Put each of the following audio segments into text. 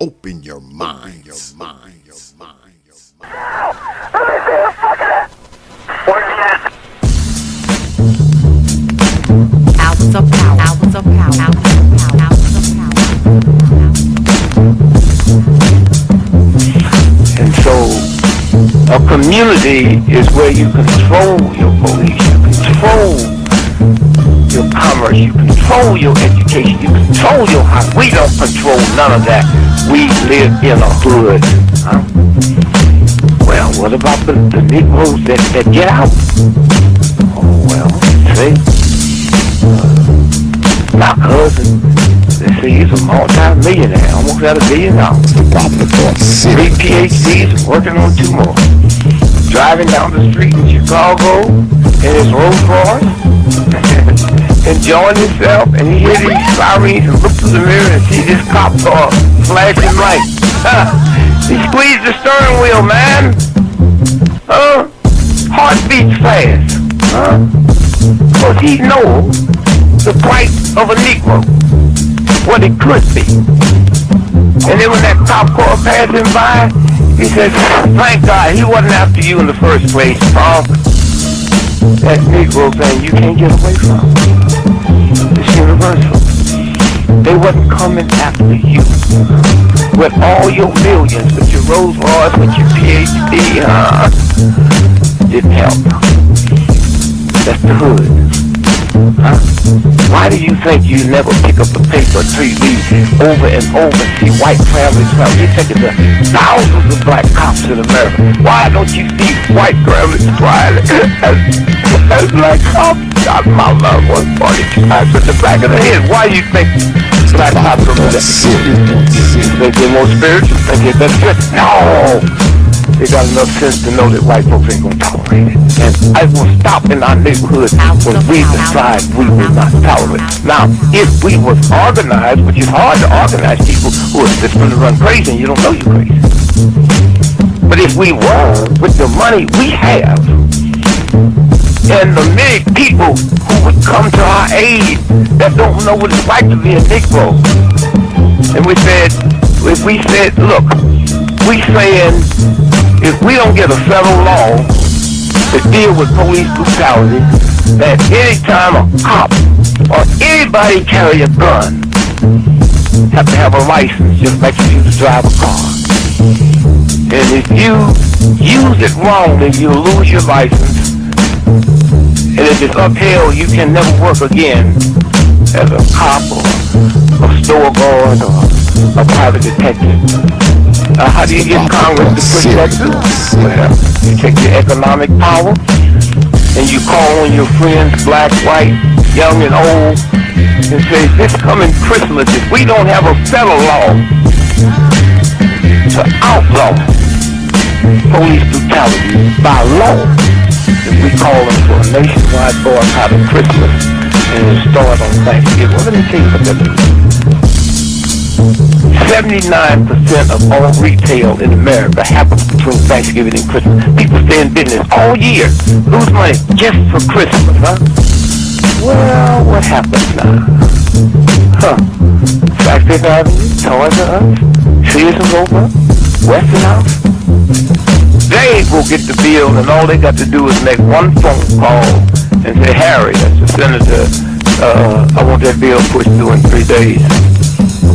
Open your mind. Your mind. Your mind. Your mind. Let me see the fucking ass. Where's the ass? Hours of power. Hours of power. Hours of power. Hours of power. And so a community is where you control your police, you control your commerce, you control your education, you control your house. We don't control none of that. We live in a hood. Huh? Well, what about the Negroes that get out? Oh, well, see, my cousin, they say he's a multi-millionaire, almost at $1 billion. Tpot. 3 PhDs, working on 2 more. Driving down the street in Chicago in his Rolls Royce, enjoying himself, and he hears these sirens and looks through the mirror and sees this cop car flashing lights. He squeezed the steering wheel, man. Heart beats fast. Because he knows the price of a Negro, what it could be. And then when that cop car passed him by, he said, thank God he wasn't after you in the first place, Paul. That Negro thing you can't get away from. It's universal. They wasn't coming after you. With all your millions, with your Rolls Royce, with your PhD, didn't help. That's the hood. Huh? Why do you think you never pick up a paper till you read over and over and see white families? You think it's thousands of black cops in America. Why don't you see white families crying as black cops shot my loved one 40 times in the back of the head? Why do you think black cops are that? You think they're more spiritual? Think they're better? No! They got enough sense to know that white folks ain't gonna tolerate it. And I will stop in our neighborhood when we decide we will not tolerate it. Now, if we was organized, which is hard to organize people who are just gonna run crazy and you don't know you're crazy. But if we were, with the money we have, and the many people who would come to our aid that don't know what it's like to be a Negro, and we said, if we said, look, we saying, if we don't get a federal law to deal with police brutality, that anytime a cop or anybody carry a gun, have to have a license just like you used to drive a car. And if you use it wrong, then you lose your license. And if it's upheld, you can never work again as a cop or a store guard or a private detective. How do you get Congress to push that through? Well, you take your economic power and you call on your friends, black, white, young and old, and say, this coming Christmas, if we don't have a federal law to outlaw police brutality by law, if we call them for a nationwide boycott of Christmas and it'll start on Thanksgiving. Well, let me tell you what that means. 79% of all retail in America happens between Thanksgiving and Christmas. People stay in business all year, lose money just for Christmas, huh? Well, what happens now? Flagstaff Avenue, Toys R Us, Sears and Roebuck, Westinghouse. They will get the bill, and all they got to do is make one phone call and say, Harry, that's the senator, I want that bill pushed through in 3 days.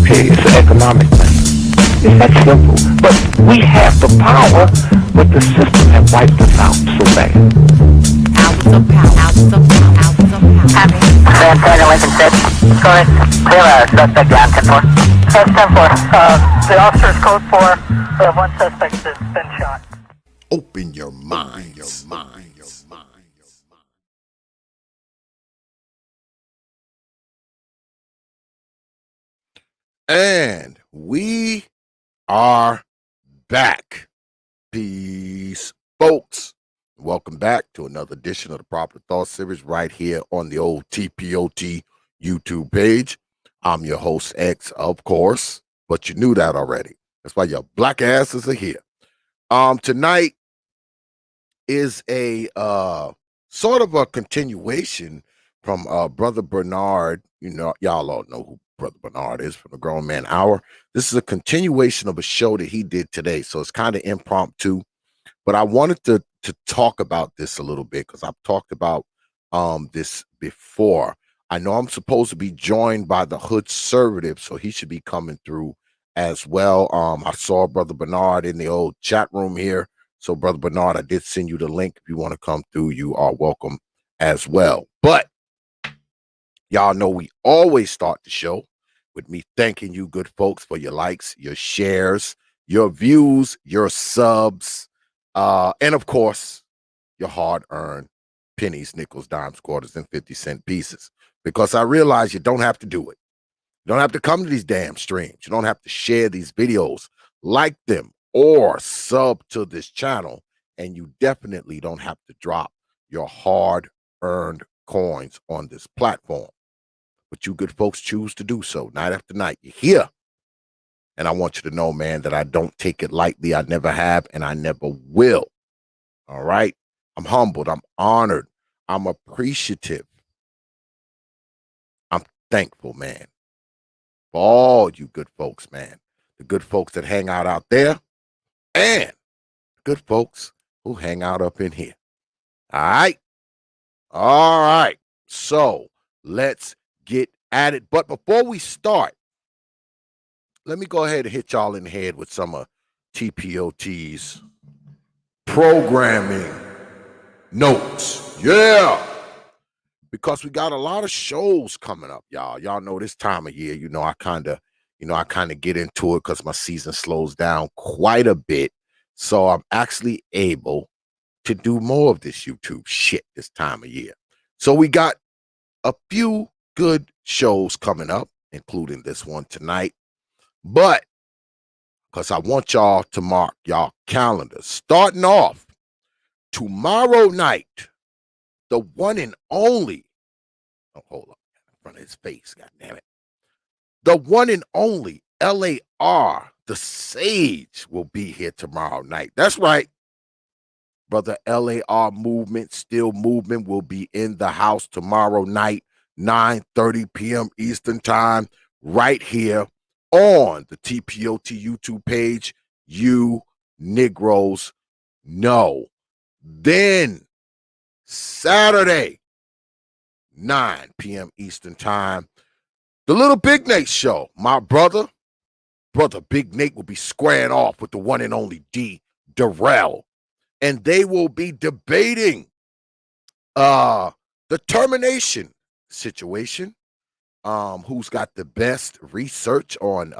Okay, it's an economic thing. It's that simple. But we have the power, but the system has wiped us out so bad. Hours of power. Hours of power. Hours of power. Happy. San Lincoln 6. Go ahead. Clear suspect down 10-4. That's 10-4. The officer's code 4. We have one suspect that's been shot. Open your mind. Your mind. Your mind. And we are back. Peace, folks. Welcome back to another edition of the Proper Thought Series right here on the old T.P.O.T. YouTube page. I'm your host, X, of course, but you knew that already. That's why your black asses are here. Tonight is a sort of a continuation from Brother Bernard. You know, y'all all know who Brother Bernard is from the Grown Man Hour. This is a continuation of a show that he did today. So it's kind of impromptu, but I wanted to talk about this a little bit because I've talked about this before. I know I'm supposed to be joined by the Hood Conservative, so he should be coming through as well. I saw Brother Bernard in the old chat room here. So, Brother Bernard, I did send you the link. If you want to come through, you are welcome as well. But y'all know we always start the show with me thanking you, good folks, for your likes, your shares, your views, your subs, and of course, your hard-earned pennies, nickels, dimes, quarters, and 50-cent pieces. Because I realize you don't have to do it. You don't have to come to these damn streams. You don't have to share these videos, like them, or sub to this channel. And you definitely don't have to drop your hard-earned coins on this platform. But you good folks choose to do so night after night. You're here. And I want you to know, man, that I don't take it lightly. I never have, and I never will. All right? I'm humbled. I'm honored. I'm appreciative. I'm thankful, man, for all you good folks, man. The good folks that hang out there, and good folks who hang out up in here. All right? All right. So let's get at it. But before we start, let me go ahead and hit y'all in the head with some of T.P.O.T's programming notes. Yeah. Because we got a lot of shows coming up, y'all. Y'all know this time of year, I kind of get into it because my season slows down quite a bit. So I'm actually able to do more of this YouTube shit this time of year. So we got a few good shows coming up, including this one tonight. But because I want y'all to mark y'all calendars. Starting off tomorrow night, the one and only, oh, hold up, in front of his face, god damn it. The one and only LAR, the Sage, will be here tomorrow night. That's right. Brother LAR Movement, Still Movement, will be in the house tomorrow night, 9:30 p.m. Eastern Time, right here on the T.P.O.T YouTube page. You Negroes know. Then Saturday, 9 p.m. Eastern Time, the Little Big Nate Show. My brother Big Nate, will be squaring off with the one and only D. Darrell. And they will be debating the termination situation. Who's got the best research on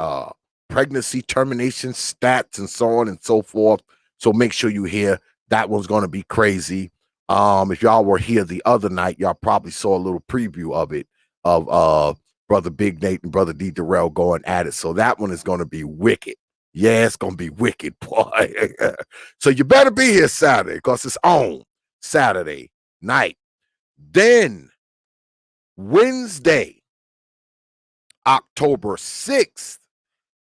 pregnancy termination stats and so on and so forth. So make sure you hear that one's going to be crazy. If y'all were here the other night, y'all probably saw a little preview of it, of Brother Big Nate and Brother D. Darrell going at it. So that one is going to be wicked. Yeah, it's going to be wicked, boy. So you better be here Saturday because it's on Saturday night. Then Wednesday, October 6th,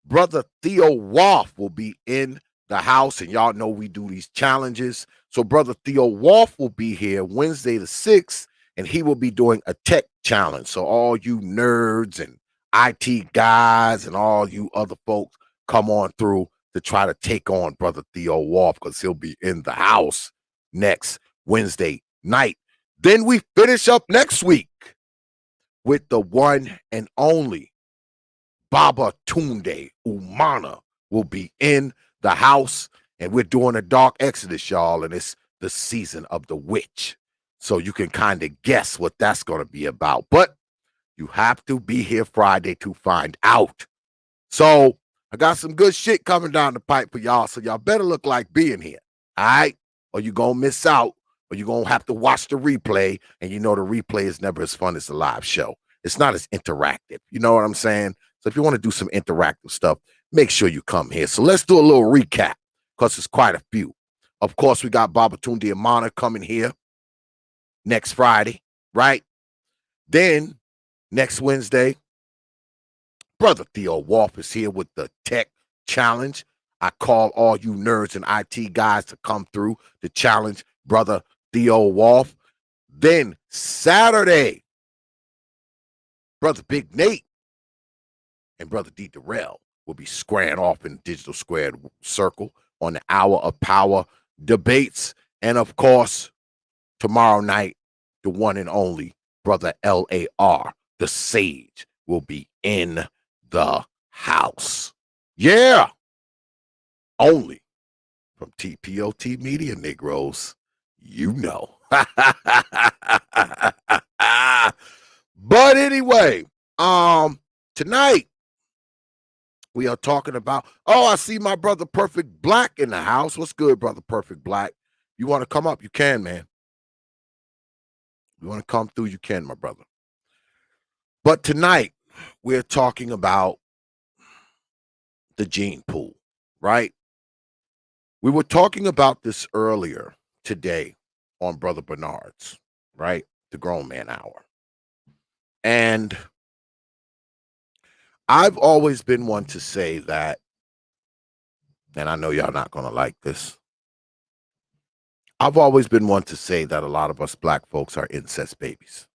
Brother Tpot will be in the house. And y'all know we do these challenges. So Brother Tpot will be here Wednesday the 6th, and he will be doing a tech challenge. So all you nerds and IT guys and all you other folks, come on through to try to take on Brother Tpot because he'll be in the house next Wednesday night. Then we finish up next week with the one and only Baba Tunde Umana will be in the house, and we're doing a dark exodus, y'all, and it's the season of the witch. So you can kind of guess what that's going to be about. But you have to be here Friday to find out. So I got some good shit coming down the pipe for y'all, so y'all better look like being here, all right? Or you're going to miss out, or you're going to have to watch the replay, and you know the replay is never as fun as the live show. It's not as interactive. You know what I'm saying? So if you want to do some interactive stuff, make sure you come here. So let's do a little recap because it's quite a few. Of course, we got Babatunde Amana coming here next Friday, right? Then next Wednesday, Brother Tpot is here with the tech challenge. I call all you nerds and IT guys to come through to challenge Brother Tpot. Then Saturday, Brother Big Nate and Brother D. Durrell will be squaring off in Digital Squared Circle on the Hour of Power debates. And of course, tomorrow night, the one and only Brother LAR, the Sage, will be in the house. Yeah. Only from T.P.O.T. Media, Negroes. You know. But anyway, tonight we are talking about, I see my brother Perfect Black in the house. What's good, brother Perfect Black? You want to come up? You can, man. You want to come through? You can, my brother. But tonight we're talking about the gene pool, right? We were talking about this earlier today on Brother Bernard's, right? The Grown Man Hour. And I've always been one to say that, and I know y'all not going to like this, I've always been one to say that a lot of us black folks are incest babies.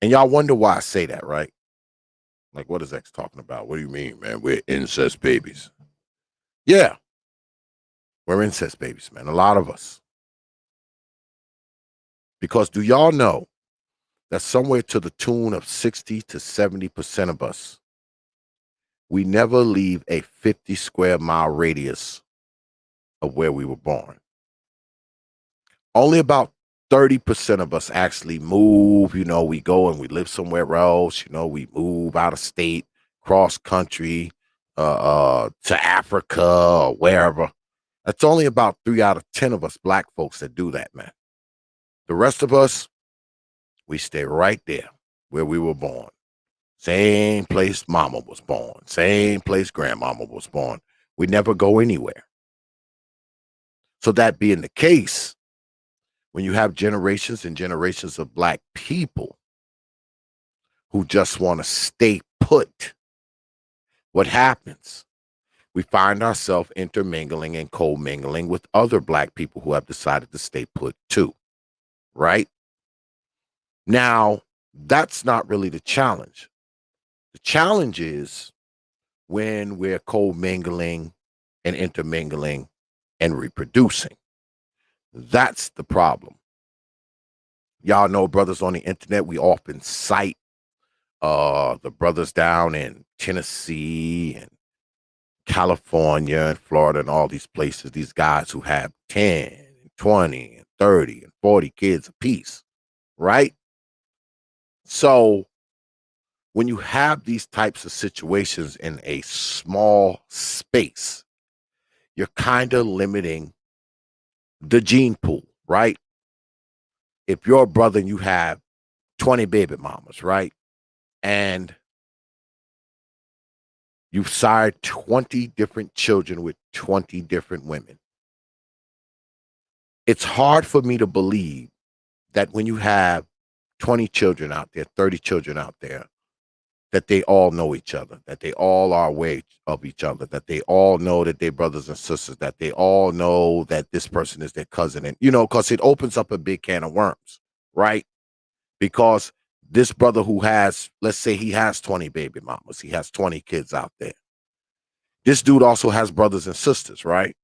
And y'all wonder why I say that, right? Like, what is X talking about? What do you mean, man? We're incest babies. Yeah, we're incest babies, man. A lot of us. Because do y'all know that somewhere to the tune of 60 to 70% of us, we never leave a 50 square mile radius of where we were born. Only about 30% of us actually move. We go and we live somewhere else. We move out of state, cross country, to Africa or wherever. That's only about 3 out of 10 of us black folks that do that, man. The rest of us, we stay right there where we were born. Same place mama was born. Same place grandmama was born. We never go anywhere. So that being the case, when you have generations and generations of black people who just want to stay put, what happens? We find ourselves intermingling and co-mingling with other black people who have decided to stay put too, right? Now, that's not really the challenge. The challenge is when we're co-mingling and intermingling and reproducing. That's the problem. Y'all know brothers on the internet, we often cite the brothers down in Tennessee and California and Florida and all these places, these guys who have 10 and 20 and 30 and 40 kids apiece, right? So when you have these types of situations in a small space, you're kind of limiting the gene pool, right? If you're a brother and you have 20 baby mamas, right? And you've sired 20 different children with 20 different women. It's hard for me to believe that when you have 20 children out there, 30 children out there, that they all know each other, that they all are aware of each other, that they all know that they're brothers and sisters, that they all know that this person is their cousin. And, because it opens up a big can of worms, right? Because this brother who has, let's say he has 20 baby mamas, he has 20 kids out there. This dude also has brothers and sisters, right?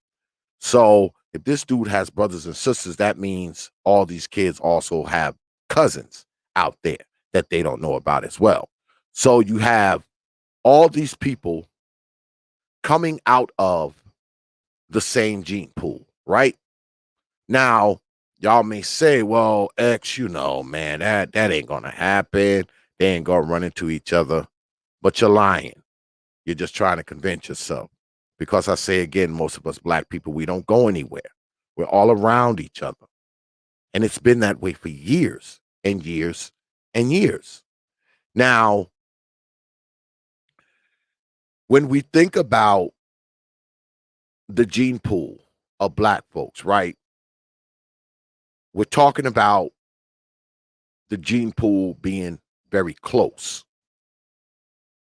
So if this dude has brothers and sisters, that means all these kids also have cousins out there that they don't know about as well. So you have all these people coming out of the same gene pool, right? Now, y'all may say, well, X, man, that ain't going to happen. They ain't going to run into each other. But you're lying. You're just trying to convince yourself. Because I say again, most of us black people, we don't go anywhere. We're all around each other. And it's been that way for years and years and years. Now, when we think about the gene pool of black folks, right? We're talking about the gene pool being very close.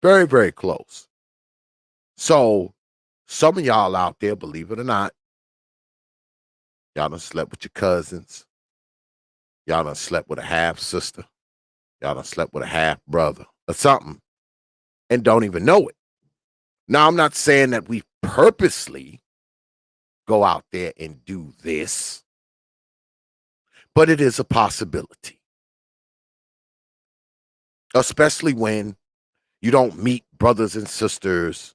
Very, very close. So some of y'all out there, believe it or not, y'all done slept with your cousins. Y'all done slept with a half sister. Y'all done slept with a half brother, or something and don't even know it. Now, I'm not saying that we purposely go out there and do this, but it is a possibility, especially when you don't meet brothers and sisters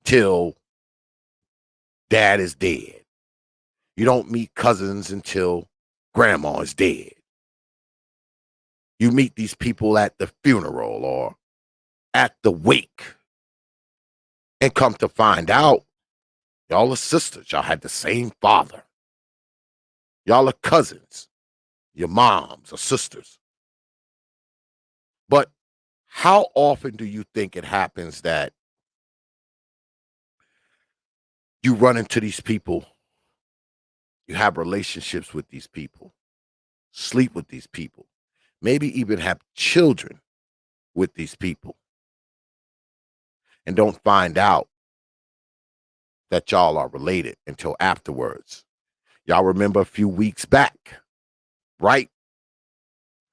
till dad is dead. You don't meet cousins until grandma is dead. You meet these people at the funeral or at the wake and come to find out y'all are sisters. Y'all had the same father. Y'all are cousins. Your moms or sisters. But how often do you think it happens that you run into these people, you have relationships with these people, sleep with these people, maybe even have children with these people, and don't find out that y'all are related until afterwards? Y'all remember a few weeks back, right?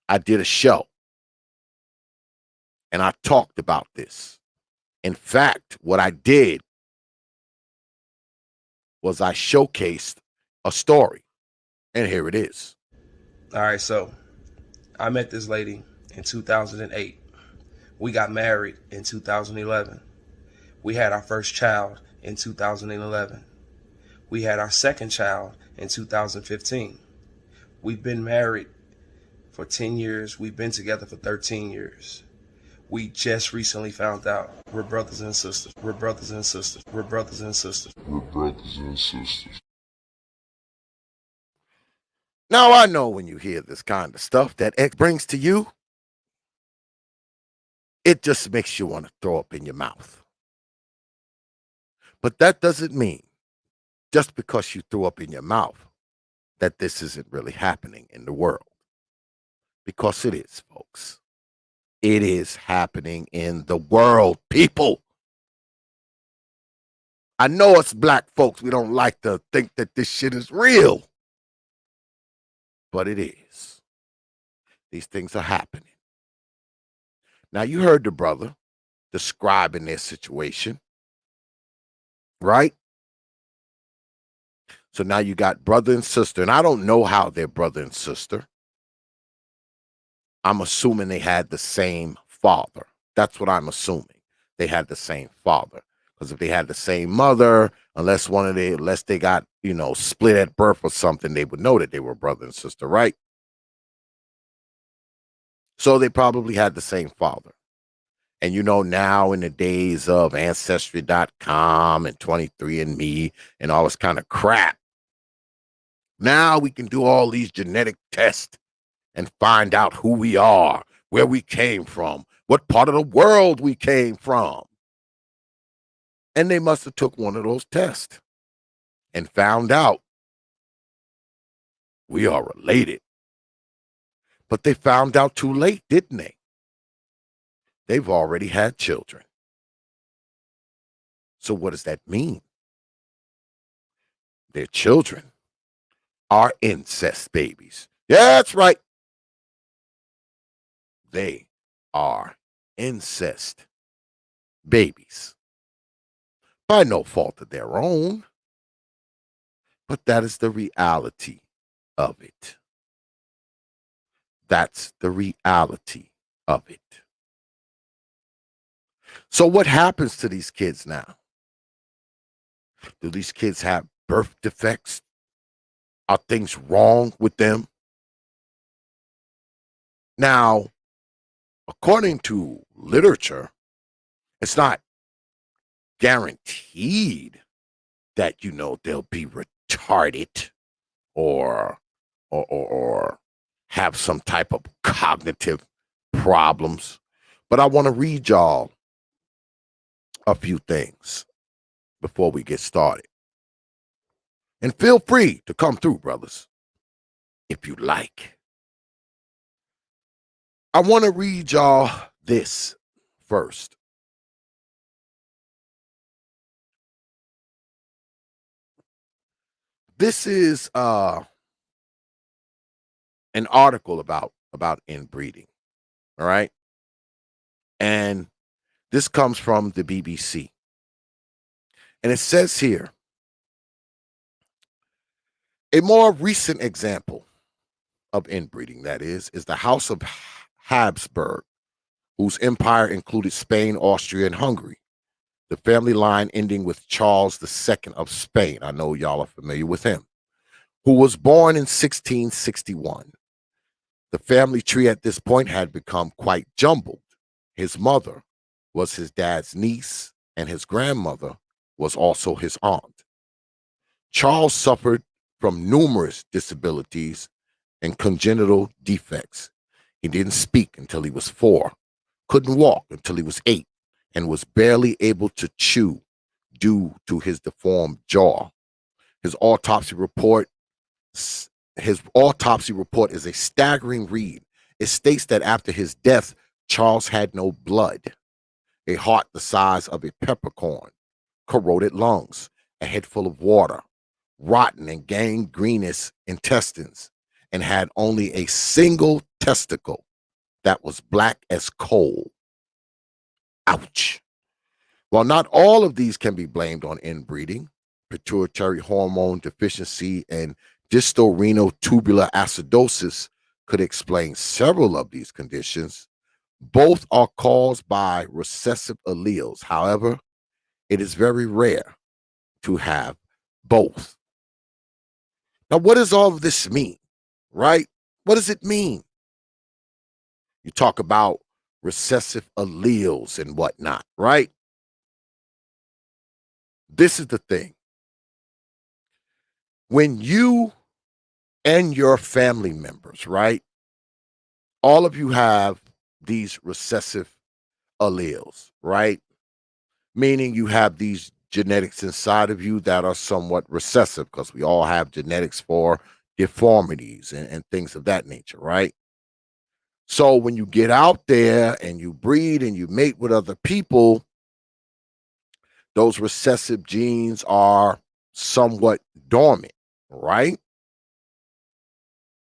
I did a show and I talked about this. In fact, what I did was I showcased a story, and here it is. All right, so I met this lady in 2008. We got married in 2011. We had our first child in 2011. We had our second child in 2015. We've been married for 10 years. We've been together for 13 years. We just recently found out we're brothers and sisters. We're brothers and sisters. We're brothers and sisters. We're brothers and sisters. Now, I know when you hear this kind of stuff that X brings to you, it just makes you want to throw up in your mouth. But that doesn't mean just because you threw up in your mouth that this isn't really happening in the world. Because it is, folks. It is happening in the world, people. I know us black folks, we don't like to think that this shit is real. But it is. These things are happening. Now, you heard the brother describing their situation, right? So now you got brother and sister, and I don't know how they're brother and sister. I'm assuming they had the same father. That's what I'm assuming. They had the same father. Because if they had the same mother, unless they got, split at birth or something, they would know that they were brother and sister, right? So they probably had the same father. And now in the days of Ancestry.com and 23andMe and all this kind of crap, now we can do all these genetic tests and find out who we are, where we came from, what part of the world we came from. And they must have took one of those tests and found out we are related. But they found out too late, didn't they? They've already had children. So what does that mean? Their children are incest babies. Yeah, that's right. They are incest babies. By no fault of their own. But that is the reality of it. That's the reality of it. So what happens to these kids now? Do these kids have birth defects? Are things wrong with them? Now, according to literature, it's not guaranteed that they'll be retarded or have some type of cognitive problems. But I want to read y'all a few things before we get started. And feel free to come through, brothers, if you like. I want to read y'all this first. This is an article about inbreeding. All right. And this comes from the BBC. And it says here, a more recent example of inbreeding, that is the House of Habsburg, whose empire included Spain, Austria, and Hungary. The family line ending with Charles II of Spain. I know y'all are familiar with him, who was born in 1661. The family tree at this point had become quite jumbled. His mother was his dad's niece, and his grandmother was also his aunt. Charles suffered from numerous disabilities and congenital defects. He didn't speak until he was 4, couldn't walk until he was 8, and was barely able to chew due to his deformed jaw. His autopsy report is a staggering read. It states that after his death, Charles had no blood, a heart the size of a peppercorn, corroded lungs, a head full of water, rotten and gangrenous intestines, and had only a single testicle that was black as coal. Ouch. While not all of these can be blamed on inbreeding, pituitary hormone deficiency and distal renal tubular acidosis could explain several of these conditions. Both are caused by recessive alleles. However, it is very rare to have both. Now, what does all of this mean, right? What does it mean? You talk about recessive alleles and whatnot, right? This is the thing. When you and your family members, right, all of you have these recessive alleles, right? Meaning you have these genetics inside of you that are somewhat recessive, because we all have genetics for deformities and things of that nature, right? So when you get out there and you breed and you mate with other people, those recessive genes are somewhat dormant, right?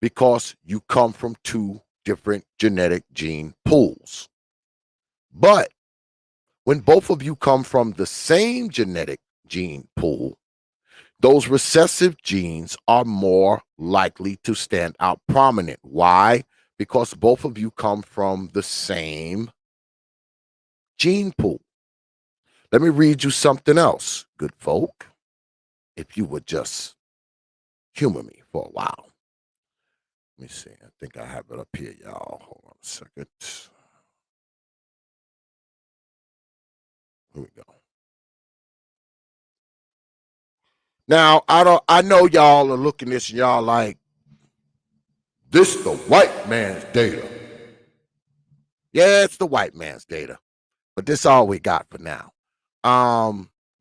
Because you come from 2 different genetic gene pools. But when both of you come from the same genetic gene pool, those recessive genes are more likely to stand out prominent. Why? Because both of you come from the same gene pool. Let me read you something else, good folk, if you would just humor me for a while. Let me see. I think I have it up here, y'all. Hold on a second. Here we go. Now, I know y'all are looking at this and y'all like, this the white man's data. Yeah, it's the white man's data. But this is all we got for now.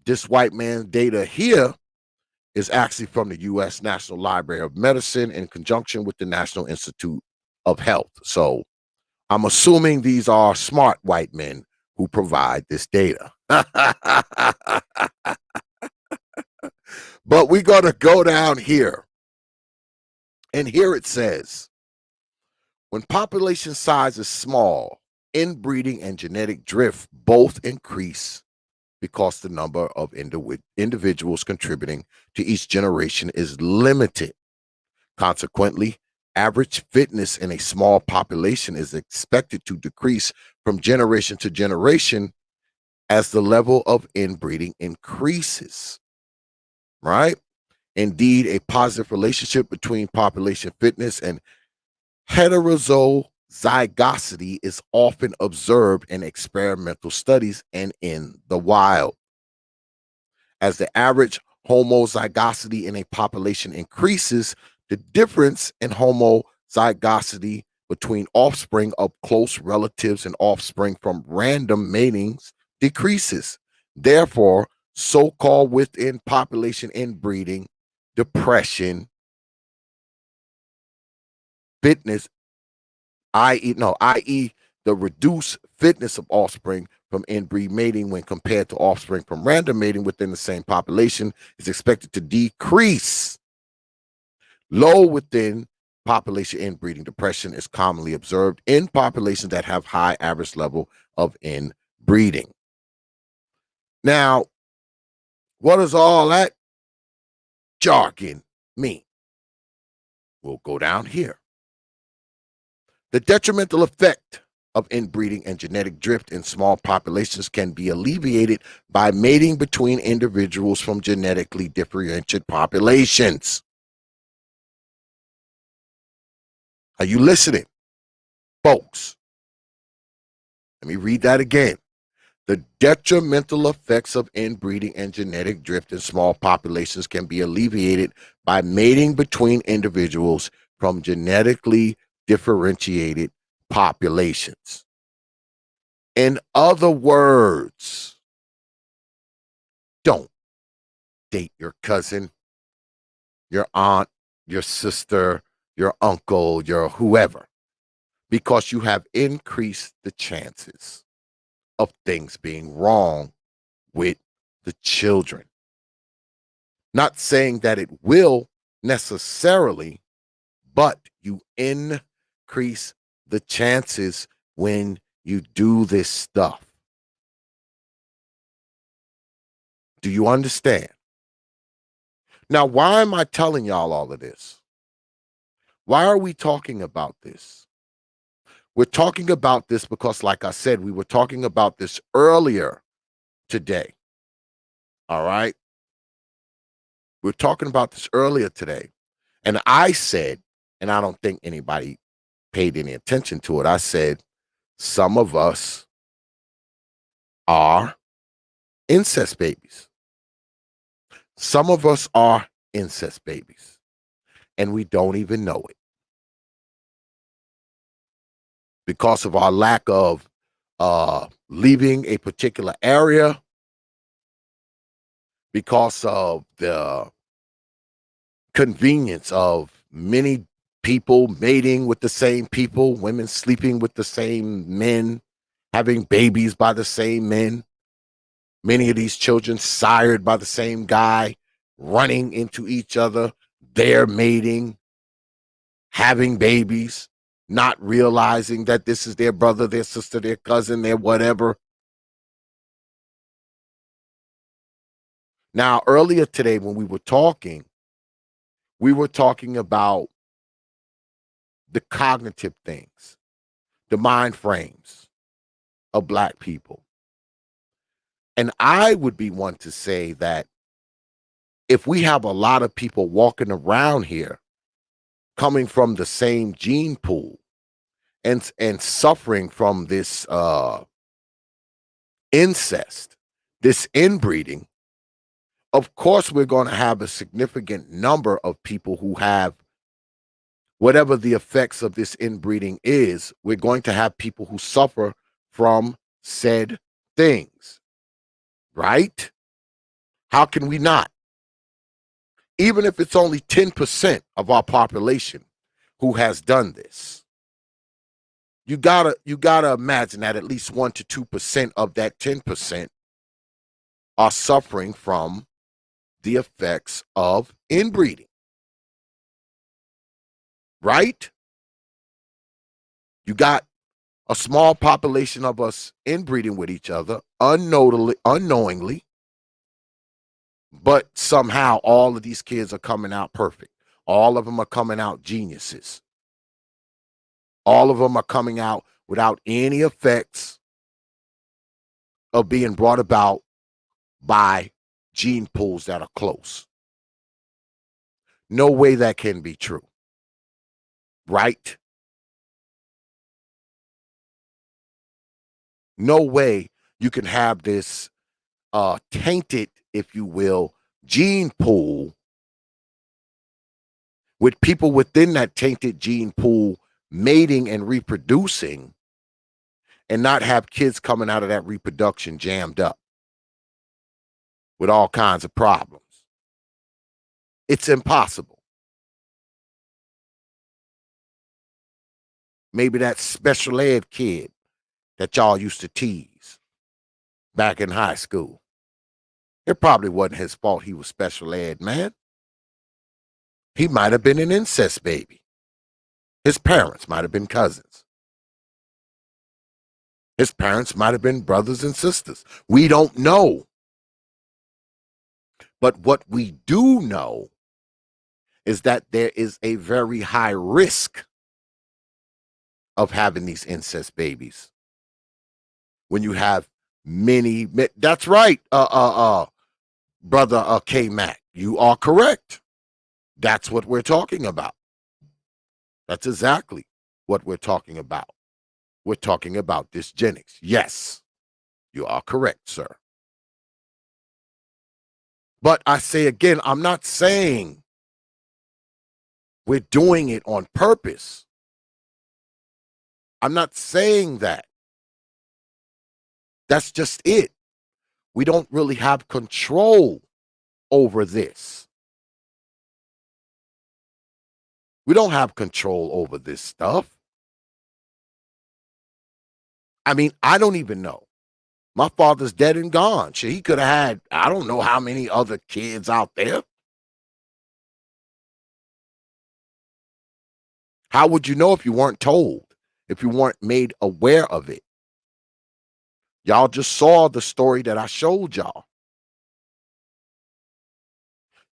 This white man's data here is actually from the U.S. National Library of Medicine in conjunction with the National Institute of Health. So I'm assuming these are smart white men who provide this data. But we're going to go down here. And here it says, when population size is small, inbreeding and genetic drift both increase because the number of individuals contributing to each generation is limited. Consequently, average fitness in a small population is expected to decrease from generation to generation as the level of inbreeding increases, right? Indeed, a positive relationship between population fitness and heterozygosity is often observed in experimental studies and in the wild. As the average homozygosity in a population increases, the difference in homozygosity between offspring of close relatives and offspring from random matings decreases. Therefore, so-called within population inbreeding, depression, fitness, i.e., the reduced fitness of offspring from inbreed mating when compared to offspring from random mating within the same population is expected to decrease. Low within population inbreeding depression is commonly observed in populations that have high average level of inbreeding. Now, what does all that jargon mean? We'll go down here. The detrimental effect of inbreeding and genetic drift in small populations can be alleviated by mating between individuals from genetically differentiated populations. Are you listening, folks? Let me read that again. The detrimental effects of inbreeding and genetic drift in small populations can be alleviated by mating between individuals from genetically differentiated populations. In other words, don't date your cousin, your aunt, your sister, your uncle, your whoever, because you have increased the chances of things being wrong with the children. Not saying that it will necessarily, but you increase the chances when you do this stuff. Do you understand? Now, why am I telling y'all all of this? Why are we talking about this? We're talking about this because, like I said, we were talking about this earlier today. All right? We were talking about this earlier today. And I said, and I don't think anybody paid any attention to it, I said, some of us are incest babies. Some of us are incest babies, and we don't even know it because of our lack of leaving a particular area, because of the convenience of many people mating with the same people, women sleeping with the same men, having babies by the same men. Many of these children sired by the same guy, running into each other, they're mating, having babies, not realizing that this is their brother, their sister, their cousin, their whatever. Now, earlier today when we were talking about the cognitive things, the mind frames of Black people. And I would be one to say that if we have a lot of people walking around here coming from the same gene pool and suffering from this incest, this inbreeding, of course we're going to have a significant number of people who have whatever the effects of this inbreeding is. We're going to have people who suffer from said things, right? How can we not? Even if it's only 10% of our population who has done this, you gotta imagine that at least 1 to 2% of that 10% are suffering from the effects of inbreeding. Right? You got a small population of us inbreeding with each other unknowingly, but somehow all of these kids are coming out perfect. All of them are coming out geniuses. All of them are coming out without any effects of being brought about by gene pools that are close. No way that can be true. Right? No way you can have this tainted, if you will, gene pool with people within that tainted gene pool mating and reproducing and not have kids coming out of that reproduction jammed up with all kinds of problems. It's impossible. Maybe that special ed kid that y'all used to tease back in high school. It probably wasn't his fault he was special ed, man. He might have been an incest baby. His parents might have been cousins. His parents might have been brothers and sisters. We don't know. But what we do know is that there is a very high risk of having these incest babies. When you have many, that's right, brother K Mac, you are correct. That's what we're talking about. That's exactly what we're talking about. We're talking about dysgenics. Yes, you are correct, sir. But I say again, I'm not saying we're doing it on purpose. I'm not saying that. That's just it. We don't really have control over this. We don't have control over this stuff. I mean, I don't even know. My father's dead and gone. Shit, he could have had, I don't know how many other kids out there. How would you know if you weren't told, if you weren't made aware of it? Y'all just saw the story that I showed y'all.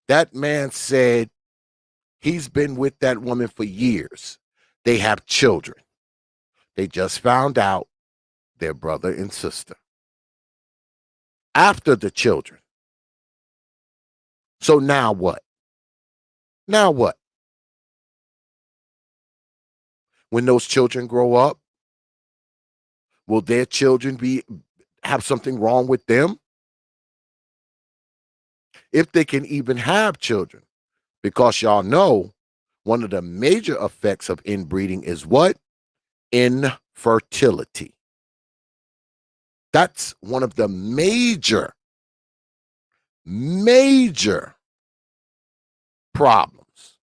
That man said he's been with that woman for years. They have children. They just found out they're brother and sister. After the children. So now what? Now what? When those children grow up, will their children have something wrong with them? If they can even have children. Because y'all know one of the major effects of inbreeding is what? Infertility. That's one of the major problems,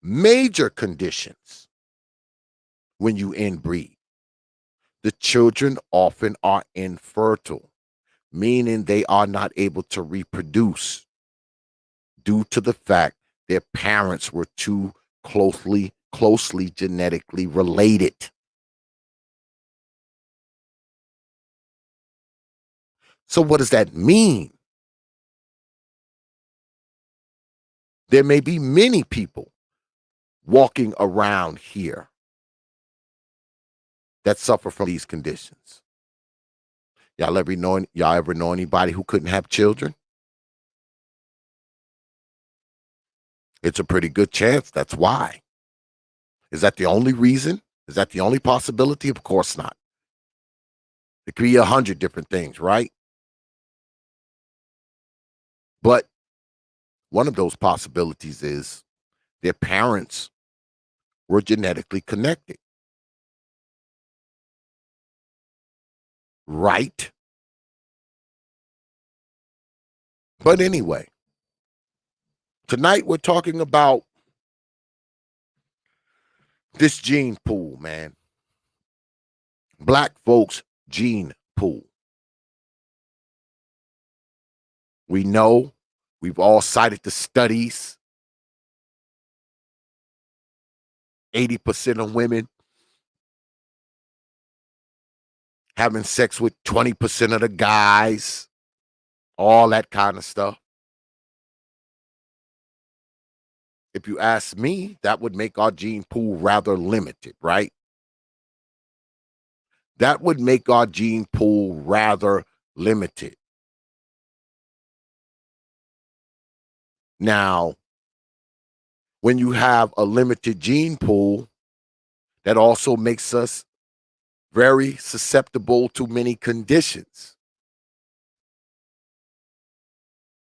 major conditions when you inbreed. The children often are infertile, meaning they are not able to reproduce due to the fact their parents were too closely genetically related. So what does that mean? There may be many people walking around here that suffer from these conditions. Y'all ever know anybody who couldn't have children? It's a pretty good chance that's why. Is that the only reason? Is that the only possibility? Of course not. It could be 100 different things, right? But one of those possibilities is their parents were genetically connected. Right? But anyway, tonight we're talking about this gene pool, man. Black folks' gene pool. We know, we've all cited the studies. 80% of women having sex with 20% of the guys, all that kind of stuff. If you ask me, that would make our gene pool rather limited, right? That would make our gene pool rather limited. Now, when you have a limited gene pool, that also makes us very susceptible to many conditions.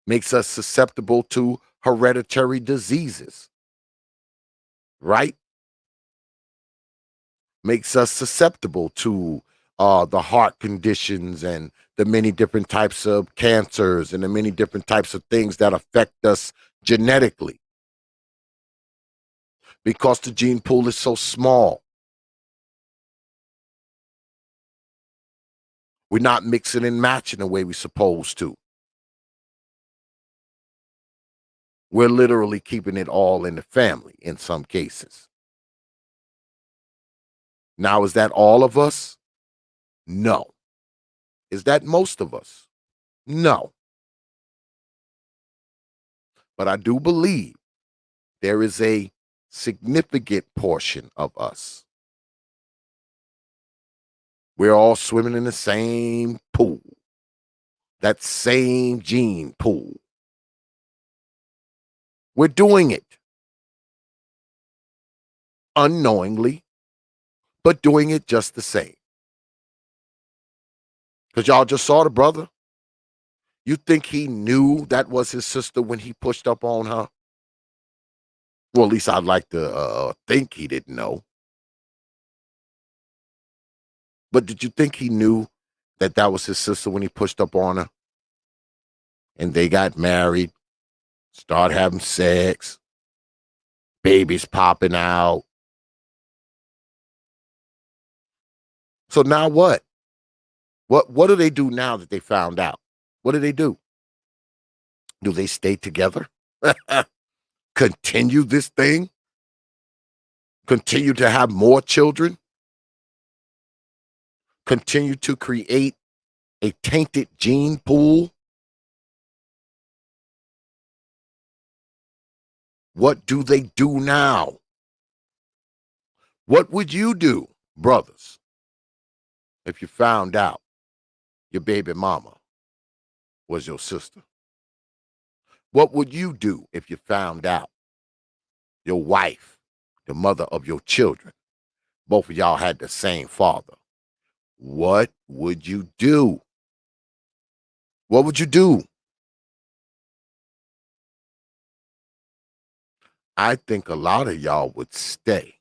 Makes us susceptible to hereditary diseases, right? Makes us susceptible to the heart conditions and the many different types of cancers and the many different types of things that affect us genetically. Because the gene pool is so small. We're not mixing and matching the way we're supposed to. We're literally keeping it all in the family in some cases. Now, is that all of us? No. Is that most of us? No. But I do believe there is a significant portion of us. We're all swimming in the same pool, that same gene pool. We're doing it unknowingly, but doing it just the same. Because y'all just saw the brother. You think he knew that was his sister when he pushed up on her? Well, at least I'd like to think he didn't know. But did you think he knew that that was his sister when he pushed up on her? And they got married, start having sex, babies popping out. So now what? What do they do now that they found out? What do they do? Do they stay together? Continue this thing? Continue to have more children? Continue to create a tainted gene pool? What do they do now? What would you do, brothers, if you found out your baby mama was your sister? What would you do if you found out your wife, the mother of your children, both of y'all had the same father? What would you do? What would you do? I think a lot of y'all would stay.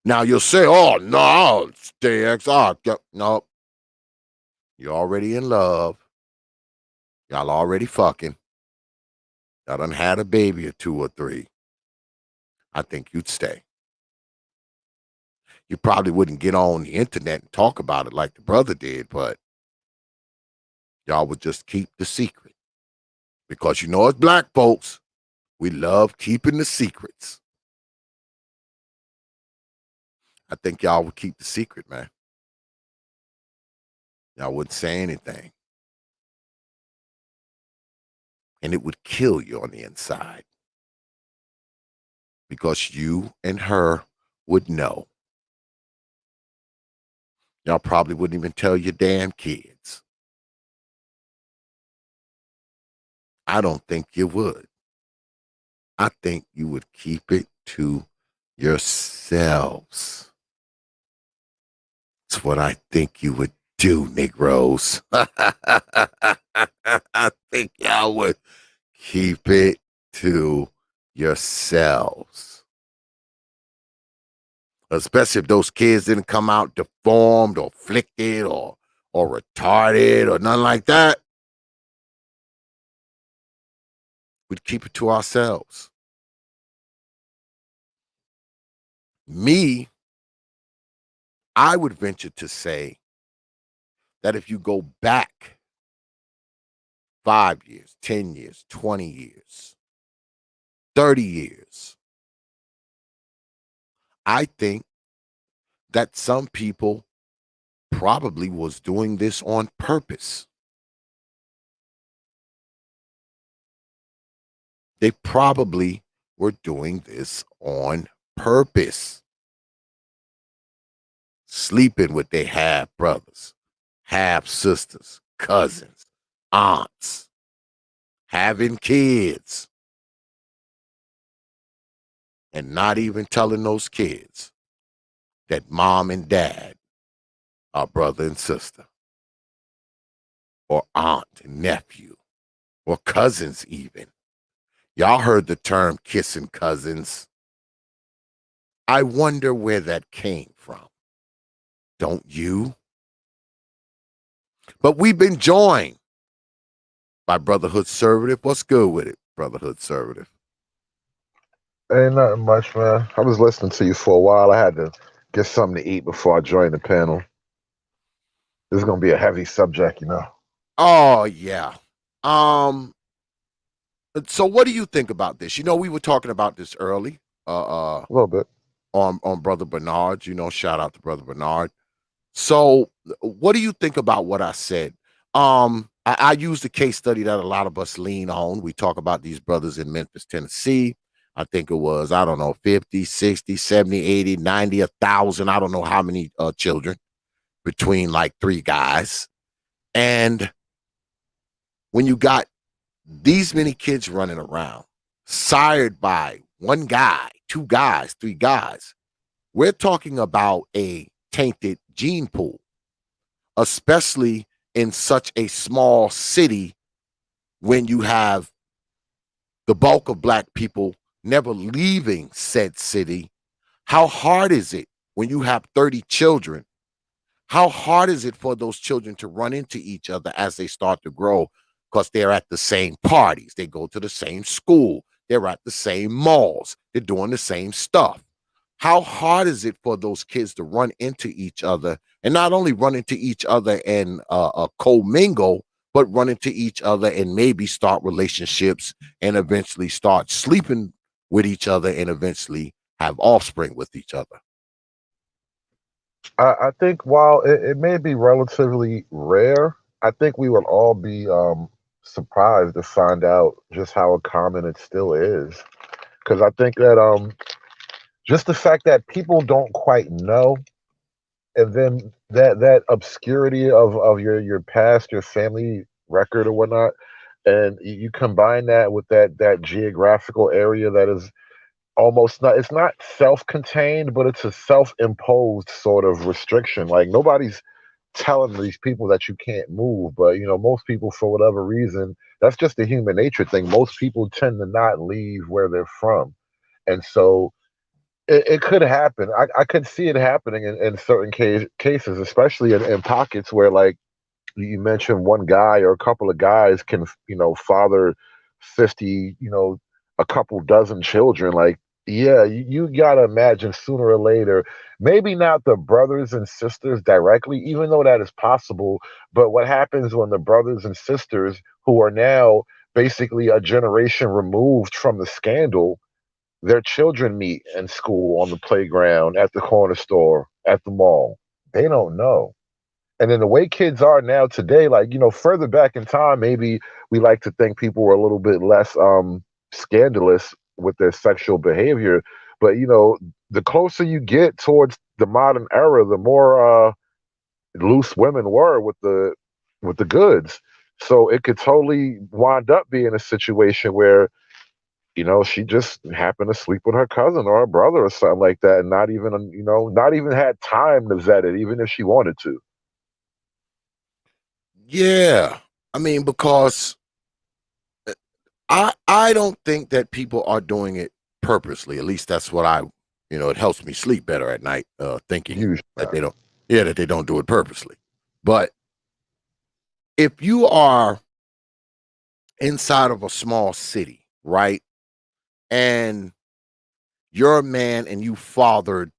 Now you'll say, oh, no, I'll stay X. No, you're already in love. Y'all already fucking. Y'all done had a baby or 2 or 3. I think you'd stay. You probably wouldn't get on the internet and talk about it like the brother did, but y'all would just keep the secret. Because you know, as black folks, we love keeping the secrets. I think y'all would keep the secret, man. Y'all wouldn't say anything. And it would kill you on the inside. Because you and her would know. Y'all probably wouldn't even tell your damn kids. I don't think you would. I think you would keep it to yourselves. It's what I think you would do, Negroes. I think y'all would keep it to yourselves. Especially if those kids didn't come out deformed or afflicted or retarded or nothing like that. We'd keep it to ourselves. Me, I would venture to say that if you go back 5 years, 10 years, 20 years, 30 years, I think that some people probably was doing this on purpose. They probably were doing this on purpose. Sleeping with their half brothers, half sisters, cousins, aunts, having kids, and not even telling those kids that mom and dad are brother and sister, or aunt and nephew, or cousins even. Y'all heard the term kissing cousins. I wonder where that came from. Don't you? But we've been joined by Brotherhood Conservative. What's good with it, Brotherhood Conservative? Ain't nothing much, man. I was listening to you for a while. I had to get something to eat before I joined the panel. This is gonna be a heavy subject, you know. Oh yeah. So what do you think about this? You know, we were talking about this early. A little bit. on Brother Bernard. Shout out to Brother Bernard. So, what do you think about what I said? I used a case study that a lot of us lean on. We talk about these brothers in Memphis, Tennessee. I think it was, I don't know, 50, 60, 70, 80, 90, 1,000. I don't know how many children between like three guys. And when you got these many kids running around, sired by one guy, two guys, three guys, we're talking about a tainted gene pool, especially in such a small city when you have the bulk of Black people never leaving said city. How hard is it when you have 30 children? How hard is it for those children to run into each other as they start to grow? Because they're at the same parties, they go to the same school, they're at the same malls, they're doing the same stuff. How hard is it for those kids to run into each other, and not only run into each other and co-mingle, but run into each other and maybe start relationships and eventually start sleeping with each other and eventually have offspring with each other? I think while it may be relatively rare, I think we would all be surprised to find out just how common it still is. Because I think that just the fact that people don't quite know, and then that obscurity of your past, your family record or whatnot, and you combine that with that geographical area that is almost not, it's not self-contained, but it's a self-imposed sort of restriction. Like nobody's telling these people that you can't move, but most people, for whatever reason, that's just a human nature thing. Most people tend to not leave where they're from, and so it could happen. I could see it happening in certain cases, especially in pockets where, like you mentioned, one guy or a couple of guys can father 50, a couple dozen children. Like, yeah, you gotta imagine sooner or later, maybe not the brothers and sisters directly, even though that is possible, but what happens when the brothers and sisters who are now basically a generation removed from the scandal, their children meet in school, on the playground, at the corner store, at the mall. They don't know. And then the way kids are now today, like, further back in time, maybe we like to think people were a little bit less scandalous with their sexual behavior. But, the closer you get towards the modern era, the more loose women were with the goods. So it could totally wind up being a situation where she just happened to sleep with her cousin or her brother or something like that, and not even had time to vet it, even if she wanted to. Yeah. I mean, because I don't think that people are doing it purposely. At least that's what it helps me sleep better at night, thinking Usually. that they don't do it purposely. But if you are inside of a small city, right, and you're a man and you fathered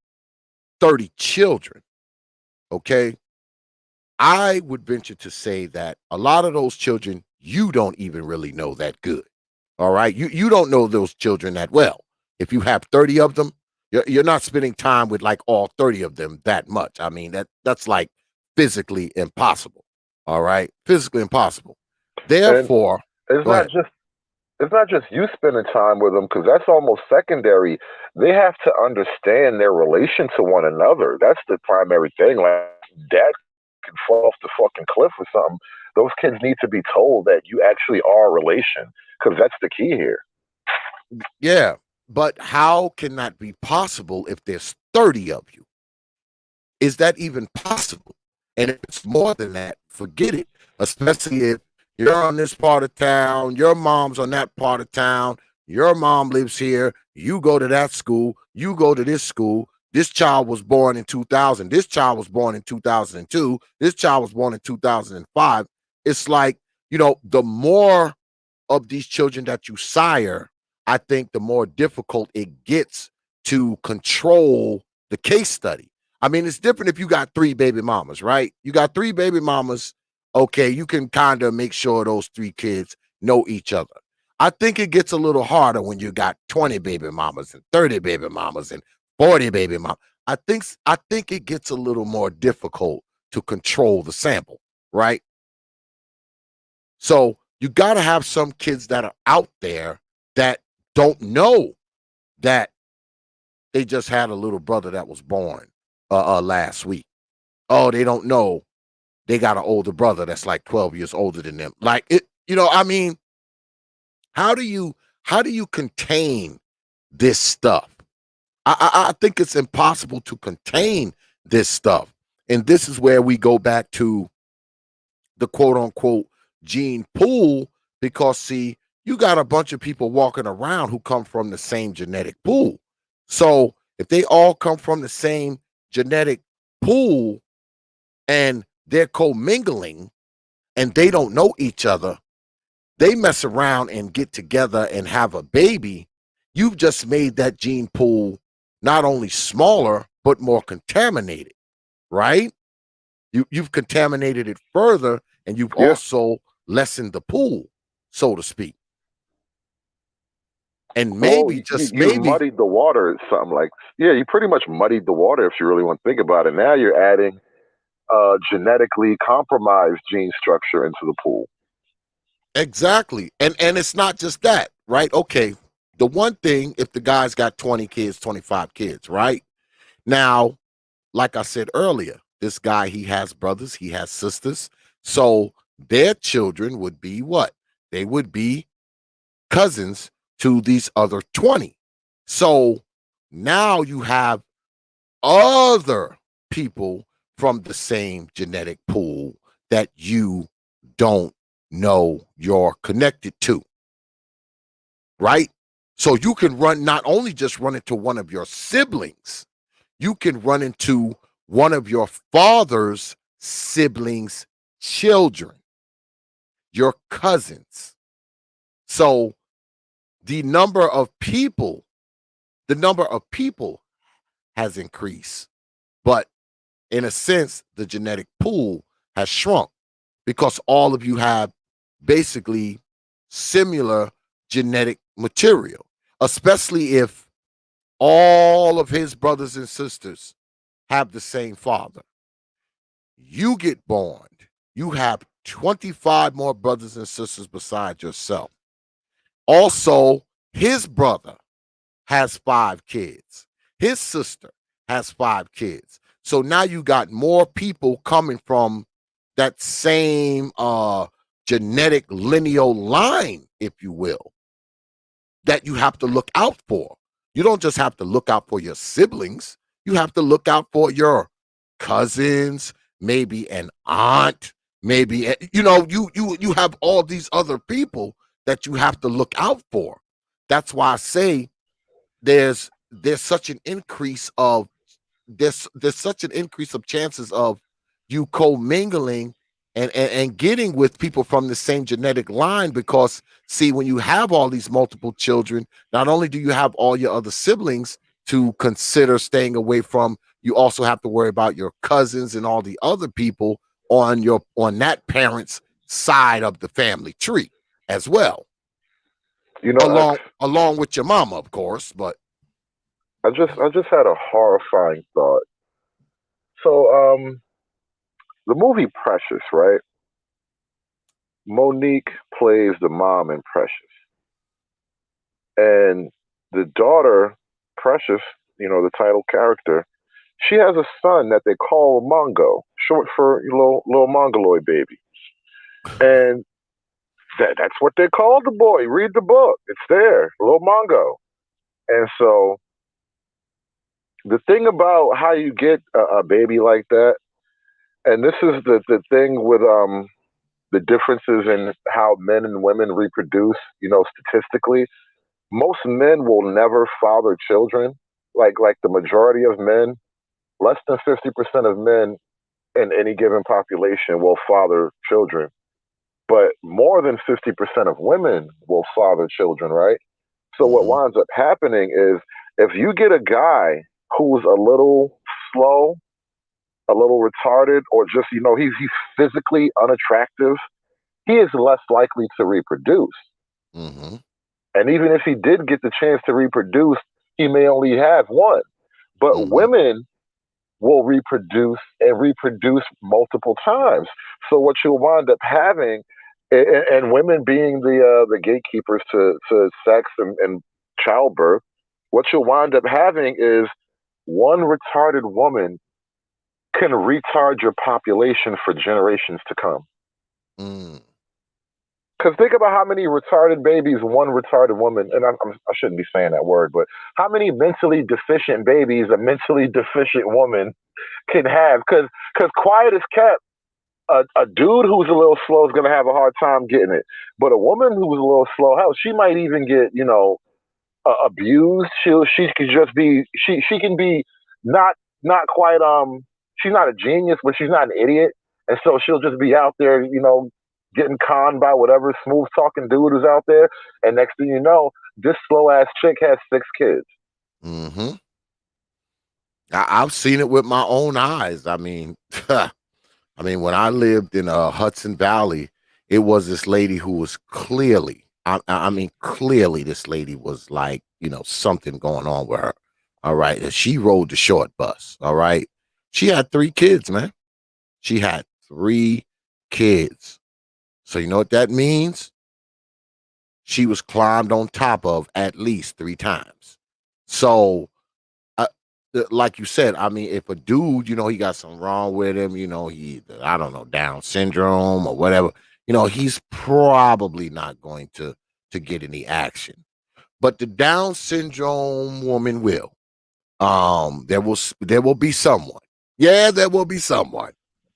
30 children, okay, I would venture to say that a lot of those children you don't even really know that good. All right. You don't know those children that well. If you have 30 of them, you're not spending time with like all 30 of them that much. I mean, that's like physically impossible. All right. Physically impossible. And Therefore, it's go not ahead. just it's not just you spending time with them, because that's almost secondary. They have to understand their relation to one another. That's the primary thing. Like, dad can fall off the fucking cliff or something. Those kids need to be told that you actually are a relation, because that's the key here. Yeah. But how can that be possible if there's 30 of you? Is that even possible? And if it's more than that, forget it. Especially if you're on this part of town, your mom's on that part of town, your mom lives here, you go to that school, you go to this school. This child was born in 2000. This child was born in 2002. This child was born in 2005. It's like, the more of these children that you sire, I think the more difficult it gets to control the case study. I mean, it's different if you got three baby mamas, right? You got three baby mamas. Okay, you can kind of make sure those three kids know each other. I think it gets a little harder when you got 20 baby mamas and 30 baby mamas and 40 baby mom. I think it gets a little more difficult to control the sample, right? So you got to have some kids that are out there that don't know that they just had a little brother that was born last week. Oh, they don't know they got an older brother that's like 12 years older than them. Like it, I mean, how do you contain this stuff? I think it's impossible to contain this stuff. And this is where we go back to the quote unquote gene pool, because see, you got a bunch of people walking around who come from the same genetic pool. So if they all come from the same genetic pool and they're commingling and they don't know each other, they mess around and get together and have a baby, you've just made that gene pool not only smaller but more contaminated, right? You've contaminated it further, and you've Yeah. also lessened the pool, so to speak. And Well, maybe, just you've maybe, muddied the water. Something like, yeah, you pretty much muddied the water if you really want to think about it. Now you're adding genetically compromised gene structure into the pool. exactly. And it's not just that, right? Okay, the one thing, if the guy's got 20 kids, 25 kids, right? Now, like I said earlier, this guy, he has brothers, he has sisters. So their children would be what? They would be cousins to these other 20. So now you have other people from the same genetic pool that you don't know you're connected to, right? So you can not only just run into one of your siblings, you can run into one of your father's siblings' children, your cousins. So the number of people, the number of people has increased, but in a sense, the genetic pool has shrunk because all of you have basically similar genetic material, especially if all of his brothers and sisters have the same father. You get born, you have 25 more brothers and sisters besides yourself. Also, his brother has 5 kids. His sister has 5 kids. So now you got more people coming from that same genetic lineal line, if you will, that you have to look out for. You don't just have to look out for your siblings. You have to look out for your cousins, maybe an aunt, maybe you have all these other people that you have to look out for. That's why I say there's such an increase of there's such an increase of chances of you commingling and getting with people from the same genetic line, because see, when you have all these multiple children, not only do you have all your other siblings to consider staying away from, you also have to worry about your cousins and all the other people on that parent's side of the family tree as well, You know, along with your mama, of course. But I just had a horrifying thought. So, the movie Precious, right? Monique plays the mom in Precious, and the daughter, Precious, the title character, she has a son that they call Mongo, short for little mongoloid baby, and that's what they call the boy. Read the book; it's there, little Mongo. And so the thing about how you get a baby like that, and this is the thing with the differences in how men and women reproduce, statistically, most men will never father children. Like the majority of men, less than 50% of men in any given population will father children. But more than 50% of women will father children, right? So what mhm, winds up happening is if you get a guy who's a little slow, a little retarded, or just, he's physically unattractive, he is less likely to reproduce. mhm, And even if he did get the chance to reproduce, he may only have one. But Mm-hmm. women will reproduce and reproduce multiple times. So what you'll wind up having, and women being the gatekeepers to sex and childbirth, what you'll wind up having is one retarded woman can retard your population for generations to come. Mm. Because think about how many retarded babies one retarded woman, and I shouldn't be saying that word, but how many mentally deficient babies a mentally deficient woman can have? Because quiet as kept, a dude who's a little slow is going to have a hard time getting it. But a woman who's a little slow, hell, she might even get, abused. She could just be she can be not quite she's not a genius, but she's not an idiot, and so she'll just be out there, getting conned by whatever smooth talking dude who's out there, and next thing you know, this slow ass chick has 6 kids. Mm-hmm. I've seen it with my own eyes. I mean, when I lived in Hudson Valley, it was this lady who was clearly, clearly this lady was like, something going on with her. All right. And she rode the short bus. All right. She had 3 kids, man. She had 3 kids. So you know what that means? She was climbed on top of at least 3 times. So uh, like you said, if a dude, he got something wrong with him, I don't know, Down syndrome or whatever, he's probably not going to get any action. But the Down syndrome woman will. There will be someone. Yeah, there will be someone.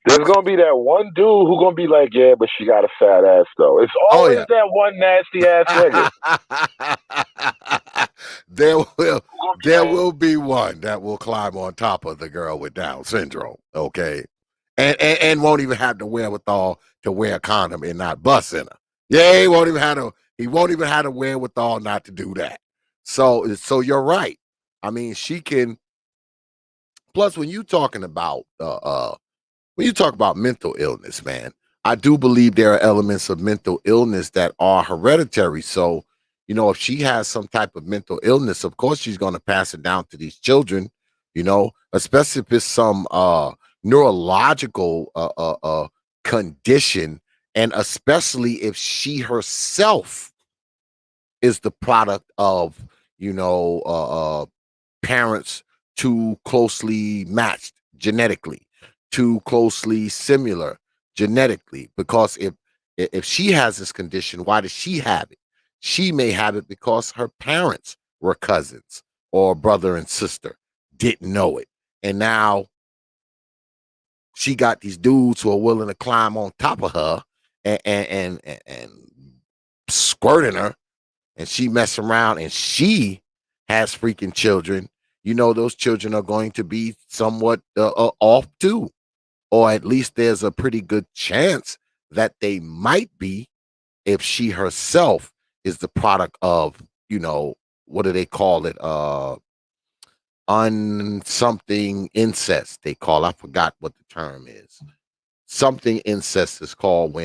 There's gonna be that one dude who's gonna be like, yeah, but she got a fat ass though. It's Oh always yeah. that one nasty ass nigga. there will Who's gonna be there like, will be one that will climb on top of the girl with Down syndrome. Okay. And won't even have the wherewithal to wear a condom and not bust in her. Yeah, he won't even have the wherewithal not to do that. So you're right. She can. Plus, when you talk about mental illness, man, I do believe there are elements of mental illness that are hereditary. So, if she has some type of mental illness, of course she's going to pass it down to these children, especially if it's some neurological condition, and especially if she herself is the product of, parents too closely matched genetically, too closely similar genetically. Because if she has this condition, why does she have it? She may have it because her parents were cousins or brother and sister, didn't know it, and now she got these dudes who are willing to climb on top of her and squirting her, and she mess around and she has freaking children. Those children are going to be somewhat off too, or at least there's a pretty good chance that they might be, if she herself is the product of, what do they call it, something incest, they call, I forgot what the term is. Something incest is called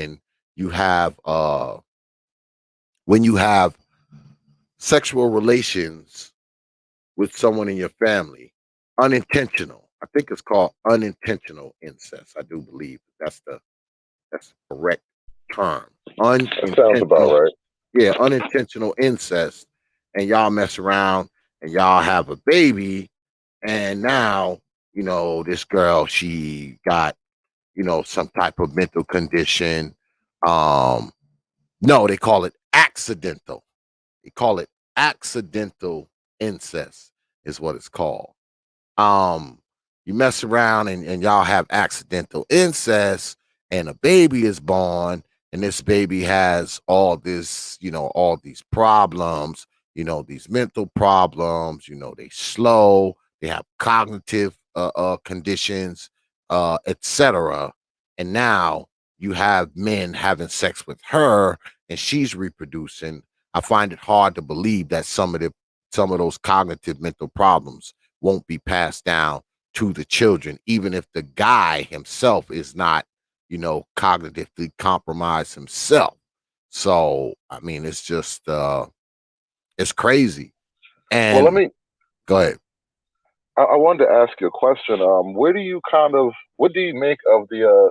you have when you have sexual relations with someone in your family, unintentional. I think it's called unintentional incest. I do believe that's the correct term. that sounds about Unintentional, right. yeah, unintentional incest, and y'all mess around and y'all have a baby, and now this girl, she got some type of mental condition. Um, no, they call it accidental. They call it accidental incest is what it's called. um you mess around and y'all have accidental incest, and a baby is born, and this baby has all these problems, these mental problems, they slow, they have cognitive conditions, etc. And now you have men having sex with her, and she's reproducing. I find it hard to believe that some of those cognitive mental problems won't be passed down to the children, even if the guy himself is not, cognitively compromised himself. So, it's just, it's crazy. Well, let And me go ahead. I wanted to ask you a question. Where do you what do you make of the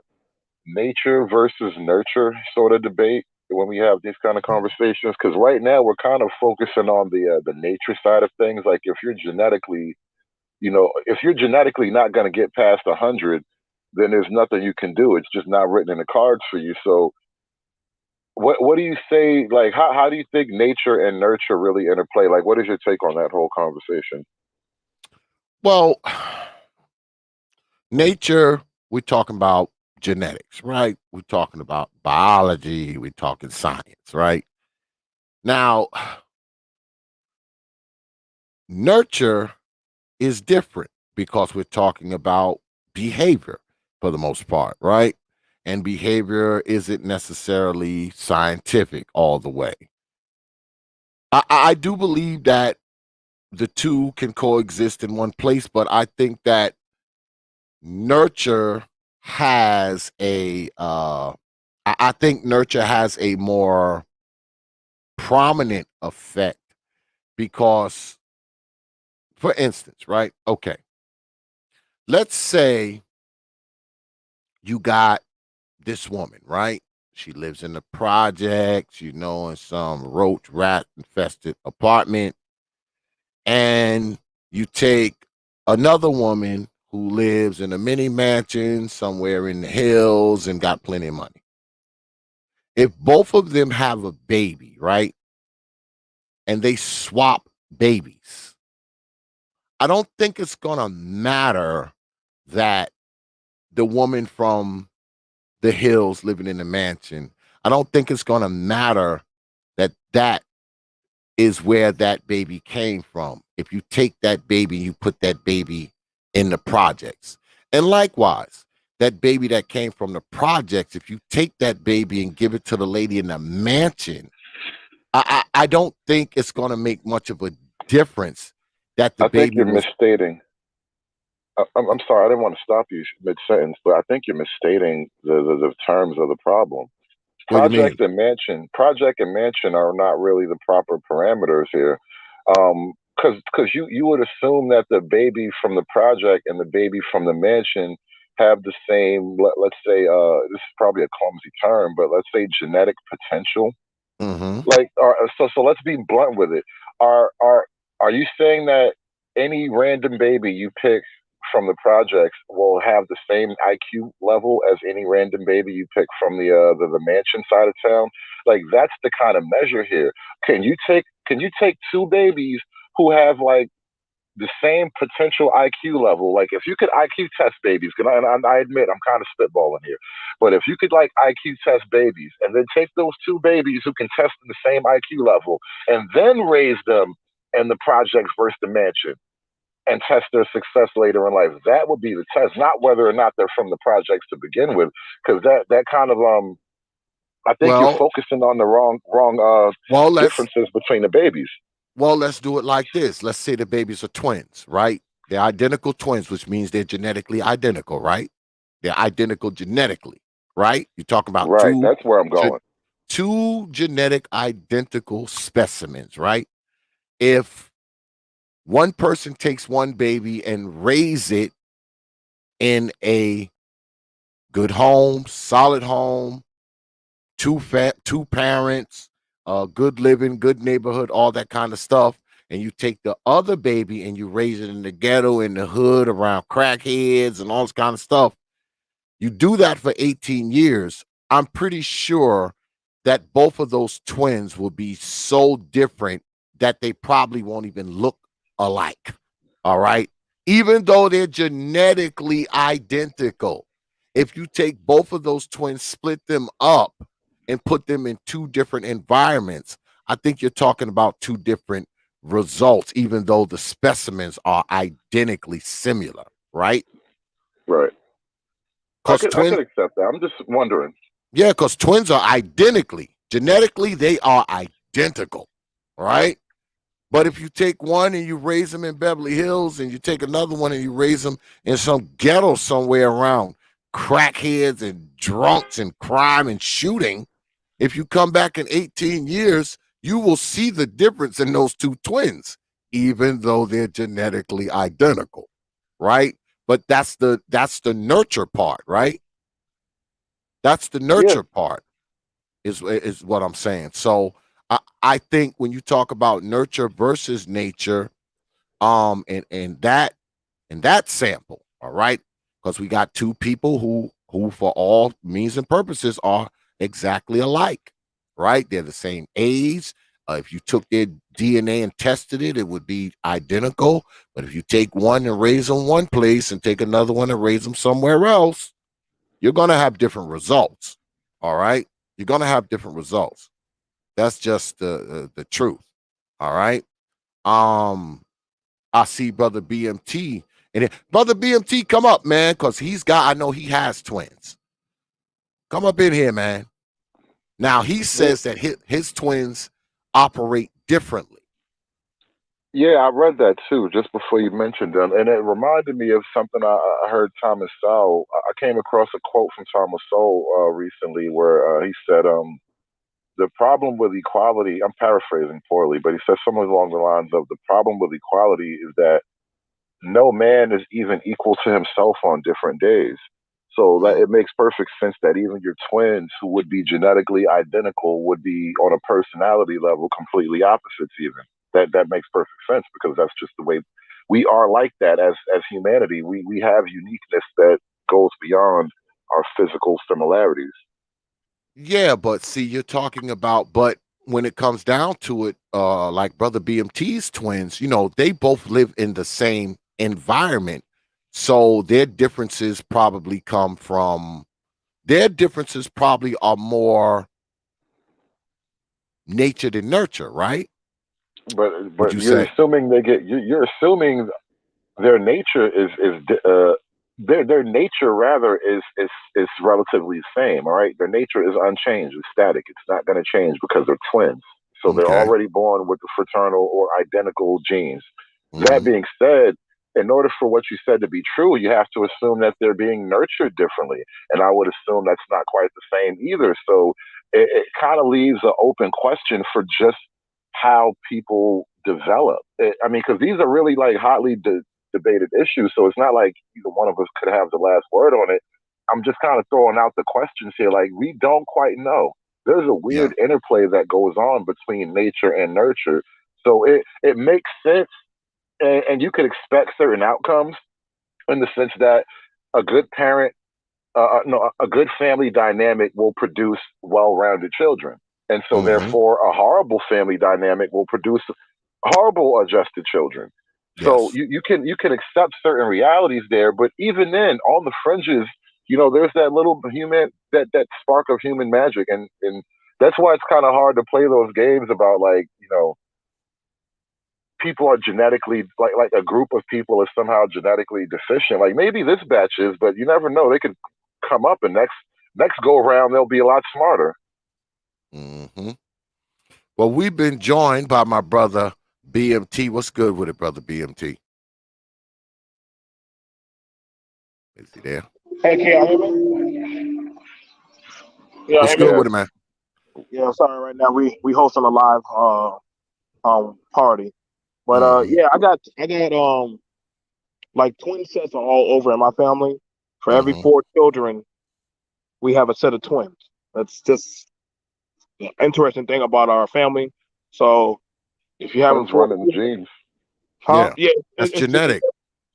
nature versus nurture sort of debate when we have these kind of conversations? Because right now we're kind of focusing on the nature side of things. Like if you're genetically, if you're genetically not going to get past 100, then there's nothing you can do. It's just not written in the cards for you. So what do you say? Like how do you think nature and nurture really interplay? Like what is your take on that whole conversation? Well, nature, we're talking about genetics, right? We're talking about biology, we're talking science, right? Now, nurture is different because we're talking about behavior for the most part, right? And behavior isn't necessarily scientific all the way. I do believe that the two can coexist in one place, but I think that nurture has I think nurture has a more prominent effect because, for instance, right? Okay, let's say you got this woman, right? She lives in the projects, in some roach rat infested apartment. And you take another woman who lives in a mini mansion somewhere in the hills and got plenty of money. If both of them have a baby, right? And they swap babies, I don't think it's going to matter that the woman from the hills living in the mansion, I don't think it's going to matter that is where that baby came from. If you take that baby, you put that baby in the projects. And likewise, that baby that came from the projects, if you take that baby and give it to the lady in the mansion, I don't think it's going to make much of a difference that the I think baby you're was. misstating. I'm sorry, I didn't want to stop you mid sentence, but I think you're misstating the terms of the problem. What do you mean? Project and mansion are not really the proper parameters here, because you would assume that the baby from the project and the baby from the mansion have the same. Let's say this is probably a clumsy term, but let's say genetic potential. Mm-hmm. Like, so let's be blunt with it. Are you saying that any random baby you pick from the projects will have the same IQ level as any random baby you pick from the mansion side of town? Like that's the kind of measure here. Can you take two babies who have like the same potential IQ level? Like if you could IQ test babies, I admit I'm kind of spitballing here, but if you could like IQ test babies and then take those two babies who can test in the same IQ level and then raise them in the projects versus the mansion and test their success later in life, that would be the test, not whether or not they're from the projects to begin with, because that kind of I think you're Well, focusing on the wrong well, let's differences between the babies. Well, let's do it like this. Let's say the babies are twins, right? They're identical twins, which means they're genetically identical, right? They're identical genetically, right? You're talking about Right, that's where I'm going. two genetic identical specimens, right? If one person takes one baby and raise it in a good home, solid home, two parents, good living, good neighborhood, all that kind of stuff. And you take the other baby and you raise it in the ghetto, in the hood, around crackheads and all this kind of stuff. You do that for 18 years. I'm pretty sure that both of those twins will be so different that they probably won't even look alike. All right. Even though they're genetically identical, if you take both of those twins, split them up, and put them in two different environments, I think you're talking about two different results, even though the specimens are identically similar, right? Right. I Because could I twins, could accept that. I'm just wondering. yeah, because twins are identically, genetically, they are identical, right? But if you take one and you raise them in Beverly Hills and you take another one and you raise them in some ghetto somewhere around crackheads and drunks and crime and shooting, if you come back in 18 years, you will see the difference in those two twins, even though they're genetically identical. right? But that's the nurture part, right? That's the Yeah, nurture part is what I'm saying. So I think when you talk about nurture versus nature, and that sample, all right, because we got two people who for all means and purposes are exactly alike, right? They're the same age. If you took their DNA and tested it, it would be identical. But if you take one and raise them one place and take another one and raise them somewhere else, you're going to have different results. All right, you're going to have different results. That's just the truth. All right. Um, I see Brother BMT. And Brother BMT, come up, man, because I know he has twins. Come up in here, man. Now, he yeah, says that his twins operate differently. yeah. I read that too just before you mentioned them, and it reminded me of something I heard Thomas Sowell. I came across a quote from Thomas Sowell recently where he said, "The problem with equality." I'm paraphrasing poorly, but he says something along the lines of, "The problem with equality is that no man is even equal to himself on different days." So that Mm, it makes perfect sense that even your twins, who would be genetically identical, would be on a personality level completely opposites. Even that makes perfect sense because that's just the way we are like that as humanity. We have uniqueness that goes beyond our physical similarities. yeah, but see, you're talking about, but when it comes down to it, like Brother BMT's twins, they both live in the same environment. So their differences probably are more nature than nurture, right? Would But you you're say? assuming you're assuming their nature their nature rather is relatively the same. All right, their nature is unchanged, it's static, it's not going to change because they're twins, so they're Okay. already born with the fraternal or identical genes. That Mhm. being said, in order for what you said to be true, you have to assume that they're being nurtured differently, and I would assume that's not quite the same either. So it kind of leaves an open question for just how people develop. I mean, because these are really like hotly debated issues. So it's not like either one of us could have the last word on it. I'm just kind of throwing out the questions here. Like, we don't quite know. There's a Yeah. weird interplay that goes on between nature and nurture. So it makes sense, and you could expect certain outcomes in the sense that a good parent, no, a good family dynamic will produce well-rounded children, and so Mhm. therefore a horrible family dynamic will produce horrible adjusted children. So Yes. you can accept certain realities there, but even then, on the fringes, there's that little human that spark of human magic, and that's why it's kind of hard to play those games about like people are genetically like a group of people is somehow genetically deficient. Like maybe this batch is, but you never know. They could come up and next go around they'll be a lot smarter. Mhm. Well, we've been joined by my brother BMT. What's good with it, brother BMT? Is he there? Hey, can y'all hear me? Yeah, What's hear me? good Yes. with it, man? Yeah, sorry. Right now we hosting a live party, but Mhm. yeah, I got like twin sets are all over in my family. For every Mhm. four children, we have a set of twins. That's just an interesting thing about our family. So if you having Twins four, run in the genes. huh? Yeah. Yeah, That's it's just genetic.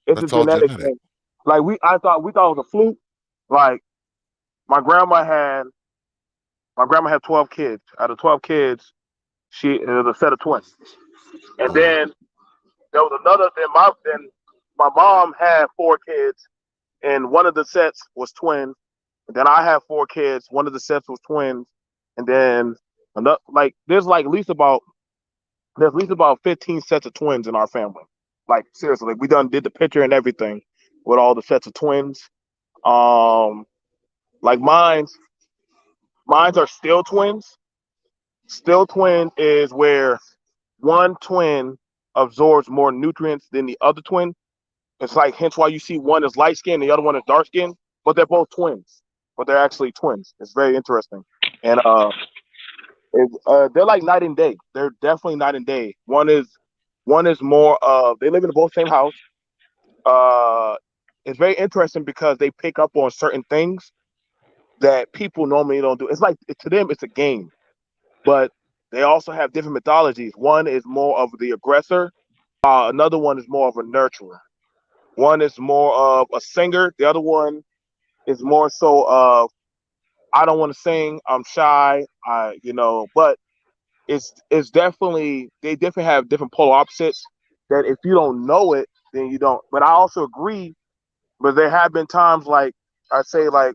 it's a That's all genetic genetic. thing. Like we thought it was a fluke. Like my grandma had my grandma had 12 kids. Out of 12 kids, it was a set of twins. And Mhm. then there was another. Then my mom had 4 kids, and one of the sets was twins. And then I have 4 kids. One of the sets was twins, and then another. Like there's at least about 15 sets of twins in our family. Like seriously, like we done did the picture and everything with all the sets of twins. Um, like mine's are still twins. Still twin is where one twin absorbs more nutrients than the other twin. It's like hence why you see one is light skinned, the other one is dark skinned, but they're both twins. But they're actually twins. It's very interesting. And they're like night and day. They're definitely night and day. One is more of they live in the both same house. uh, it's very interesting because they pick up on certain things that people normally don't do. It's like to them, it's a game, but they also have different mythologies. One is more of the aggressor. Another one is more of a nurturer. One is more of a singer. The other one is more so of I don't want to sing. I'm shy. But it's definitely they definitely have different polar opposites. That if you don't know it, then you don't. But I also agree. But there have been times like I say like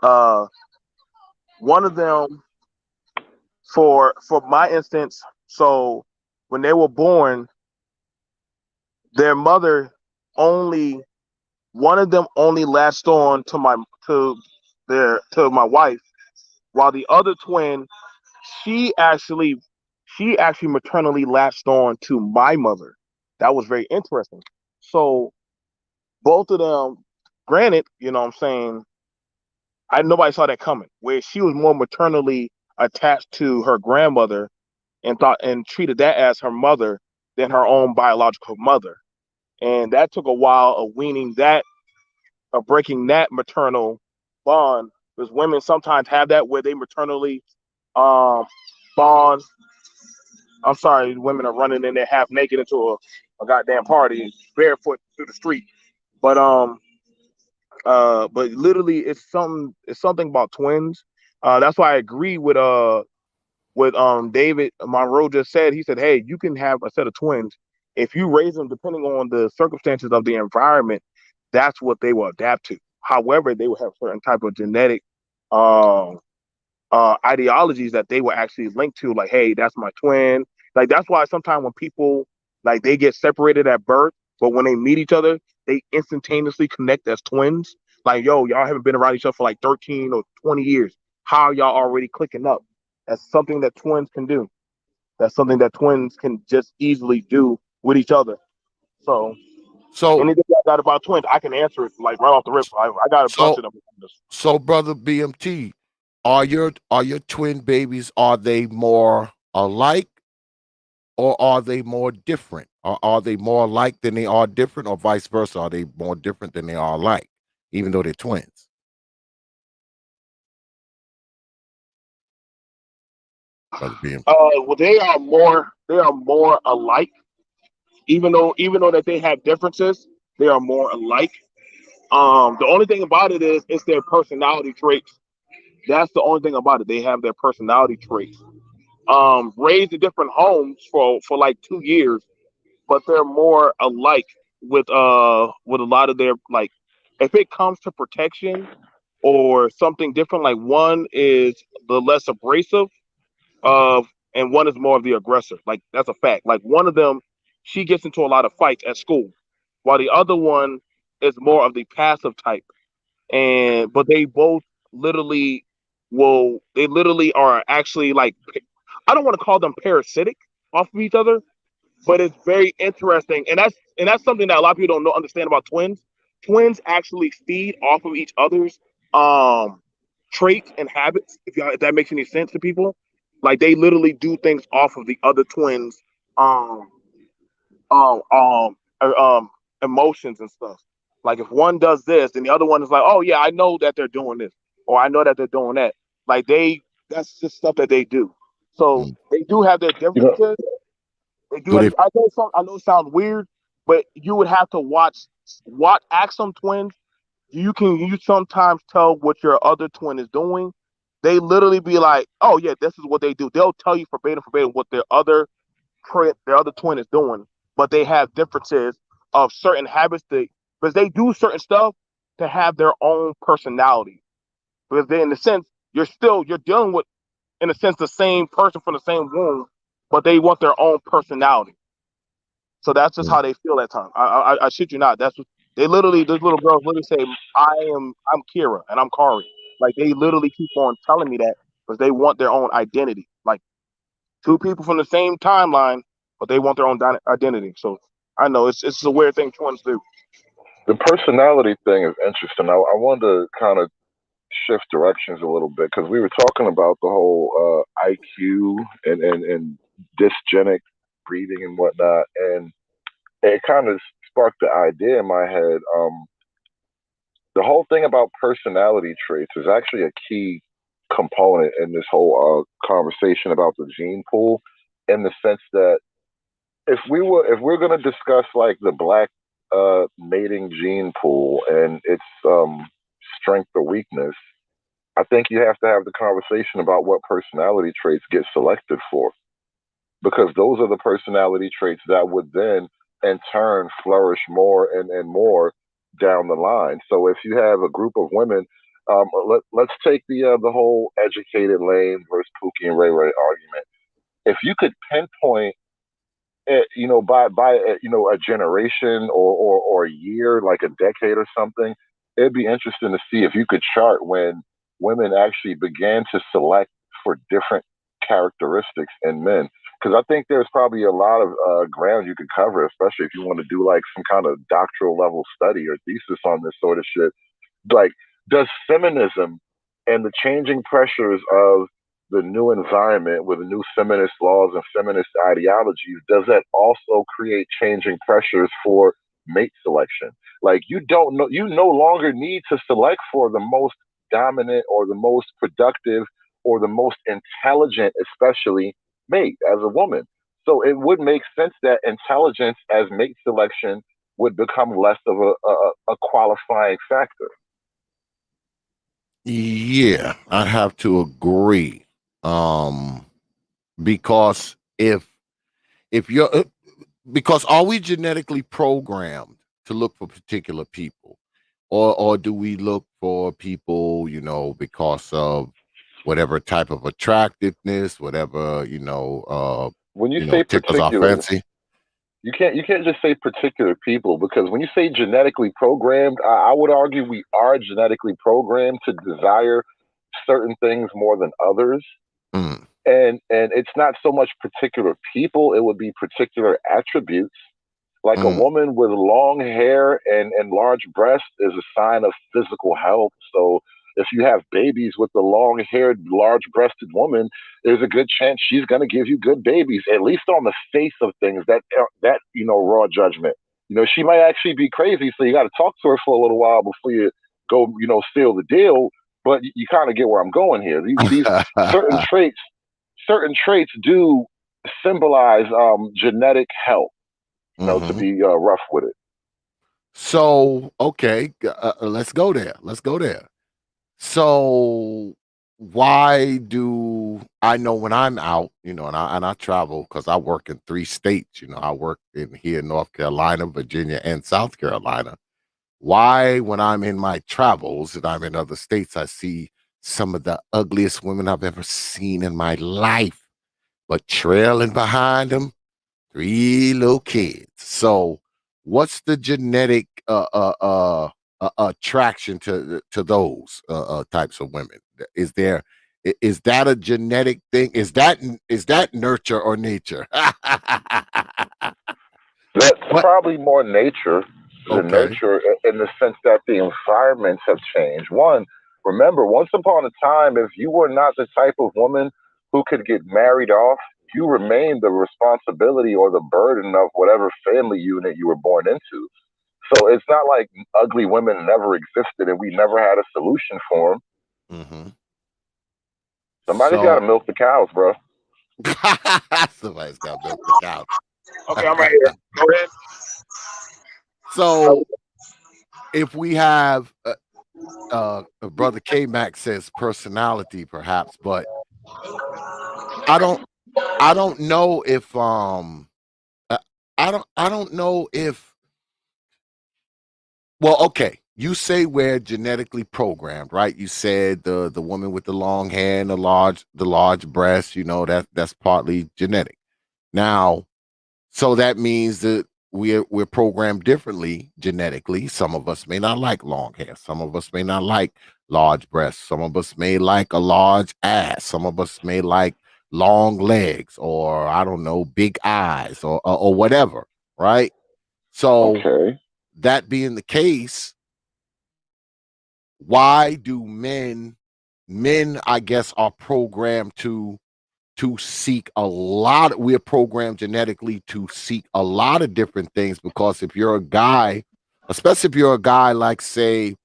uh one of them for my instance. So when they were born, their mother only one of them only latched on to to my wife, while the other twin she actually she actually maternally latched on to my mother. That was very interesting. So both of them, granted, you know what I'm saying, I nobody saw that coming. Where she was more maternally attached to her grandmother and thought and treated that as her mother than her own biological mother. And that took a while of weaning that of breaking that maternal bond because women sometimes have that where they maternally um bond. I'm sorry, women are running in there half naked into a goddamn party, barefoot through the street. But but literally, it's something about twins. That's why I agree with David Monroe just said. He said, "Hey, you can have a set of twins if you raise them depending on the circumstances of the environment. That's what they will adapt to. However, they will have certain type of genetic um ideologies that they will actually link to, like, hey, that's my twin. Like that's why sometimes when people like they get separated at birth, but when they meet each other, they instantaneously connect as twins. Like, yo, y'all haven't been around each other for like 13 or 20 years. How are y'all already clicking up? That's something that twins can do. That's something that twins can just easily do with each other. So So anything I got about twins, I can answer it like right off the rip. I got a bunch so of them. so brother BMT, are your twin babies, are they more alike or are they more different? Or are they more alike than they are different, or vice versa? Are they more different than they are alike, even though they're twins? Brother BMT. Well, they are more alike. Even though that they have differences, they are more alike. The only thing about it is it's their personality traits. That's the only thing about it. They have their personality traits. Raised in different homes for like 2 years, but they're more alike with a lot of their like. If it comes to protection or something different, like one is the less abrasive of, and one is more of the aggressor. Like that's a fact. Like one of them, she gets into a lot of fights at school, while the other one is more of the passive type. And but they both literally they literally are actually like I don't want to call them parasitic off of each other, but it's very interesting, and that's something that a lot of people don't know, understand about twins. Twins actually feed off of each other's um traits and habits. If that makes any sense to people, like they literally do things off of the other twins' um um um emotions and stuff. Like if one does this, then the other one is like, oh yeah, I know that they're doing this, or I know that they're doing that. Like that's just stuff that they do. So Mm. they do have their You know, differences, they do Do have. they? I know it sounds weird, but you would have to watch Axum twins. You sometimes tell what your other twin is doing. They literally be like, "Oh yeah, this is what they do." They'll tell you verbatim what their other twin is doing, but they have differences of certain habits because they do certain stuff to have their own personality. Because they, in a sense, you're dealing with, in a sense, the same person from the same womb, but they want their own personality. So that's just Mm. how they feel at times. I shit you not. That's what they literally. Those little girls literally say, I'm Kira and I'm Kari." Like they literally keep on telling me that because they want their own identity. Like two people from the same timeline, but they want their own identity. So I know it's a weird thing twins do. the personality thing is interesting. I wanted to kind of shift directions a little bit because we were talking about the whole IQ and dysgenic breathing and whatnot, and it kind of sparked the idea in my head. The whole thing about personality traits is actually a key component in this whole conversation about the gene pool, in the sense that if we're going to discuss like the black mating gene pool and its strength or weakness, I think you have to have the conversation about what personality traits get selected for, because those are the personality traits that would then in turn flourish more and more down the line. So if you have a group of women, let's take the whole educated Lane versus Pookie and Ray Ray argument. If you could pinpoint it, by a generation or a year, like a decade or something, it'd be interesting to see if you could chart when women actually began to select for different characteristics in men. Because I think there's probably a lot of ground you could cover, especially if you want to do like some kind of doctoral level study or thesis on this sort of shit. Like, does feminism and the changing pressures of the new environment with new feminist laws and feminist ideologies, does that also create changing pressures for mate selection? Like, you no longer need to select for the most dominant or the most productive or the most intelligent, especially mate as a woman. So it would make sense that intelligence as mate selection would become less of a qualifying factor. Yeah, I have to agree. Because if you're because are we genetically programmed to look for particular people, or do we look for people, because of whatever type of attractiveness, whatever When you say tickles our particular, fancy? you can't just say particular people, because when you say genetically programmed, I would argue we are genetically programmed to desire certain things more than others. Mm, And it's not so much particular people, it would be particular attributes. Like a mm, woman with long hair and large breasts is a sign of physical health. So if you have babies with a long haired, large breasted woman, there's a good chance she's going to give you good babies, at least on the face of things. That raw judgment. She might actually be crazy, so you got to talk to her for a little while before you go, seal the deal. But you kind of get where I'm going here. These certain traits, certain traits do symbolize genetic health, to mhm. be rough with it. So okay, let's go there. Let's go there. So why do I know when I'm out, and I travel because I work in 3 states, I work in here in North Carolina, Virginia, and South Carolina. Why, when I'm in my travels and I'm in other states, I see some of the ugliest women I've ever seen in my life, but trailing behind them, 3 little kids. So what's the genetic attraction to those types of women? Is that a genetic thing? Is that nurture or nature? That's What? probably more nature than Okay. nurture, in the sense that the environments have changed. One, remember, once upon a time, if you were not the type of woman who could get married off, you remained the responsibility or the burden of whatever family unit you were born into. So it's not like ugly women never existed and we never had a solution for them. Hmm. Somebody's got to So milk the cows, bro. somebody's got to milk the cow. Okay, I'm right here. Go ahead. So if we have brother K Mac says personality, perhaps, but I don't I don't know if uh, I don't know if, well, okay, you say we're genetically programmed, right? You said the woman with the long hair and the large breasts, that's partly genetic. Now, so that means that we're programmed differently genetically. Some of us may not like long hair. Some of us may not like large breasts. Some of us may like a large ass. Some of us may like long legs, or I don't know, big eyes, or whatever, right? So Okay. that being the case, why do men I guess are programmed to to seek a lot. We're programmed genetically to seek a lot of different things because if you're a guy, especially if you're a guy like say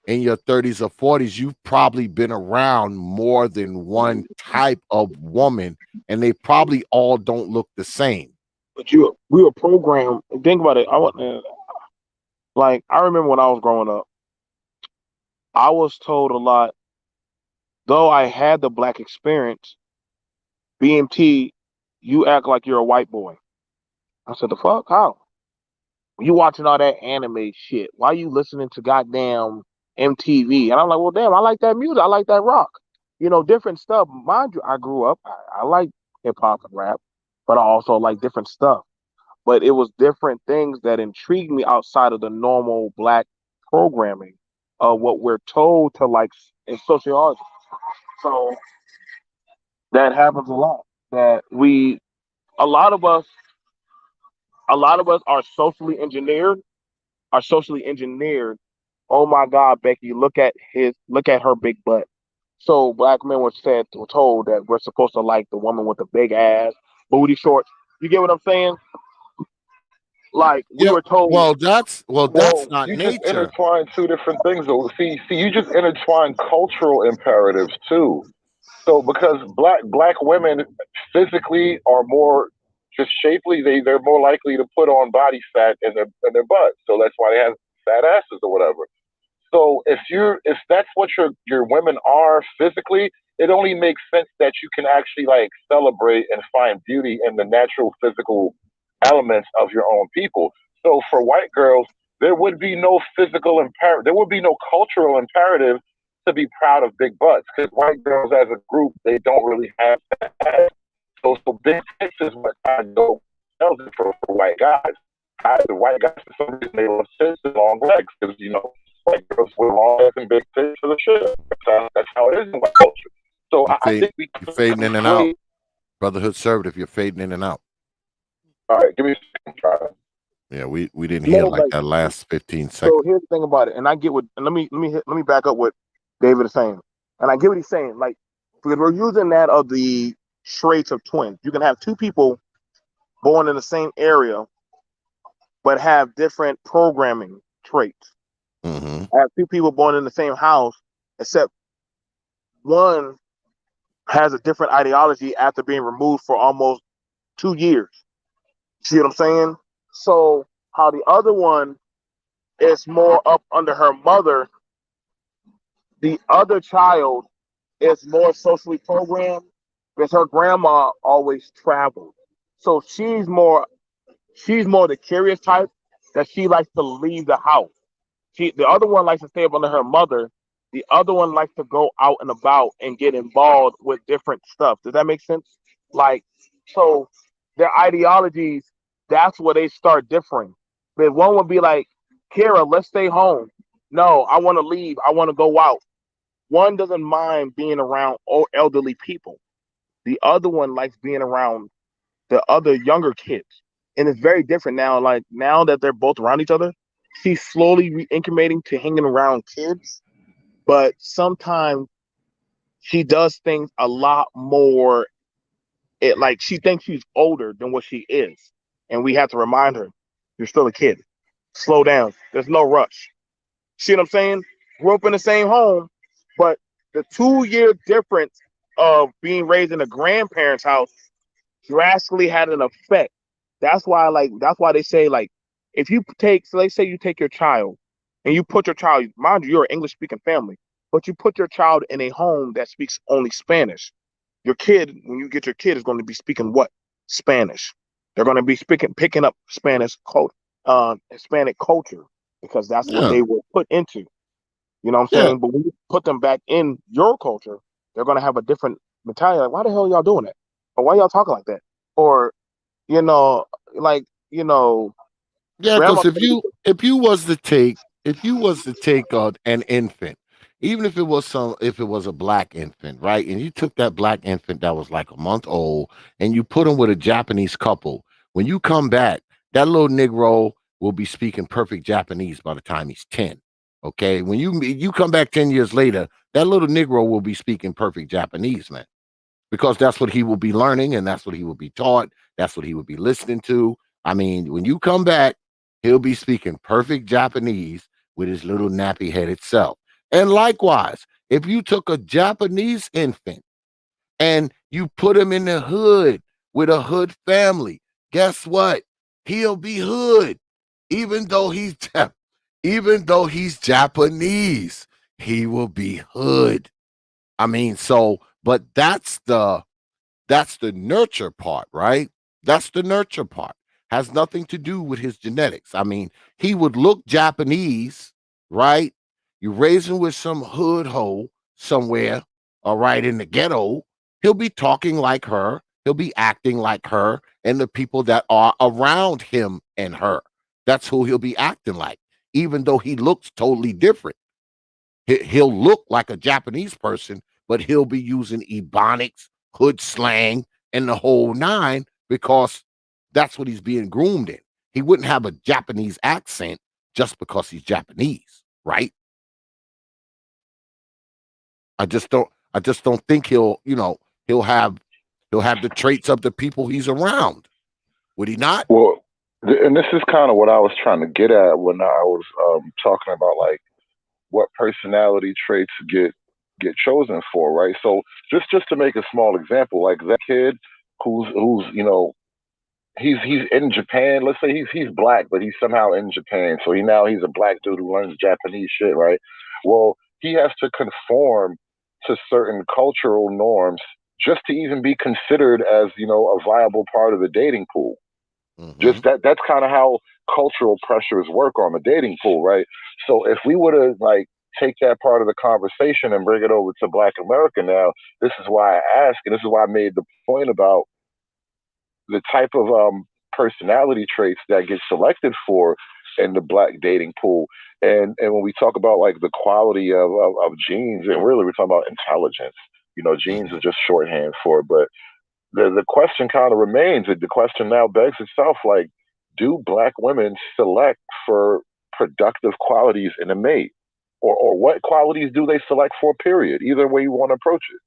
in your 30s or 40s, you've probably been around more than one type of woman, and they probably all don't look the same. But we were programmed. Think about it. Like I remember when I was growing up, I was told a lot. Though I had the black experience, BMT, you act like you're a white boy. I said, the fuck? How? You watching all that anime shit? Why you listening to goddamn MTV? And I'm like, well, damn, I like that music. I like that rock. Different stuff. Mind you, I grew up. I like hip hop and rap, but I also like different stuff. But it was different things that intrigued me outside of the normal black programming of what we're told to like in sociology. So that happens a lot. That a lot of us, a lot of us are socially engineered. Are socially engineered. Oh my God, Becky, look at her big butt. So black men were told that we're supposed to like the woman with the big ass, booty shorts. You get what I'm saying? Like we Yeah. were told. Well, that's Well, not you just nature. intertwine two different things. Though. See, you just intertwine cultural imperatives too. So because black women physically are more just shapely, they're more likely to put on body fat in their butt. So that's why they have fat asses or whatever. So if that's what your women are physically, it only makes sense that you can actually like celebrate and find beauty in the natural physical elements of your own people. So for white girls, there would be no physical imperative, there would be no cultural imperative to be proud of big butts because white girls as a group they don't really have that. So big tits is what I know sells it for white guys. The white guys for some reason they love tits and long legs because white girls with long legs and big tits for the shit. That's how it is in white culture. So You I fade, think we you're fading in and out. conflate. Brotherhood Conservative, you're fading in and out. All right, give me a second. Try that. Yeah, we didn't hear No, like like that last 15 so. seconds. Here's the thing about it, and I get what. And let me back up what David is saying, and I get what he's saying. Like because we're using that of the traits of twins. You can have two people born in the same area but have different programming traits. Mm-hmm. I have two people born in the same house, except one has a different ideology after being removed for almost 2 years. See what I'm saying? So how the other one is more up under her mother, the other child is more socially programmed because her grandma always traveled. So she's more the curious type that she likes to leave the house. The other one likes to stay up under her mother. The other one likes to go out and about and get involved with different stuff. Does that make sense? Like, so their ideologies, that's where they start differing. But one would be like, Kira, let's stay home. No, I want to leave. I want to go out. One doesn't mind being around elderly people. The other one likes being around the other younger kids. And it's very different now. Like now that they're both around each other, she's slowly reincubating to hanging around kids. But sometimes she does things a lot more. It like she thinks she's older than what she is, and we have to remind her, you're still a kid. Slow down. There's no rush. See what I'm saying? Grew up in the same home, but the 2 year difference of being raised in a grandparent's house drastically had an effect. That's why they say like if you take so they say you take your child and you put your child, mind you, you're an English speaking family, but you put your child in a home that speaks only Spanish. Your kid, when you get your kid, is going to be speaking what? Spanish. They're going to be picking up Hispanic culture because that's what Yeah. they were put into. You know what I'm Yeah. saying? But when you put them back in your culture, they're going to have a different mentality. Like, why the hell are y'all doing that? Or why y'all talking like that? Or you know, like Yeah, grandma. because if you was to take an infant, even if it was a black infant, right, and you took that black infant that was like a month old and you put him with a Japanese couple, when you come back, that little Negro will be speaking perfect Japanese by the time he's 10. Okay, when you come back 10 years later, that little Negro will be speaking perfect Japanese, man. because that's what he will be learning and that's what he will be taught. That's what he will be listening to. I mean, when you come back, he'll be speaking perfect Japanese with his little nappy headed self. And likewise, if you took a Japanese infant and you put him in the hood with a hood family, guess what? He'll be hood, even though he's even though he's Japanese. He will be hood. I mean, so, but that's the nurture part, right? That's the nurture part. Has nothing to do with his genetics. I mean, he would look Japanese, right? You raise him with some hood hoe somewhere, all right, in the ghetto. He'll be talking like her. He'll be acting like her and the people that are around him and her. That's who he'll be acting like, even though he looks totally different. He'll look like a Japanese person, but he'll be using ebonics, hood slang, and the whole nine because that's what he's being groomed in. He wouldn't have a Japanese accent just because he's Japanese, right? I just don't think he'll have he'll have the traits of the people he's around. Would he not? Well, and this is kind of what I was trying to get at when I was talking about like what personality traits get chosen for, right? So just to make a small example, like that kid who's he's in Japan. Let's say he's black, but he's somehow in Japan. So he's a black dude who learns Japanese shit, right? Well, he has to conform to certain cultural norms just to even be considered as a viable part of the dating pool. Mm-hmm. Just that's kind of how cultural pressures work on the dating pool, right? So if we were to like take that part of the conversation and bring it over to Black America now, this is why I ask, and this is why I made the point about the type of personality traits that get selected for in the black dating pool. And when we talk about like the quality of genes, and really we're talking about intelligence. Genes Mm-hmm. is just shorthand for it, but the question kind of remains. The question now begs itself: like, do black women select for productive qualities in a mate, or what qualities do they select for? Period. Either way you want to approach it.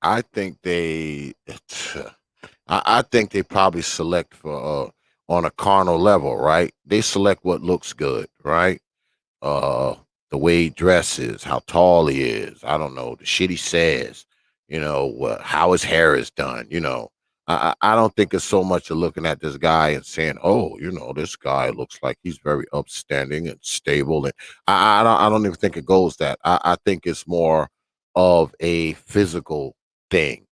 I think they I think they probably select for on a carnal level, right? They select what looks good, right? uh the way he dresses, how tall he is, I don't know, the shit he says, how his hair is done, I don't think it's so much of looking at this guy and saying, oh, this guy looks like he's very upstanding and stable. And I don't even think it goes that. I think it's more of a physical thing.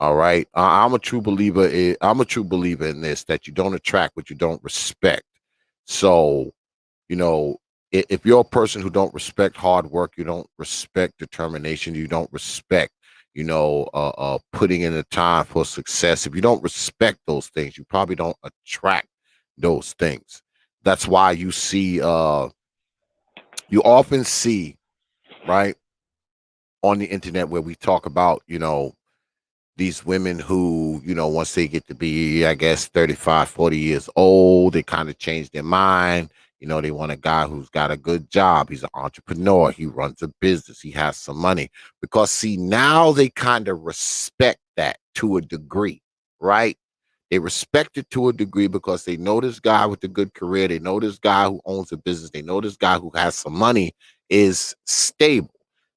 All right. I'm a true believer. I'm a true believer in this, that you don't attract what you don't respect. So, you know, if you're a person who don't respect hard work, you don't respect determination, you don't respect, putting in the time for success. If you don't respect those things, you probably don't attract those things. That's why you often see, right, on the internet where we talk about, these women who, once they get to be, I guess, 35, 40 years old, they kind of change their mind. They want a guy who's got a good job. He's an entrepreneur. He runs a business. He has some money. Because, see, now they kind of respect that to a degree, right? They respect it to a degree because they know this guy with a good career. They know this guy who owns a business. They know this guy who has some money is stable.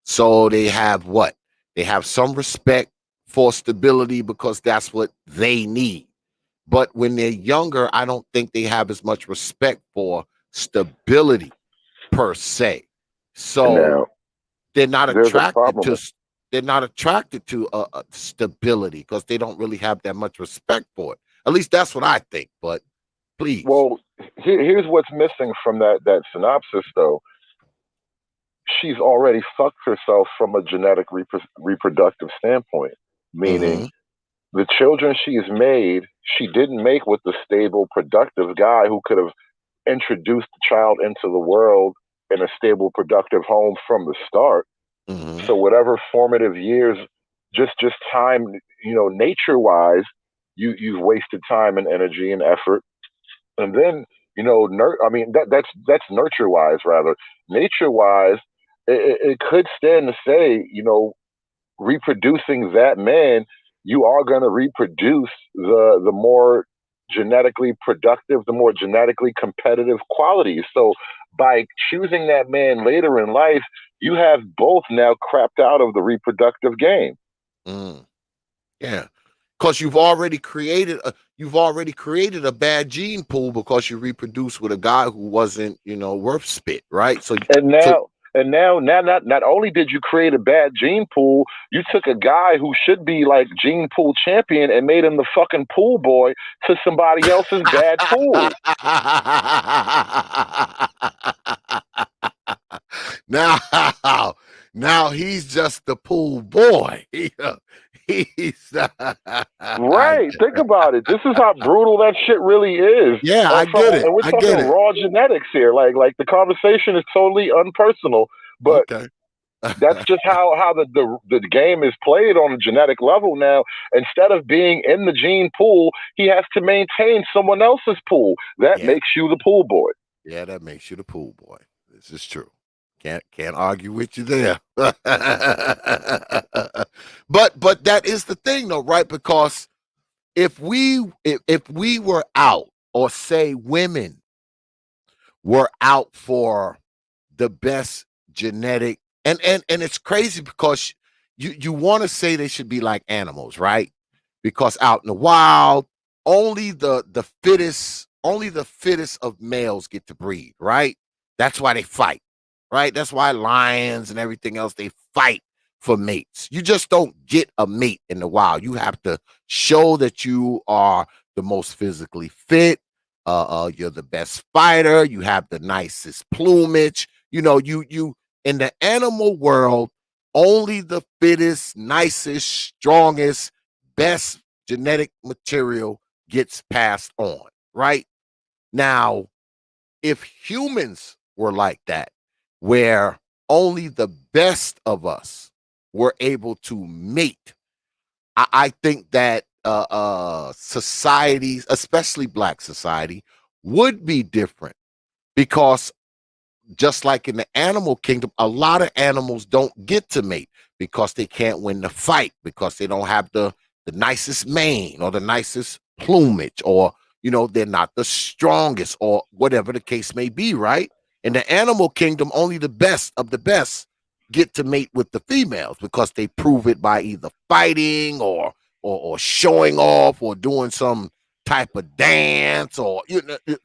So they have what? They have some respect for stability because that's what they need. But when they're younger, I don't think they have as much respect for stability per se. And So now they're not there's a attracted problem to with stability because they don't really have that much respect for it. At least that's what I think. But please. well, here's what's missing from that synopsis though. She's already fucked herself from a genetic reproductive standpoint, Mm-hmm. meaning the children she's made, she didn't make with the stable, productive guy who could have introduced the child into the world in a stable, productive home from the start. Mm-hmm. So whatever formative years, just time, nature wise, you've wasted time and energy and effort, and then I mean that's nurture wise rather. Nature wise, it could stand to say, reproducing that man, you are going to reproduce the more genetically productive, the more genetically competitive qualities. So by choosing that man later in life, you have both now crapped out of the reproductive game. Mm. Yeah, because you've already created a bad gene pool because you reproduced with a guy who wasn't worth spit, right? So And so now, not only did you create a bad gene pool, you took a guy who should be like gene pool champion and made him the fucking pool boy to somebody else's bad pool. now now he's just the pool boy. He's Right. Think about it. This is how brutal that shit really is. yeah, I get it. And we're I talking get it. raw genetics here. Like the conversation is totally unpersonal, but Okay. that's just how the game is played on a genetic level now. Instead of being in the gene pool, he has to maintain someone else's pool. That Yeah. makes you the pool boy. Yeah, that makes you the pool boy. This is true. Can't argue with you there. but that is the thing though, right? Because if we were out, or say women were out for the best genetic, and it's crazy because you want to say they should be like animals, right? Because out in the wild, only the fittest of males get to breed, right? That's why they fight, right? That's why lions and everything else, they fight for mates. You just don't get a mate in the wild. You have to show that you are the most physically fit. You're the best fighter. You have the nicest plumage. You in the animal world, only the fittest, nicest, strongest, best genetic material gets passed on, right? Now, if humans were like that, where only the best of us were able to mate, I think that societies, especially Black society, would be different because just like in the animal kingdom, a lot of animals don't get to mate because they can't win the fight, because they don't have the nicest mane or the nicest plumage, or they're not the strongest, or whatever the case may be, right? In the animal kingdom, only the best of the best get to mate with the females because they prove it by either fighting or showing off or doing some type of dance or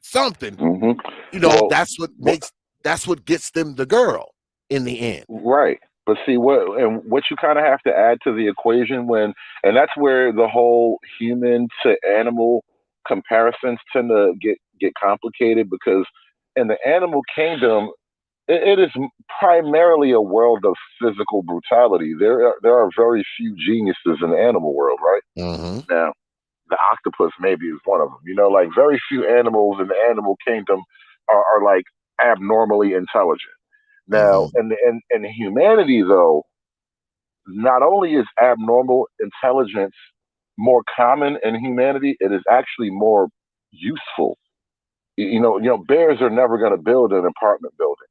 something. Hmm. That's what Well, gets them the girl in the end. right. But see what you kind of have to add to the equation and that's where the whole human to animal comparisons tend to get complicated because in the animal kingdom, it is primarily a world of physical brutality. There are very few geniuses in the animal world, right? Mm-hmm. Now, the octopus maybe is one of them. Like very few animals in the animal kingdom are like abnormally intelligent. Now, Mm-hmm. in humanity, though, not only is abnormal intelligence more common in humanity, it is actually more useful. Bears are never going to build an apartment building.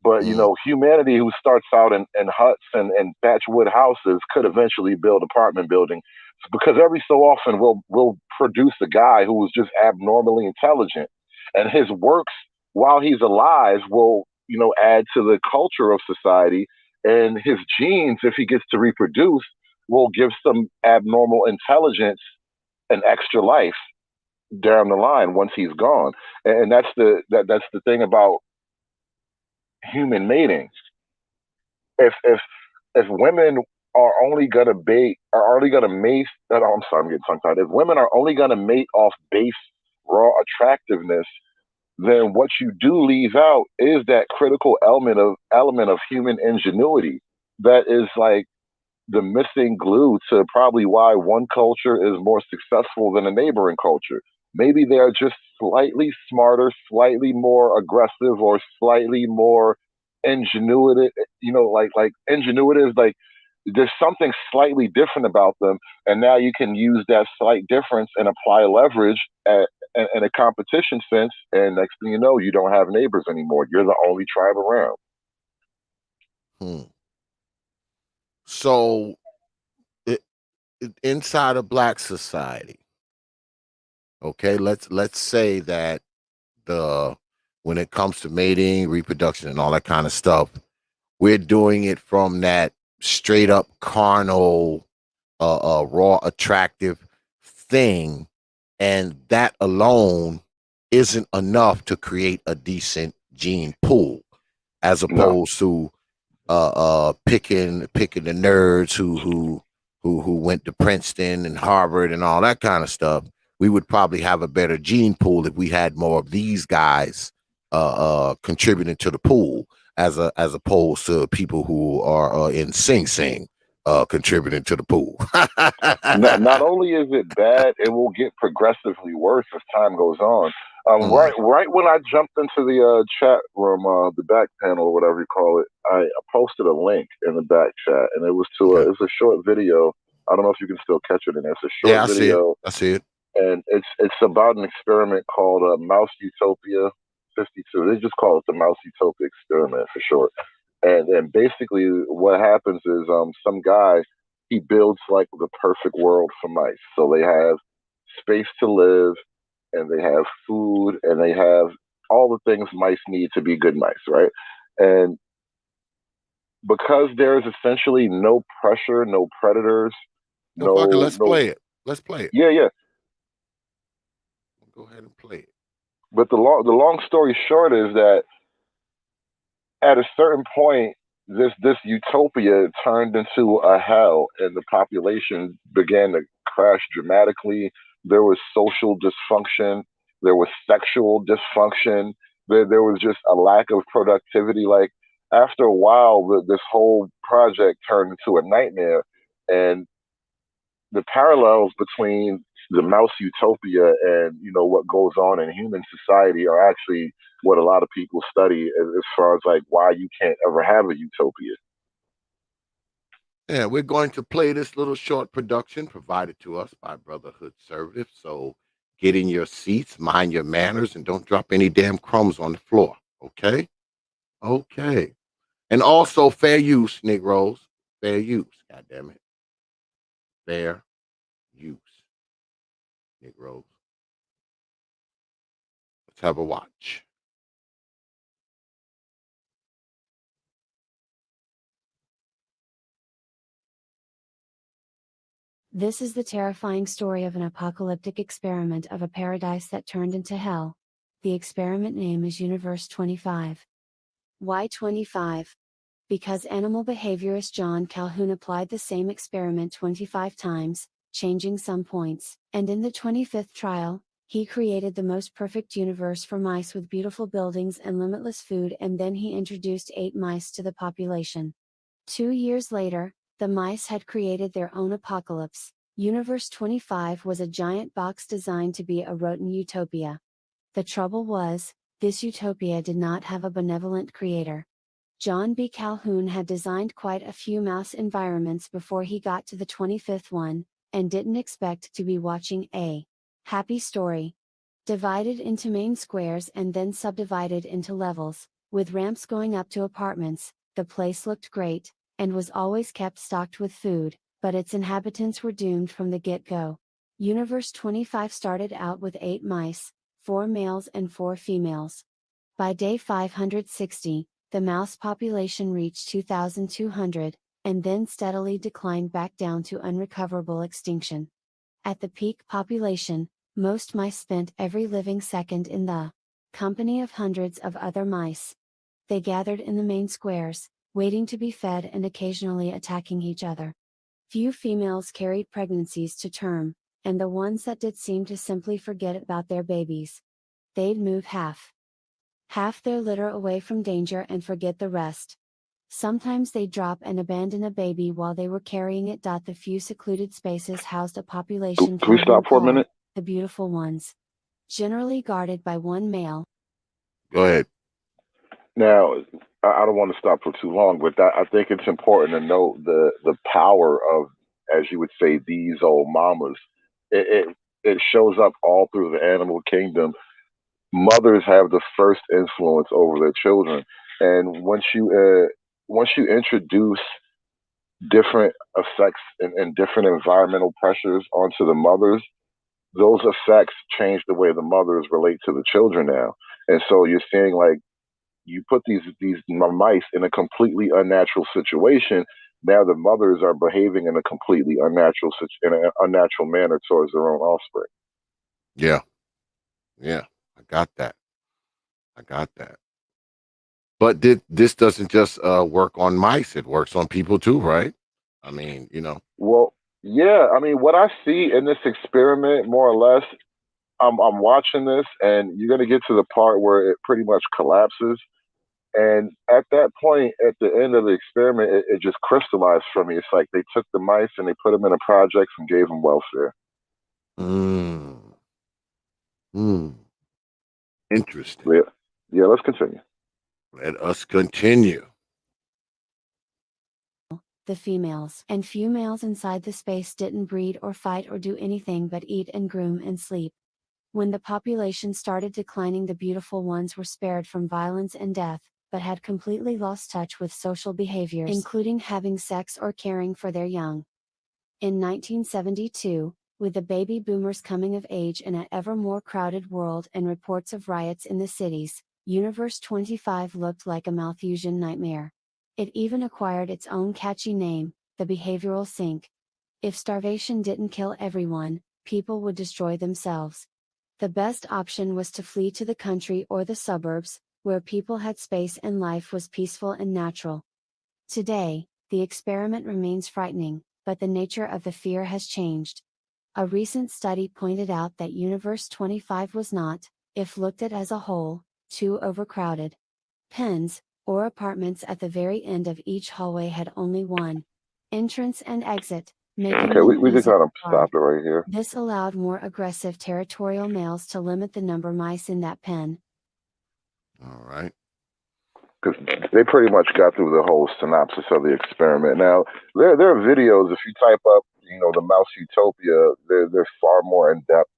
But Mm-hmm. humanity who starts out in huts and thatch wood houses could eventually build apartment buildings because every so often we'll produce a guy who is just abnormally intelligent, and his works while he's alive will add to the culture of society, and his genes, if he gets to reproduce, will give some abnormal intelligence an extra life down the line once he's gone. And that's the thing about human mating. If women are only gonna mate. Oh, I'm sorry, I'm getting tongue tied. If women are only gonna mate off base raw attractiveness, then what you do leave out is that critical element of human ingenuity that is like the missing glue to probably why one culture is more successful than a neighboring culture. Maybe they're just slightly smarter, slightly more aggressive, or slightly more ingenuitive. Like ingenuitive. Like there's something slightly different about them, and now you can use that slight difference and apply leverage in a competition sense. And next thing you know, you don't have neighbors anymore. You're the only tribe around. Hmm. So inside of Black society, okay, let's say that the when it comes to mating, reproduction, and all that kind of stuff, we're doing it from that straight up carnal, raw, attractive thing, and that alone isn't enough to create a decent gene pool, as No. opposed to picking the nerds who went to Princeton and Harvard and all that kind of stuff. We would probably have a better gene pool if we had more of these guys contributing to the pool, as opposed to people who are in Sing Sing contributing to the pool. Not only is it bad, it will get progressively worse as time goes on. Mm, Right when I jumped into the chat room, the back panel or whatever you call it, I posted a link in the back chat, and it was to okay. it's a short video. I don't know if you can still catch it, and it's a Yeah, short I see it. video, I see it. and it's about an experiment called Mouse Utopia 52. They just call it the Mouse Utopia experiment for short. And basically, what happens is some guy he builds like the perfect world for mice. So they have space to live, and they have food, and they have all the things mice need to be good mice, right? And because there is essentially no pressure, no predators, No, fuck it. no Let's no play it. Let's play it. yeah, yeah. Go ahead and play it. But the long story short is that at a certain point, this utopia turned into a hell, and the population began to crash dramatically. There was social dysfunction. There was sexual dysfunction. There was just a lack of productivity. Like after a while, this whole project turned into a nightmare, and the parallels between the mouse utopia and what goes on in human society are actually what a lot of people study as far as like why you can't ever have a utopia. Yeah, we're going to play this little short production provided to us by Brotherhood Conservative. So get in your seats, mind your manners, and don't drop any damn crumbs on the floor. Okay? Okay. And also fair use, Negroes. Fair use. God damn it. Fair use, Negroes. Let's have a watch. This is the terrifying story of an apocalyptic experiment of a paradise that turned into hell. The experiment name is Universe 25. Why 25? Because animal behaviorist John Calhoun applied the same experiment 25 times, changing some points, and in the 25th trial, he created the most perfect universe for mice with beautiful buildings and limitless food, and then he introduced 8 mice to the population. 2 years later, the mice had created their own apocalypse. Universe 25 was a giant box designed to be a rotten utopia. The trouble was, this utopia did not have a benevolent creator. John B. Calhoun had designed quite a few mouse environments before he got to the 25th one, and didn't expect to be watching a happy story. Divided into main squares and then subdivided into levels, with ramps going up to apartments, the place looked great, and was always kept stocked with food, but its inhabitants were doomed from the get-go. Universe 25 started out with 8 mice, 4 males and 4 females. By day 560, the mouse population reached 2,200, and then steadily declined back down to unrecoverable extinction. At the peak population, most mice spent every living second in the company of hundreds of other mice. They gathered in the main squares, waiting to be fed and occasionally attacking each other. Few females carried pregnancies to term, and the ones that did seemed to simply forget about their babies. They'd move half their litter away from danger and forget the rest. Sometimes they'd drop and abandon a baby while they were carrying it. The few secluded spaces housed a population Can we Calhoun stop for a called minute? the beautiful ones. Generally guarded by one male. Go ahead. Now, I don't want to stop for too long, but I think it's important to note the power of, as you would say, these old mamas. It shows up all through the animal kingdom. Mothers have the first influence over their children, and once you introduce different effects and different environmental pressures onto the mothers, those effects change the way the mothers relate to the children now. And so you're seeing like you put these mice in a completely unnatural situation. Now the mothers are behaving in a completely in an unnatural manner towards their own offspring. Yeah. Yeah. I got that. I got that. But this doesn't just work on mice, it works on people too, right? I mean, Well, yeah, I mean, what I see in this experiment, more or less, I'm watching this, and you're gonna get to the part where it pretty much collapses. And at that point, at the end of the experiment, it just crystallized for me. It's like they took the mice and they put them in a project and gave them welfare. mm, mm, interesting. Yeah, yeah. Let's continue. Let us continue. The females and few males inside the space didn't breed or fight or do anything but eat and groom and sleep. When the population started declining, the beautiful ones were spared from violence and death, but had completely lost touch with social behaviors, including having sex or caring for their young. In 1972, with the baby boomers coming of age in an ever more crowded world and reports of riots in the cities, Universe 25 looked like a Malthusian nightmare. It even acquired its own catchy name, the behavioral sink. If starvation didn't kill everyone, people would destroy themselves. The best option was to flee to the country or the suburbs, where people had space and life was peaceful and natural. Today, the experiment remains frightening, but the nature of the fear has changed. A recent study pointed out that Universe 25 was not, if looked at as a whole, too overcrowded. Pens, or apartments at the very end of each hallway had only one entrance and exit, making Okay, them we just easy gotta to stop guard. it right here This allowed more aggressive territorial males to limit the number mice in that pen. All right. because they pretty much got through the whole synopsis of the experiment. Now, there are videos. If you type up, the mouse utopia, there's far more in depth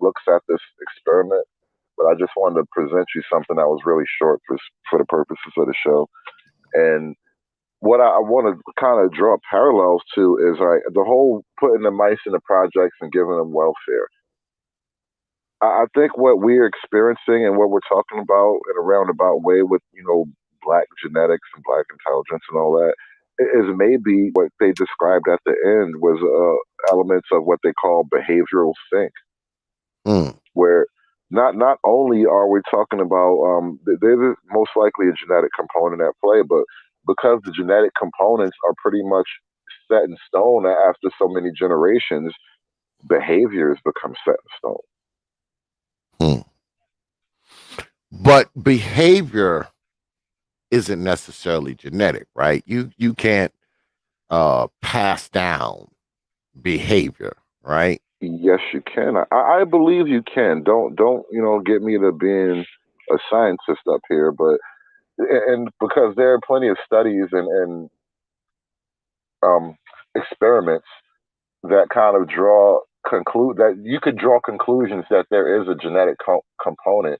looks at this experiment. But I just wanted to present you something that was really short for the purposes of the show. And what I want to kind of draw parallels to is like the whole putting the mice in the projects and giving them welfare. I think what we're experiencing and what we're talking about in a roundabout way with, black genetics and black intelligence and all that is maybe what they described at the end was elements of what they call behavioral sync, Mm, where not only are we talking about there's most likely a genetic component at play, but because the genetic components are pretty much set in stone after so many generations, behaviors become set in stone. mm. But behavior isn't necessarily genetic, right? You can't pass down behavior, right? Yes, you can. I believe you can. Don't get me to being a scientist up here, but and because there are plenty of studies and um, experiments that kind of conclude that you could draw conclusions that there is a genetic component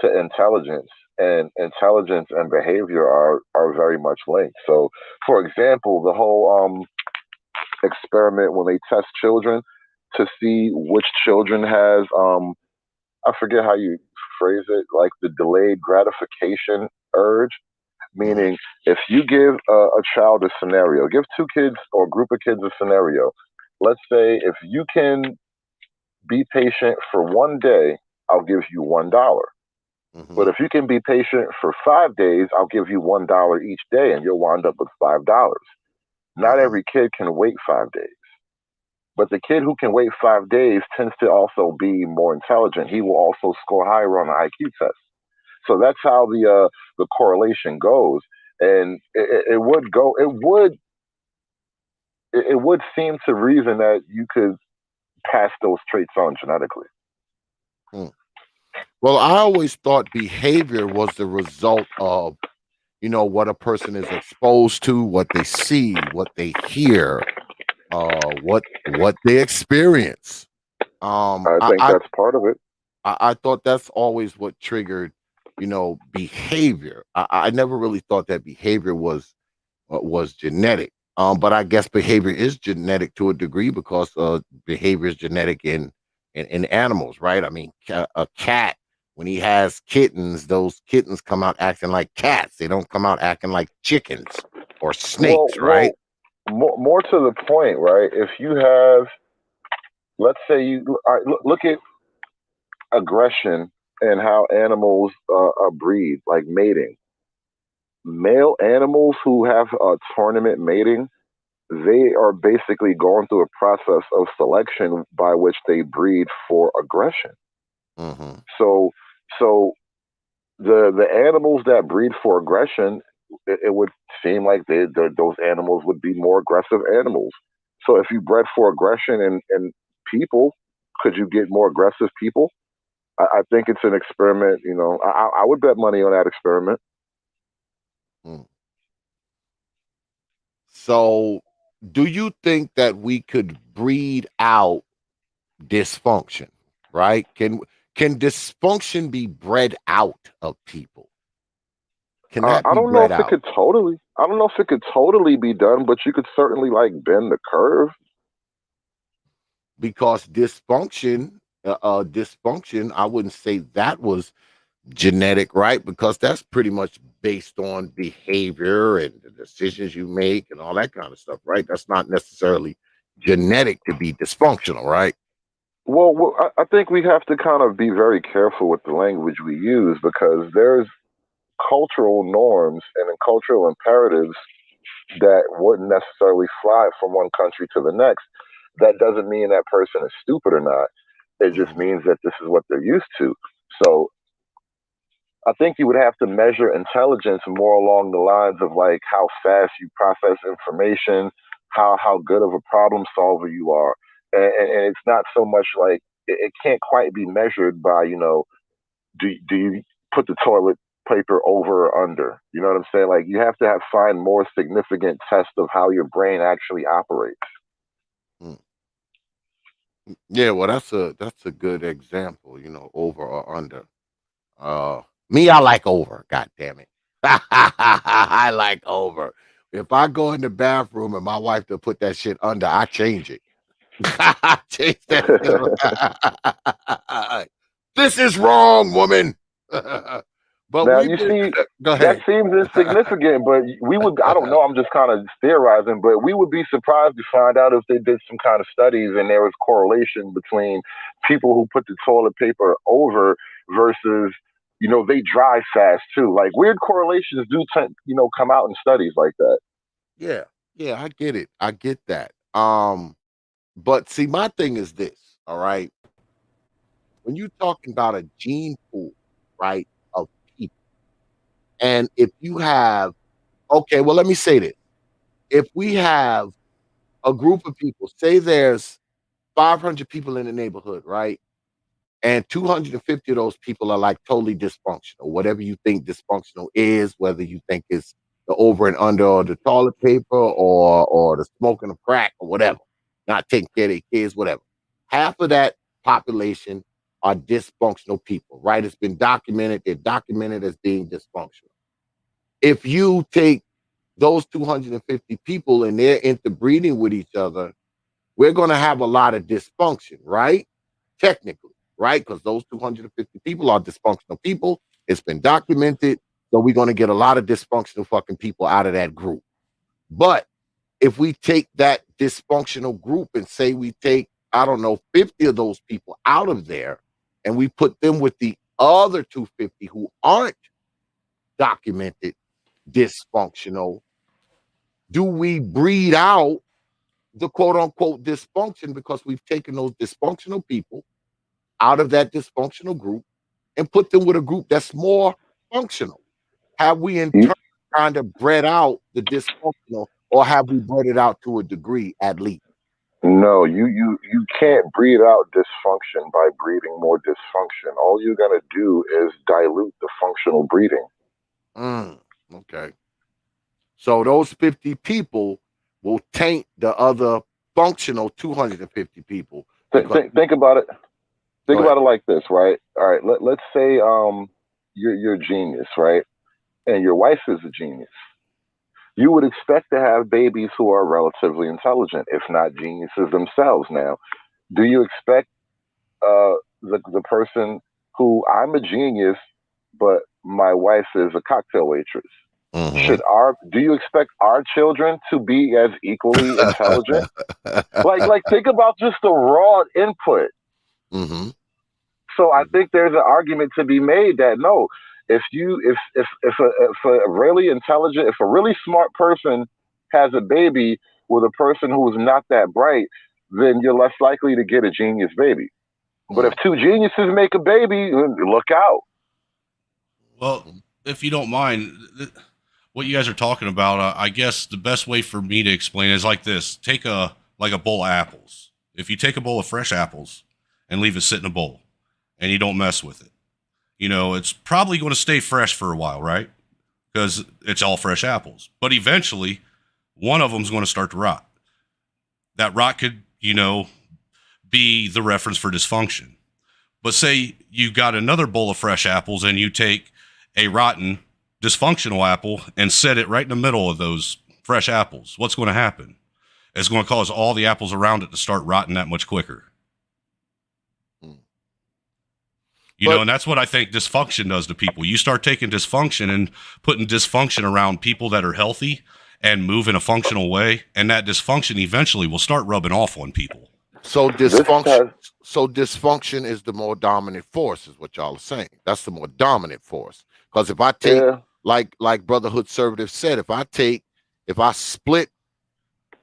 to intelligence, and intelligence and behavior are very much linked. So, for example, the whole experiment when they test children to see which children has I forget how you phrase it, like the delayed gratification urge. Mm-hmm. Meaning, if you give a child a scenario, give two kids or a group of kids a scenario. Let's say if you can be patient for 1 day, I'll give you $1. Mm-hmm. But if you can be patient for 5 days, I'll give you $1 each day, and you'll wind up with $5. Not Mm-hmm. every kid can wait 5 days. But the kid who can wait 5 days tends to also be more intelligent. He will also score higher on the IQ test. So that's how the correlation goes, and it would go. It would seem to reason that you could pass those traits on genetically. Mm. Well, I always thought behavior was the result of, what a person is exposed to, what they see, what they hear, what they experience. I think that's part of it. I thought that's always what triggered, behavior. I never really thought that behavior was genetic. But I guess behavior is genetic to a degree because behavior is genetic in animals, right? I mean, a cat when he has kittens, those kittens come out acting like cats. They don't come out acting like chickens or Well, snakes, right? well, more to the point, right? If you have, let's say you all right, look at aggression and how animals breed, like mating. Male animals who have tournament mating, they are basically going through a process of selection by which they breed for aggression. Hmm. So, so the animals that breed for aggression, it would seem like those animals would be more aggressive animals. So if you bred for aggression in people, could you get more aggressive people? I think it's an experiment. You know, I would bet money on that experiment. Mm. So, do you think that we could breed out dysfunction? Right? Can dysfunction be bred out of people? Can that I be don't know bred if it out? could totally. I don't know if it could totally be done, but you could certainly like bend the curve. Because dysfunction, I wouldn't say that was genetic, right? Because that's pretty much based on behavior and the decisions you make and all that kind of stuff, right? That's not necessarily genetic to be dysfunctional, right? Well, I think we have to kind of be very careful with the language we use because there's cultural norms and cultural imperatives that wouldn't necessarily fly from one country to the next. That doesn't mean that person is stupid or not. It just Mhm. means that this is what they're used to. So I think you would have to measure intelligence more along the lines of like how fast you process information, how good of a problem solver you are, and it's not so much like it can't quite be measured by do you put the toilet paper over or under? You know what I'm saying? Like you have to have find more significant tests of how your brain actually operates. Mm. Yeah, well, that's a good example, over or under. Uh, Me, I like over. God damn it, I like over. If I go in the bathroom and my wife to put that shit under, I change it. Change that shit around. This is wrong, woman. But Now we've you been. see, Go that ahead. seems insignificant, but we would, I don't know, I'm just kind of theorizing, but we would be surprised to find out if they did some kind of studies and there was correlation between people who put the toilet paper over versus, they dry fast too. Like weird correlations do come out in studies like that. Yeah, yeah, I get it. I get that. But see, my thing is this. All right, when you're talking about a gene pool, right, of people, and if you have, okay, well, let me say this: if we have a group of people, say there's 500 people in the neighborhood, right? And 250 of those people are like totally dysfunctional. Whatever you think dysfunctional is, whether you think it's the over and under or the toilet paper or the smoking of crack or whatever, not taking care of their kids, whatever. Half of that population are dysfunctional people, right? It's been documented. They're documented as being dysfunctional. If you take those 250 people and they're interbreeding with each other, we're going to have a lot of dysfunction, right? Technically, right? Because those 250 people are dysfunctional people. It's been documented. So we're going to get a lot of dysfunctional fucking people out of that group. But if we take that dysfunctional group and say we take, I don't know, 50 of those people out of there and we put them with the other 250 who aren't documented dysfunctional, do we breed out the quote unquote dysfunction because we've taken those dysfunctional people out of that dysfunctional group and put them with a group that's more functional? Have we in You, turn kind of bred out the dysfunctional, or have we bred it out to a degree at least? no, you can't breed out dysfunction by breeding more dysfunction. All you're gonna do is dilute the functional breeding. Mm, okay. So those 50 people will taint the other functional 250 people Th- because think think about it. Think go ahead. about it like this, right? All right. Let's say you're a genius, right? And your wife is a genius. you would expect to have babies who are relatively intelligent, if not geniuses themselves. Now, do you expect the person who I'm a genius, but my wife is a cocktail waitress? Mm-hmm. Do you expect our children to be as equally intelligent? Like think about just the raw input. Mm-hmm. So I think there's an argument to be made that no, if a really intelligent, if a really smart person has a baby with a person who is not that bright, then you're less likely to get a genius baby. But if two geniuses make a baby, look out. Well, if you don't mind, what you guys are talking about, I guess the best way for me to explain it is like this: take a bowl of apples. If you take a bowl of fresh apples and leave it sit in a bowl, and you don't mess with it, it's probably going to stay fresh for a while, right? Because it's all fresh apples. But eventually, one of them is going to start to rot. That rot could, be the reference for dysfunction. But say you got another bowl of fresh apples and you take a rotten, dysfunctional apple and set it right in the middle of those fresh apples. What's going to happen? It's going to cause all the apples around it to start rotting that much quicker. And that's what I think dysfunction does to people. You start taking dysfunction and putting dysfunction around people that are healthy and move in a functional way, and that dysfunction eventually will start rubbing off on people. So dysfunction is the more dominant force, is what y'all are saying. That's the more dominant force. Because if I take, like Brotherhood Conservative said, if I split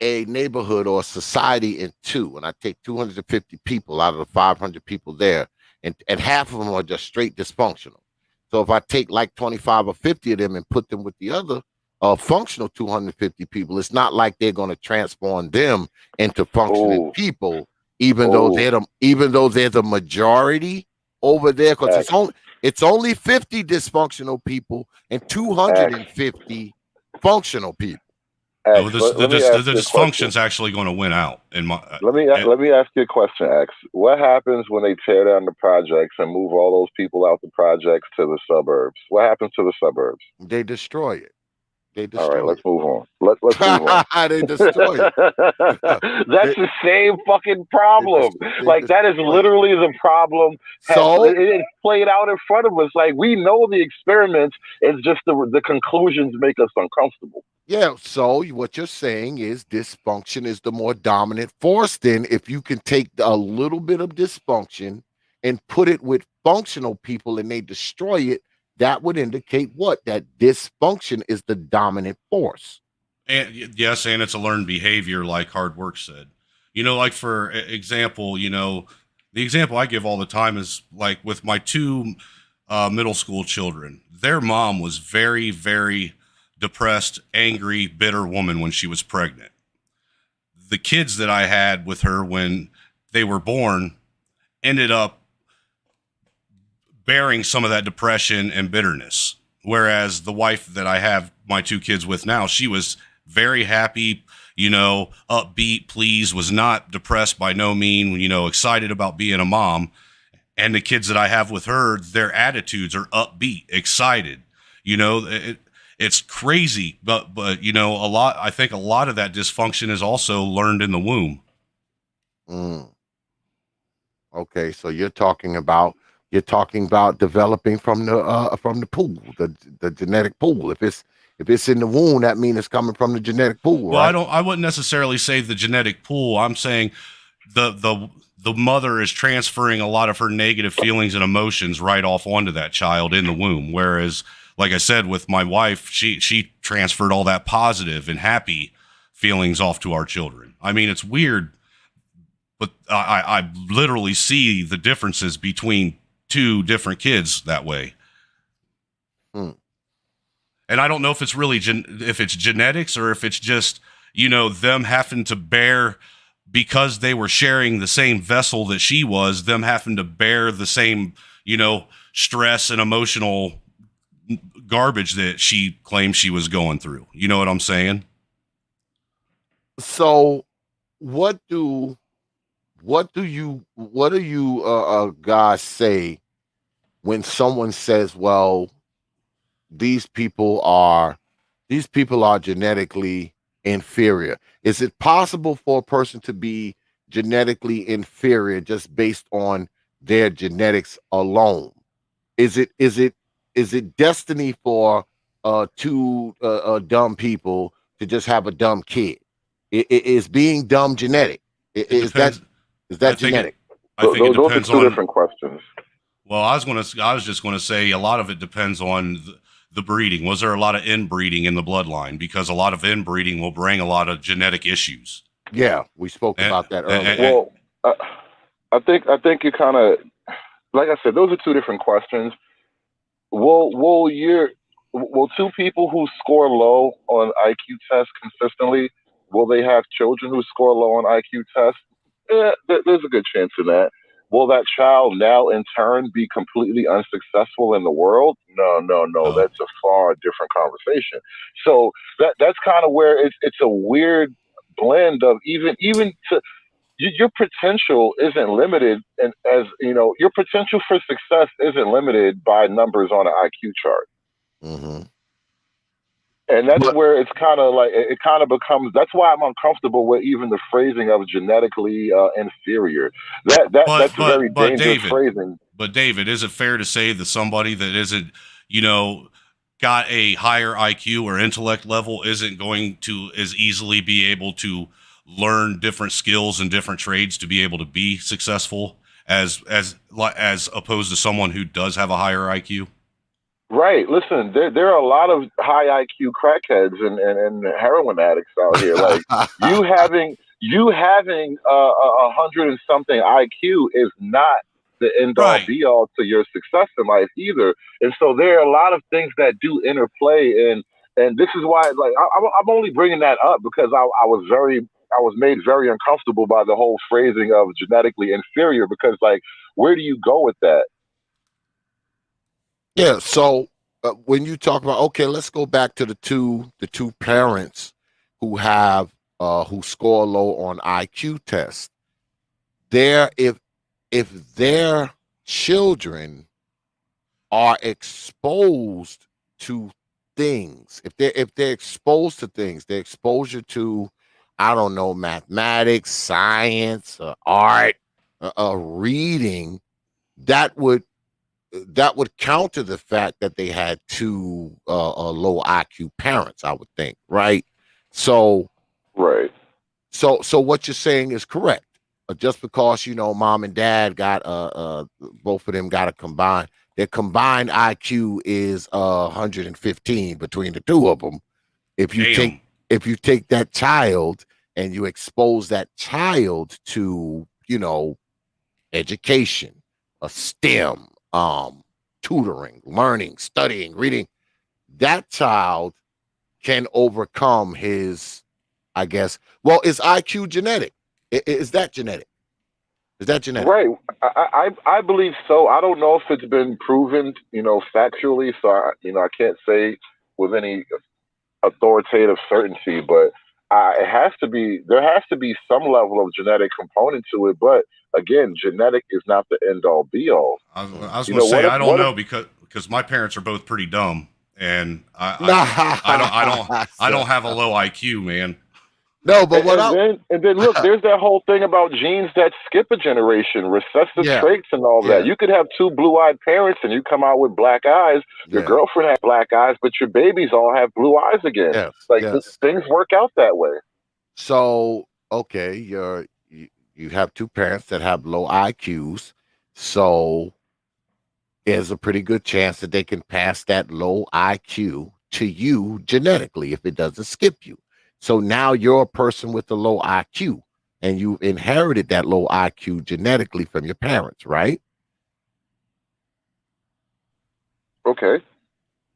a neighborhood or a society in two, and I take 250 people out of the 500 people there, and half of them are just straight dysfunctional. So if I take like 25 or 50 of them and put them with the other functional 250 people, it's not like they're going to transform them into functioning people, even though they're the majority over there, because it's only 50 dysfunctional people and 250 functional people. The dysfunction's actually going to win out. Let me ask you a question, X. What happens when they tear down the projects and move all those people out the projects to the suburbs? What happens to the suburbs? They destroy it. All right, let's move on. Let's move on. They destroy it. That's the same fucking problem. That is literally the problem. So it's played out in front of us. Like, we know the experiments. It's just the conclusions make us uncomfortable. Yeah. So what you're saying is dysfunction is the more dominant force. Then, if you can take a little bit of dysfunction and put it with functional people and they destroy it, that would indicate what? That dysfunction is the dominant force. And yes, and it's a learned behavior, like Hard Work said. Like for example, the example I give all the time is like with my two middle school children. Their mom was very, very depressed, angry, bitter woman when she was pregnant. The kids that I had with her when they were born ended up bearing some of that depression and bitterness. Whereas the wife that I have my two kids with now, she was very happy, upbeat, pleased, was not depressed by no mean, excited about being a mom. And the kids that I have with her, their attitudes are upbeat, excited. It's crazy, but I think a lot of that dysfunction is also learned in the womb. Okay, so you're talking about developing from the pool, the genetic pool. If it's in the womb, that means it's coming from the genetic pool. Well, right? I wouldn't necessarily say the genetic pool. I'm saying the mother is transferring a lot of her negative feelings and emotions right off onto that child in the womb. Whereas, like I said, with my wife, she transferred all that positive and happy feelings off to our children. I mean, it's weird, but I literally see the differences between two different kids that way. And I don't know if it's really if it's genetics or if it's just, them having to bear, because they were sharing the same vessel that she was, them having to bear the same, stress and emotional garbage that she claimed she was going through. You know what I'm saying? So what do you guys say when someone says, well, these people are these people are genetically inferior. Is it possible for a person to be genetically inferior just based on their genetics alone? Is it destiny for two dumb people to just have a dumb kid? Is being dumb genetic? It Is that depends. is I that think it. genetic? I think it Those are depends two on. different questions. Well, I was just gonna say a lot of it depends on the breeding. Was there a lot of inbreeding in the bloodline? Because a lot of inbreeding will bring a lot of genetic issues. Yeah, we spoke And, about that and, earlier. and, Well, I think you kind of, like I said, those are two different questions. Will two people who score low on IQ tests consistently, will they have children who score low on IQ tests? Yeah, there's a good chance of that. Will that child now in turn be completely unsuccessful in the world? No, no, no. no. That's a far different conversation. So that's kind of where it's a weird blend of even to your potential isn't limited, and as you know, your potential for success isn't limited by numbers on an IQ chart. Hmm. And that's But where it's kind of like it kind of becomes. That's why I'm uncomfortable with even the phrasing of genetically inferior. That's a very But dangerous David, phrasing. is it fair to say that somebody that isn't, you know, got a higher IQ or intellect level isn't going to as easily be able to learn different skills and different trades to be able to be successful as opposed to someone who does have a higher IQ? Right. Listen, there are a lot of high IQ crackheads and heroin addicts out here. Like you having a hundred and something IQ is not the end all Right. be all to your success in life either. And so there are a lot of things that do interplay, and this is why like I'm only bringing that up because I was made very uncomfortable by the whole phrasing of genetically inferior because like where do you go with that? yeah, so when you talk about, okay, let's go back to the two parents who have who score low on IQ tests. There, if their children are exposed to things, if they're exposed to things, their exposure to, I don't know, mathematics, science, art, reading, that would that would counter the fact that they had two low IQ parents, I would think, right? So Right. so what you're saying is correct. Just because mom and dad got both of them got a combined, their combined IQ is 115 between the two of them. If you take Damn. if you take that child and you expose that child to education, a STEM, tutoring, learning, studying, reading, that child can overcome his, I guess. Well, is IQ genetic? Is that genetic? Is that genetic? Right. I believe so. I don't know if it's been proven, factually. So I can't say with any authoritative certainty, but it has to be. There has to be some level of genetic component to it. But again, genetic is not the end all be all. I was You going to know, say I don't what if know because my parents are both pretty dumb, and I So, don't have a low IQ, man. no, but what And I then look, there's that whole thing about genes that skip a generation, recessive yeah, traits and all that. yeah, You could have two blue-eyed parents and you come out with black eyes. Your yeah, girlfriend had black eyes, but your babies all have blue eyes again. yes, Like yes. things work out that way. So okay, you have two parents that have low IQs, so there's a pretty good chance that they can pass that low IQ to you genetically if it doesn't skip you. So now you're a person with a low IQ and you inherited that low IQ genetically from your parents, right? Okay.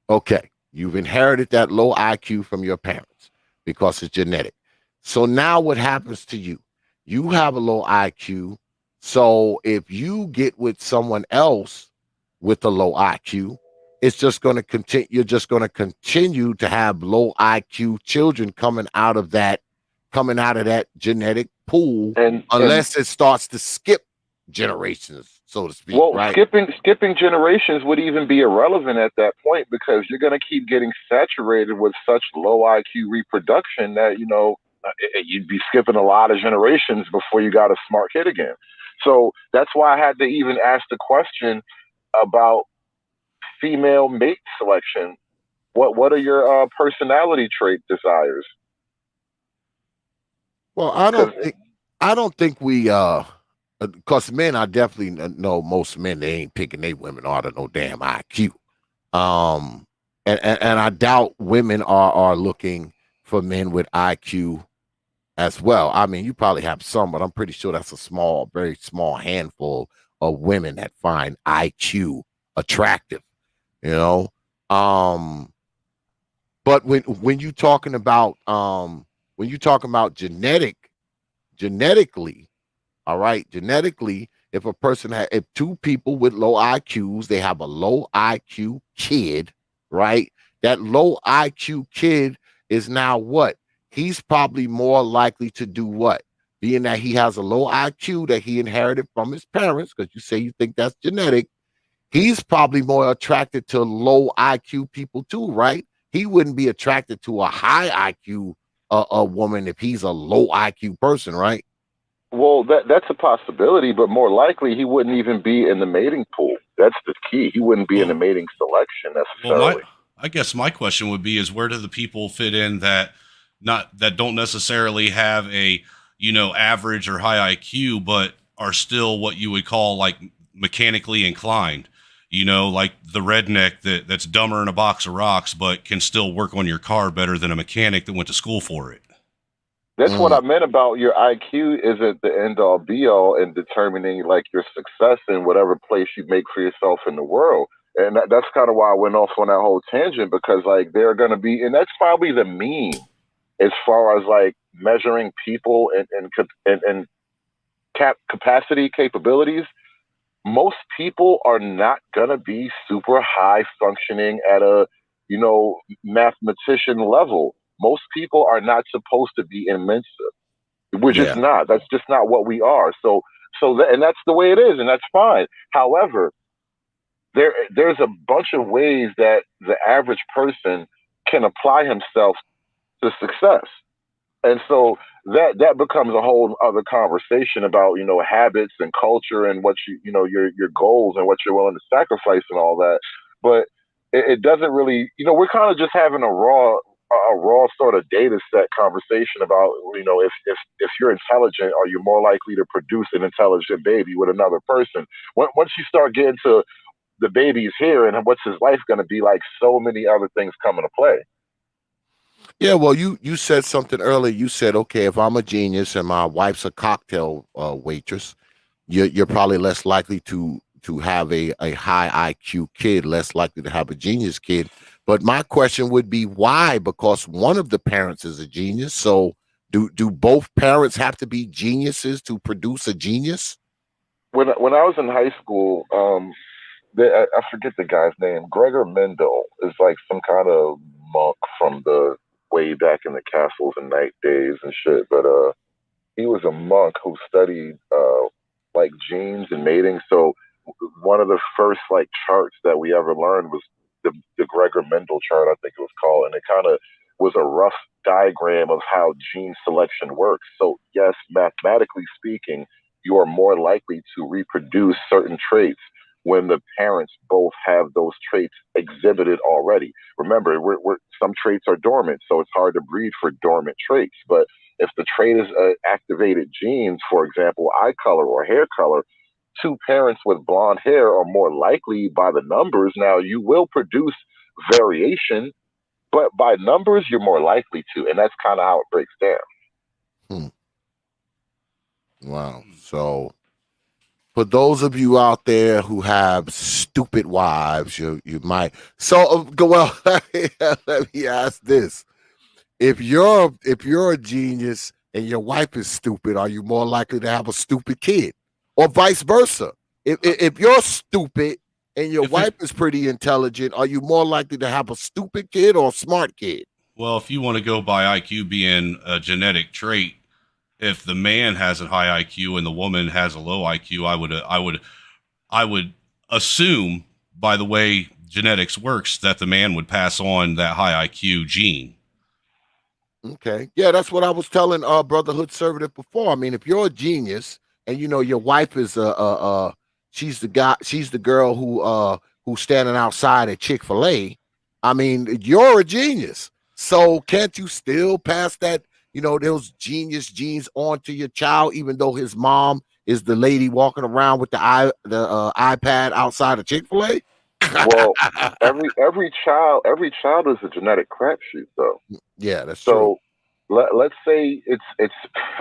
Okay. You've inherited that low IQ from your parents because it's genetic. So now what happens to you? You have a low IQ. So if you get with someone else with a low IQ, it's just going to continue. You're just going to continue to have low IQ children coming out of that genetic pool, And unless it starts to skip generations. so to speak, Well, right? skipping generations would even be irrelevant at that point because you're going to keep getting saturated with such low IQ reproduction that you'd be skipping a lot of generations before you got a smart kid again. So that's why I had to even ask the question about female mate selection. What are your personality trait desires? Well, Because I don't think we because men, I definitely know most men they ain't picking their women out of no damn IQ. Um, and I doubt women are looking for men with IQ as well. I mean, you probably have some, but I'm pretty sure that's a small, very small handful of women that find IQ attractive. You know, um, but when you talking about when you talking about genetically, all right, genetically, if a person if two people with low IQs, they have a low IQ kid, right? That low IQ kid is now what? He's probably more likely to do what? Being that he has a low IQ that he inherited from his parents, because you say you think that's genetic, he's probably more attracted to low IQ people too, right? He wouldn't be attracted to a high IQ a woman if he's a low IQ person, right? well, that's a possibility, but more likely he wouldn't even be in the mating pool. That's the key. He wouldn't be in the Well, mating selection well, my necessarily. I guess my question would be is where do the people fit in that not that don't necessarily have a average or high IQ, but are still what you would call like mechanically inclined. Like the redneck that's dumber in a box of rocks, but can still work on your car better than a mechanic that went to school for it. That's what Mm. I meant about your IQ isn't the end all be all in determining like your success in whatever place you make for yourself in the world. And that's kind of why I went off on that whole tangent because like they're going to be, and that's probably the mean as far as like measuring people and capacity capabilities. Most people are not going to be super high functioning at a mathematician level. Most people are not supposed to be in Mensa. We're just Yeah. not. That's just not what we are. And that's the way it is, and that's fine. However, there's a bunch of ways that the average person can apply himself to success. And so that becomes a whole other conversation about habits and culture and what your goals and what you're willing to sacrifice and all that. But it doesn't really we're kind of just having a raw sort of data set conversation about if you're intelligent, are you more likely to produce an intelligent baby with another person? Once you start getting to the baby's here and what's his life going to be like, so many other things come into play. Yeah, well, you said something earlier. You said, okay, if I'm a genius and my wife's a cocktail waitress, you're probably less likely to have a high IQ kid, less likely to have a genius kid. But my question would be why? Because one of the parents is a genius. So do both parents have to be geniuses to produce a genius? When I was in high school, I forget the guy's name. Gregor Mendel is like some kind of monk from the way back in the castles and night days and shit. But he was a monk who studied like genes and mating. So one of the first like charts that we ever learned was the Gregor Mendel chart, I think it was called, and it kind of was a rough diagram of how gene selection works. So yes, mathematically speaking, you are more likely to reproduce certain traits when the parents both have those traits exhibited already. Remember, some traits are dormant, so it's hard to breed for dormant traits. But if the trait is activated genes, for example, eye color or hair color, two parents with blonde hair are more likely by the numbers. Now, you will produce variation, but by numbers, you're more likely to. And that's kind of how it breaks down. Hmm. Wow. So for those of you out there who have stupid wives, you might. So go well. Let me ask this: if you're a genius and your wife is stupid, are you more likely to have a stupid kid, or vice versa? If you're stupid and your If it wife is pretty intelligent, are you more likely to have a stupid kid or a smart kid? Well, if you want to go by IQ being a genetic trait, if the man has a high IQ and the woman has a low IQ, I would assume, by the way genetics works, that the man would pass on that high IQ gene. Okay. Yeah, that's what I was telling Brotherhood Conservative before. I mean, if you're a genius and you know your wife is she's the girl who's standing outside at Chick-fil-A, I mean, you're a genius. So can't you still pass that, those genius genes on to your child, even though his mom is the lady walking around with the iPad outside of Chick-fil-A? Well, every child is a genetic crapshoot, though. Yeah, that's true. So let's say it's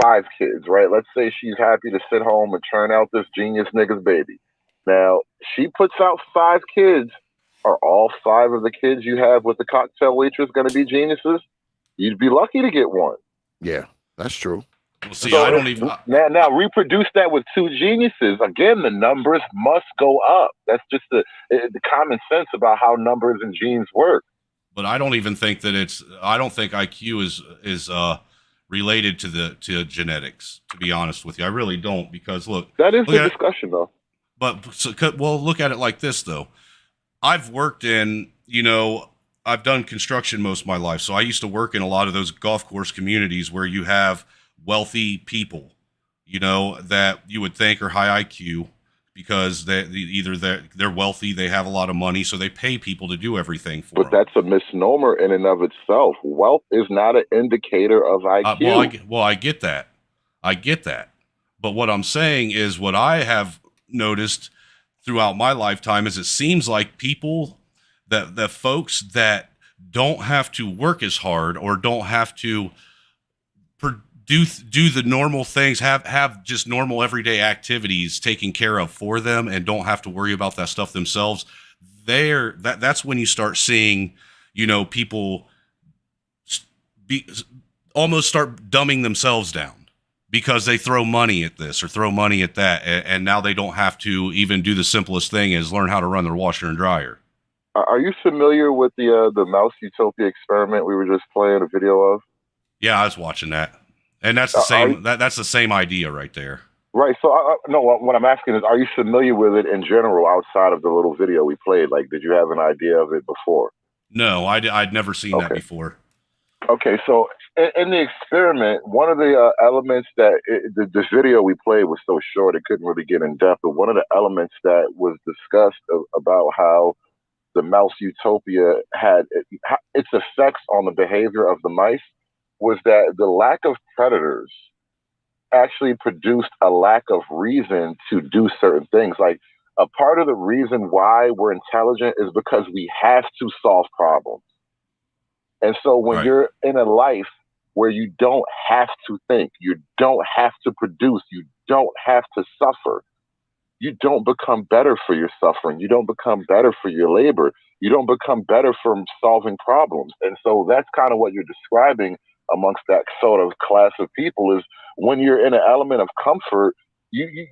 5 kids, right? Let's say she's happy to sit home and turn out this genius nigga's baby. Now she puts out 5 kids. Are all 5 of the kids you have with the cocktail waitress going to be geniuses? You'd be lucky to get one. Yeah, that's true. Well, see, So I don't even now reproduce that with 2 geniuses. Again, the numbers must go up. That's just the common sense about how numbers and genes work. but I don't even think that I don't think IQ is related to genetics, to be honest with you. I really don't, because look, that is the discussion though. But well, look at it like this though. I've worked in, I've done construction most of my life. So I used to work in a lot of those golf course communities where you have wealthy people, that you would think are high IQ because they're wealthy, they have a lot of money, so they pay people to do everything for them. But that's a misnomer in and of itself. Wealth is not an indicator of IQ. Well, I get that. But what I'm saying is, what I have noticed throughout my lifetime is it seems like people that folks that don't have to work as hard or don't have to do the normal things, have just normal everyday activities taken care of for them and don't have to worry about that stuff themselves. That's when you start seeing, people almost start dumbing themselves down because they throw money at this or throw money at that. And now they don't have to even do the simplest thing as learn how to run their washer and dryer. Are you familiar with the Mouse Utopia experiment we were just playing a video of? Yeah, I was watching that. And that's the same. That's the same idea right there. Right. So, no. What I'm asking is, are you familiar with it in general outside of the little video we played? Like, did you have an idea of it before? No, I'd never seen that before. Okay. So, in the experiment, one of the elements that the video we played was so short it couldn't really get in depth. But one of the elements that was discussed about how the Mouse Utopia had its effects on the behavior of the mice was that the lack of predators actually produced a lack of reason to do certain things. Like, a part of the reason why we're intelligent is because we have to solve problems. And so when you're in a life where you don't have to think, you don't have to produce, you don't have to suffer, you don't become better for your suffering. You don't become better for your labor. You don't become better from solving problems. And so that's kind of what you're describing amongst that sort of class of people is when you're in an element of comfort, you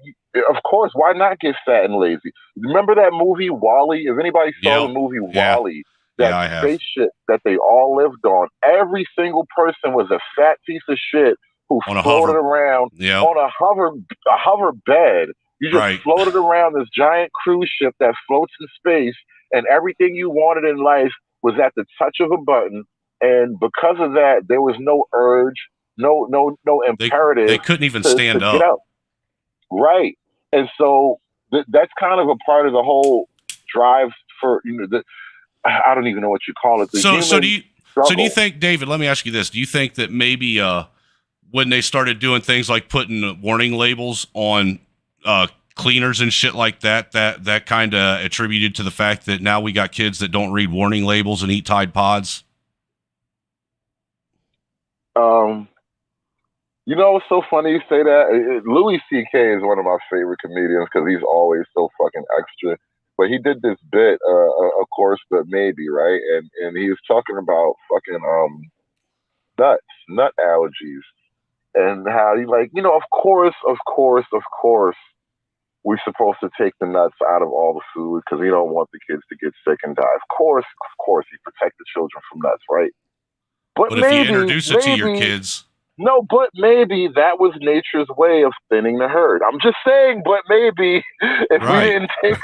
of course, why not get fat and lazy? Remember that movie WALL-E? If anybody saw the movie WALL-E, that spaceship that they all lived on, every single person was a fat piece of shit who floated around on a hover bed. You just floated around this giant cruise ship that floats in space, and everything you wanted in life was at the touch of a button. And because of that, there was no urge, no imperative. They couldn't even stand up. Get out. Right. And so that's kind of a part of the whole drive for, I don't even know what you call it. So do you think, David, let me ask you this. Do you think that maybe when they started doing things like putting warning labels on cleaners and shit like that kind of attributed to the fact that now we got kids that don't read warning labels and eat Tide Pods? It's so funny you say that. Louis C.K. is one of my favorite comedians because he's always so fucking extra. But he did this bit, of course, but maybe, right? And he was talking about fucking nut allergies, and how he of course, we're supposed to take the nuts out of all the food because we don't want the kids to get sick and die. Of course, you protect the children from nuts, right? But if you introduce it to your kids, No, but maybe that was nature's way of thinning the herd. I'm just saying, but maybe if we Right. didn't take,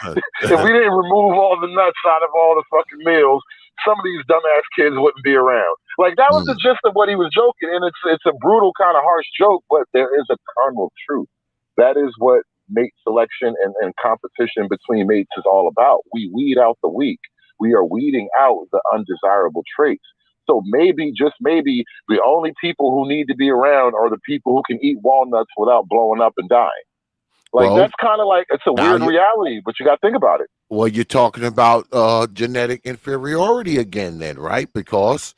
if we didn't remove all the nuts out of all the fucking meals, some of these dumbass kids wouldn't be around. Like that was the Mm. gist of what he was joking, and it's a brutal kind of harsh joke, but there is a kernel of truth. That is what mate selection and competition between mates is all about. We weed out the weak. We are weeding out the undesirable traits. So maybe, just maybe, the only people who need to be around are the people who can eat walnuts without blowing up and dying. Like Well, that's kind of like it's a now weird reality, but you got to think about it. you're talking about genetic inferiority again, then, right? Because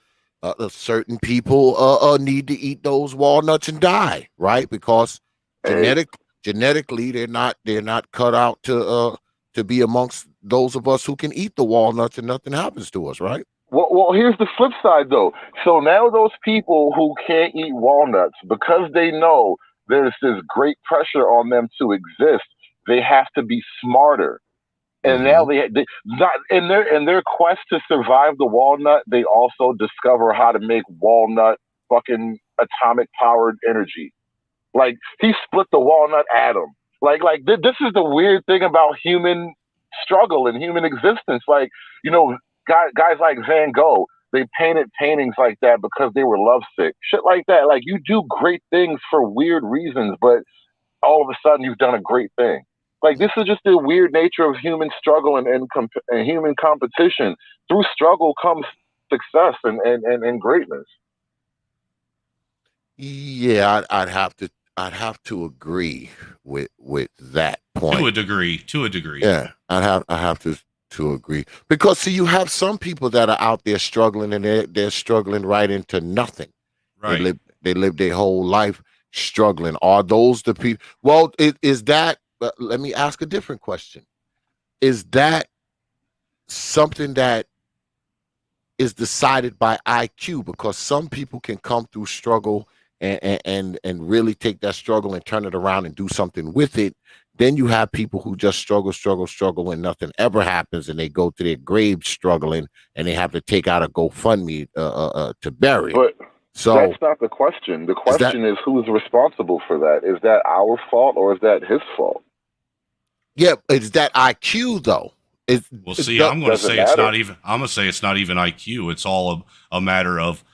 certain people need to eat those walnuts and die, right? Because Hey, genetically, they're not cut out to be amongst those of us who can eat the walnuts and nothing happens to us, right? well, here's the flip side though. So now those people who can't eat walnuts because they know there's this great pressure on them to exist, they have to be smarter. And now Mm-hmm. they not in their quest to survive the walnut, they also discover how to make walnut fucking atomic powered energy. Like he split the walnut atom. This is the weird thing about human struggle and human existence. Like guys like Van Gogh, they painted paintings like that because they were lovesick. Shit like that. Like you do great things for weird reasons, but all of a sudden you've done a great thing. Like this is just the weird nature of human struggle and human competition. Through struggle comes success and greatness. Yeah, I'd have to agree with that To point. a degree. To a degree. Yeah, I have to agree because see, you have some people that are out there struggling and they're struggling right into nothing. They Right. live they live their whole life struggling. Are those the people? Well, is that? Let me ask a different question. Is that something that is decided by IQ? Because some people can come through struggle and really take that struggle and turn it around and do something with it. Then you have people who just struggle, and nothing ever happens, and they go to their grave struggling, and they have to take out a GoFundMe to bury them. But that's So not the question. The is that question is who's responsible for that? Is that our fault or is that his fault? yeah? Is that IQ though? Well, It see, does, I'm going to Doesn't say it's matter. not even. I'm going to say it's not even IQ. It's all a matter of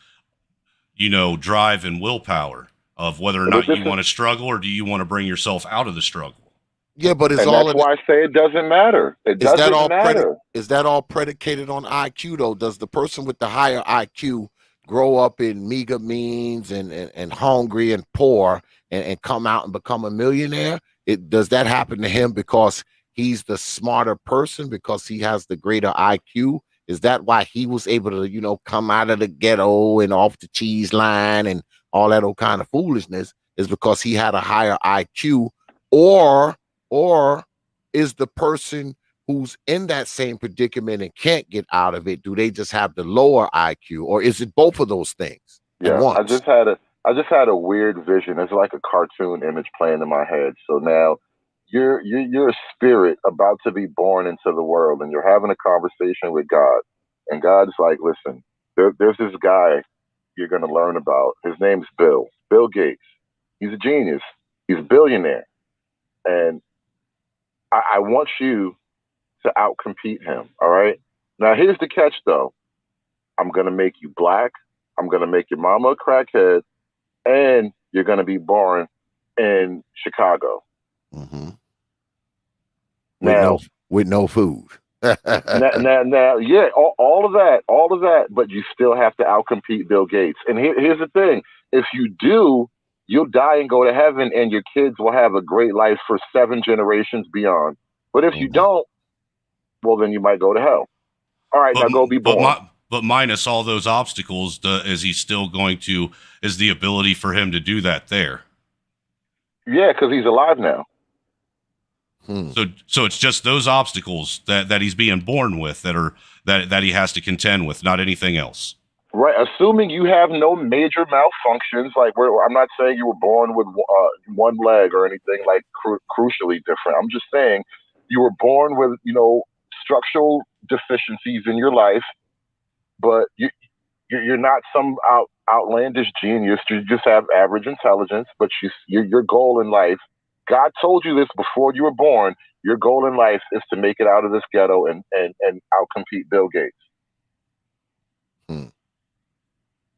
drive and willpower of whether or But not this you is want to struggle or do you want to bring yourself out of the struggle. yeah, but is and all that's of why I say it doesn't matter. It is that doesn't all matter. is that all predicated on IQ though? Does the person with the higher IQ grow up in meager means and hungry and poor and come out and become a millionaire? It does that happen to him because he's the smarter person because he has the greater IQ? Is that why he was able to, come out of the ghetto and off the cheese line and all that old kind of foolishness? Is because he had a higher IQ, or or is the person who's in that same predicament and can't get out of it, do they just have the lower IQ, or is it both of those things at Yeah, once? I just had a weird vision. It's like a cartoon image playing in my head. So now you're a spirit about to be born into the world, and you're having a conversation with God, and God's like, listen, there's this guy you're going to learn about. His name's Bill Gates. He's a genius. He's a billionaire, and I want you to outcompete him. All right. Now here's the catch, though. I'm going to make you black. I'm going to make your mama a crackhead, and you're going to be born in Chicago. Hmm. With no Now, with no food. yeah, all of that, but you still have to outcompete Bill Gates. And here's the thing: if you do, you'll die and go to heaven, and your kids will have a great life for 7 generations beyond. But if you Mhm. don't, well, then you might go to hell. All right, But now go be but born. my but minus all those obstacles, is he still going to? Is the ability for him to do that there? Yeah, because he's alive now. Hmm. So it's just those obstacles that he's being born with that he has to contend with, not anything else. Right, assuming you have no major malfunctions, like I'm not saying you were born with one leg or anything like crucially different. I'm just saying you were born with structural deficiencies in your life, but you're not some outlandish genius. You just have average intelligence, but your goal in life. God told you this before you were born. Your goal in life is to make it out of this ghetto and outcompete Bill Gates.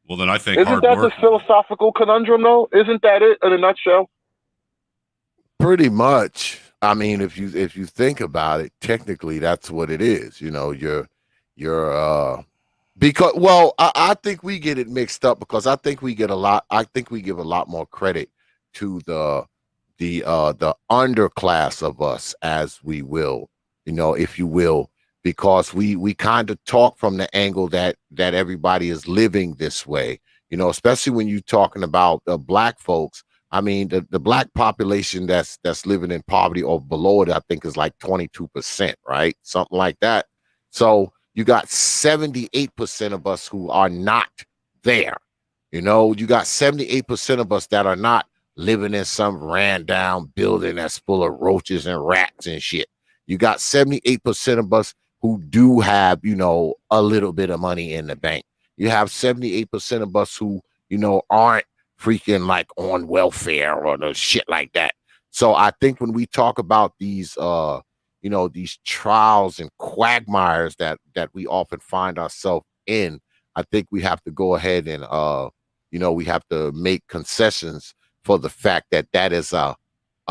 Well, then I think Isn't hard that work. the philosophical conundrum, though? Isn't that it in a nutshell? Pretty much. I mean, if you think about it, technically that's what it is. You know, you're because I think we get it mixed up because I think we give a lot more credit to the underclass of us, as we will, if you will, because we kind of talk from the angle that everybody is living this way, especially when you're talking about black folks. I mean, the black population that's living in poverty or below it, I think, is like 22%, right? Something like that. So you got 78% of us who are not there. You got 78% of us that are not living in some ran down building that's full of roaches and rats and shit. You got 78% of us who do have, a little bit of money in the bank. You have 78% of us who, aren't freaking like on welfare or the shit like that. So I think when we talk about these trials and quagmires that we often find ourselves in, I think we have to go ahead and we have to make concessions for the fact that is a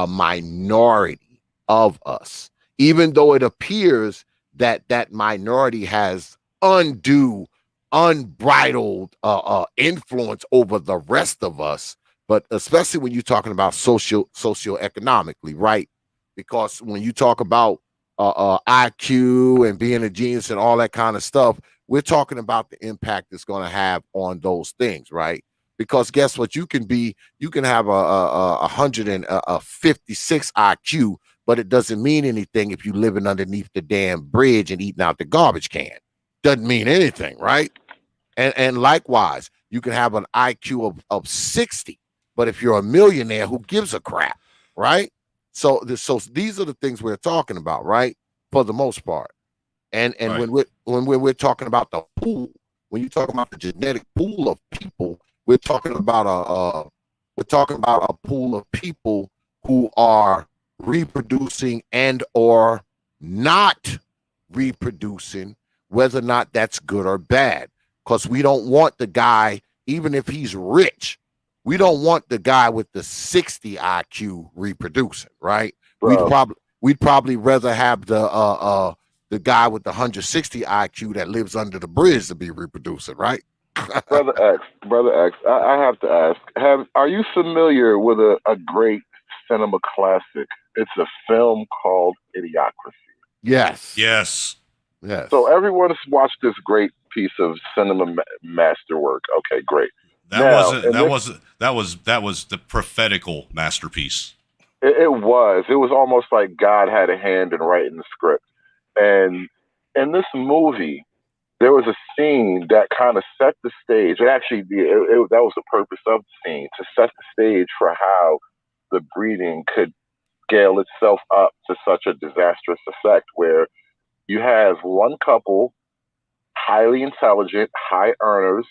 minority of us, even though it appears that minority has undue, unbridled influence over the rest of us. But especially when you're talking about socioeconomically, right? Because when you talk about IQ and being a genius and all that kind of stuff, we're talking about the impact it's going to have on those things, right? Because guess what? You can have a 156 IQ, but it doesn't mean anything if you're living underneath the damn bridge and eating out the garbage can. Doesn't mean anything, right? And likewise, you can have an IQ of 60, but if you're a millionaire, who gives a crap, right? So these are the things we're talking about, right? For the most part. And Right. when we're talking about the pool, when you talk about the genetic pool of people, we're talking about a pool of people who are reproducing and or not reproducing, whether or not that's good or bad. Because we don't want the guy, even if he's rich, we don't want the guy with the 60 IQ reproducing, right? Bro, We'd probably rather have the guy with the 160 IQ that lives under the bridge to be reproducing, right? brother X, I have to ask: are you familiar with a great cinema classic? It's a film called Idiocracy. Yes. Yes. Yes. So everyone's watched this great piece of cinema masterwork. Okay, great. That Now, wasn't and that this, was that was the prophetical masterpiece. it was almost like God had a hand in writing the script. And in this movie, there was a scene that kind of set the stage. That was the purpose of the scene, to set the stage for how the breeding could scale itself up to such a disastrous effect, where you have one couple, highly intelligent, high earners,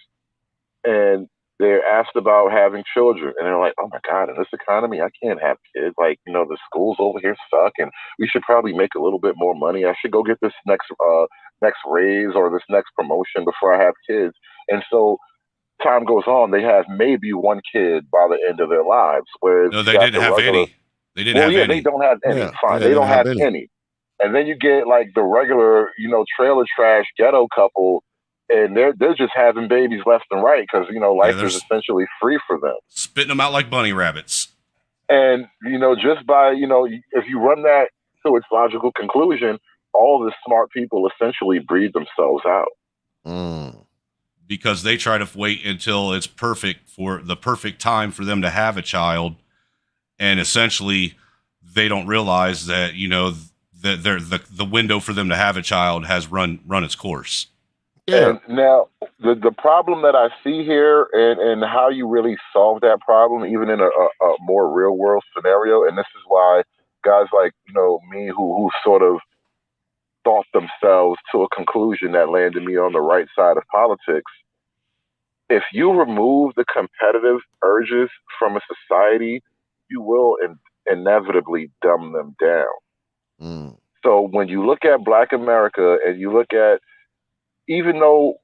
and they're asked about having children, and they're like, "Oh my God, in this economy, I can't have kids. Like, the schools over here suck, and we should probably make a little bit more money. I should go get this next raise or this next promotion before I have kids." And so time goes on, they have maybe one kid by the end of their lives, whereas No, you they got didn't the have regular. any. They didn't Well, have yeah, they any. don't have any. Yeah. Fine, Yeah. they They don't didn't have have any. any. And then you get like the regular, trailer trash ghetto couple, and they're just having babies left and right because Yeah, life they're is essentially free for them. spitting them out like bunny rabbits. And just by if you run that to its logical conclusion, all the smart people essentially breed themselves out. Mm. Because they try to wait until it's perfect for the perfect time for them to have a child, and essentially they don't realize that that the window for them to have a child has run its course. Yeah. And now the problem that I see here, and how you really solve that problem, even in a more real world scenario, and this is why guys like me who sort of thought themselves to a conclusion that landed me on the right side of politics. if you remove the competitive urges from a society, you will inevitably dumb them down. Mm. So when you look at Black America and you look at, even though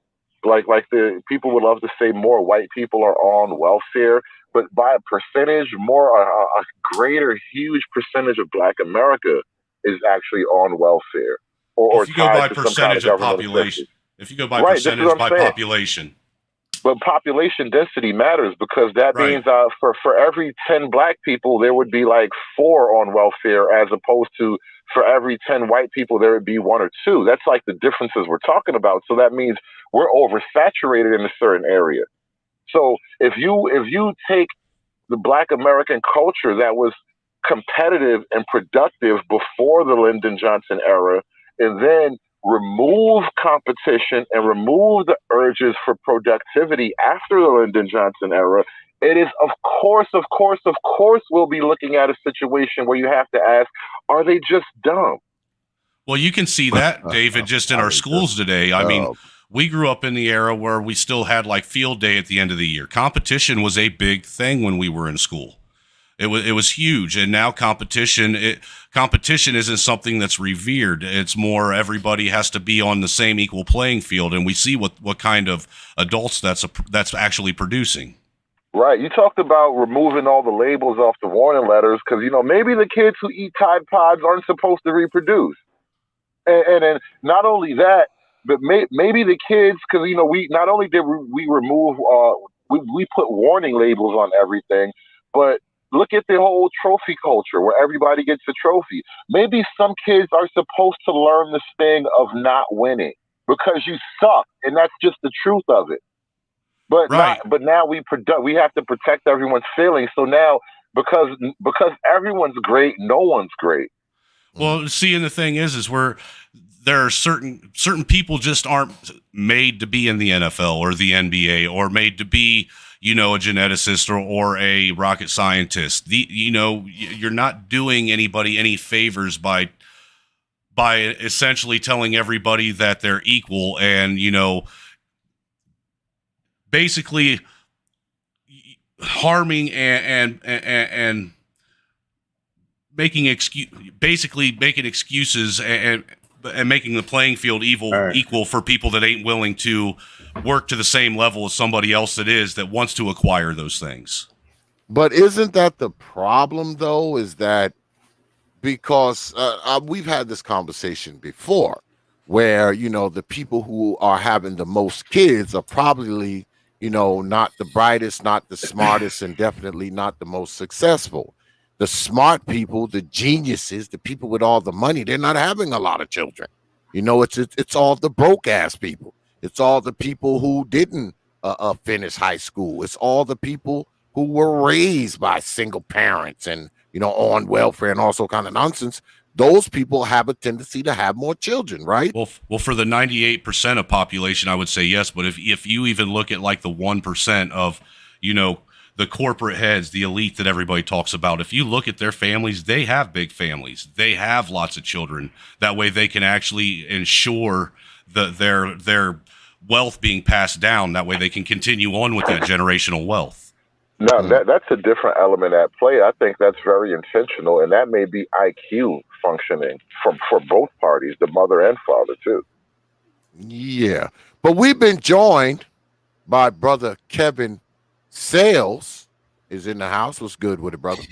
like the people would love to say more white people are on welfare, but by a percentage, a greater, huge percentage of Black America is actually on welfare or If you go tied by to some kind of percentage of government population, assistance. if you go by Right. This is percentage what I'm by saying. population, But population density matters because that right? means for every 10 Black people, there would be like 4 on welfare, as opposed to for every 10 white people, there would be 1 or 2. That's like the differences we're talking about. So that means we're oversaturated in a certain area. So if you take the Black American culture that was competitive and productive before the Lyndon Johnson era, and then remove competition and remove the urges for productivity after the Lyndon Johnson era, it is of course, we'll be looking at a situation where you have to ask, are they just dumb? Well, you can see that, David, just in Are our they schools just today. I mean, dumb? we grew up in the era where we still had like field day at the end of the year. Competition was a big thing when we were in school. It was huge, and now competition isn't something that's revered. It's more everybody has to be on the same equal playing field, and we see what kind of adults that's actually producing. Right. You talked about removing all the labels off the warning letters because, maybe the kids who eat Tide Pods aren't supposed to reproduce. And then not only that, but maybe the kids, because we not only did we remove, we put warning labels on everything, but look at the whole trophy culture where everybody gets a trophy. Maybe some kids are supposed to learn the sting of not winning because you suck, and that's just the truth of it. But not, Right. but now we have to protect everyone's feelings. So now, because everyone's great, no one's great. Well, see, and the thing is where there are certain people just aren't made to be in the NFL or the NBA or made to be, a geneticist or a rocket scientist. You're not doing anybody any favors by essentially telling everybody that they're equal and, basically harming and making excuses and making the playing field equal for people that ain't willing to work to the same level as somebody else that wants to acquire those things. But isn't that the problem, though? Is that because we've had this conversation before where, the people who are having the most kids are probably, not the brightest, not the smartest, and definitely not the most successful. The smart people, the geniuses, the people with all the money, they're not having a lot of children. It's all the broke ass people. It's all the people who didn't finish high school. It's all the people who were raised by single parents and on welfare and also kind of nonsense. Those people have a tendency to have more children, right? Well, for the 98% of population, I would say yes. But if you even look at like the 1% of, the corporate heads, the elite that everybody talks about, if you look at their families, they have big families. They have lots of children. That way they can actually ensure their wealth being passed down. That way they can continue on with that generational wealth. No, that's a different element at play. I think that's very intentional, and that may be IQ functioning for both parties, the mother and father too. Yeah. But we've been joined by brother Kevin Sales is in the house. What's good with it, brother?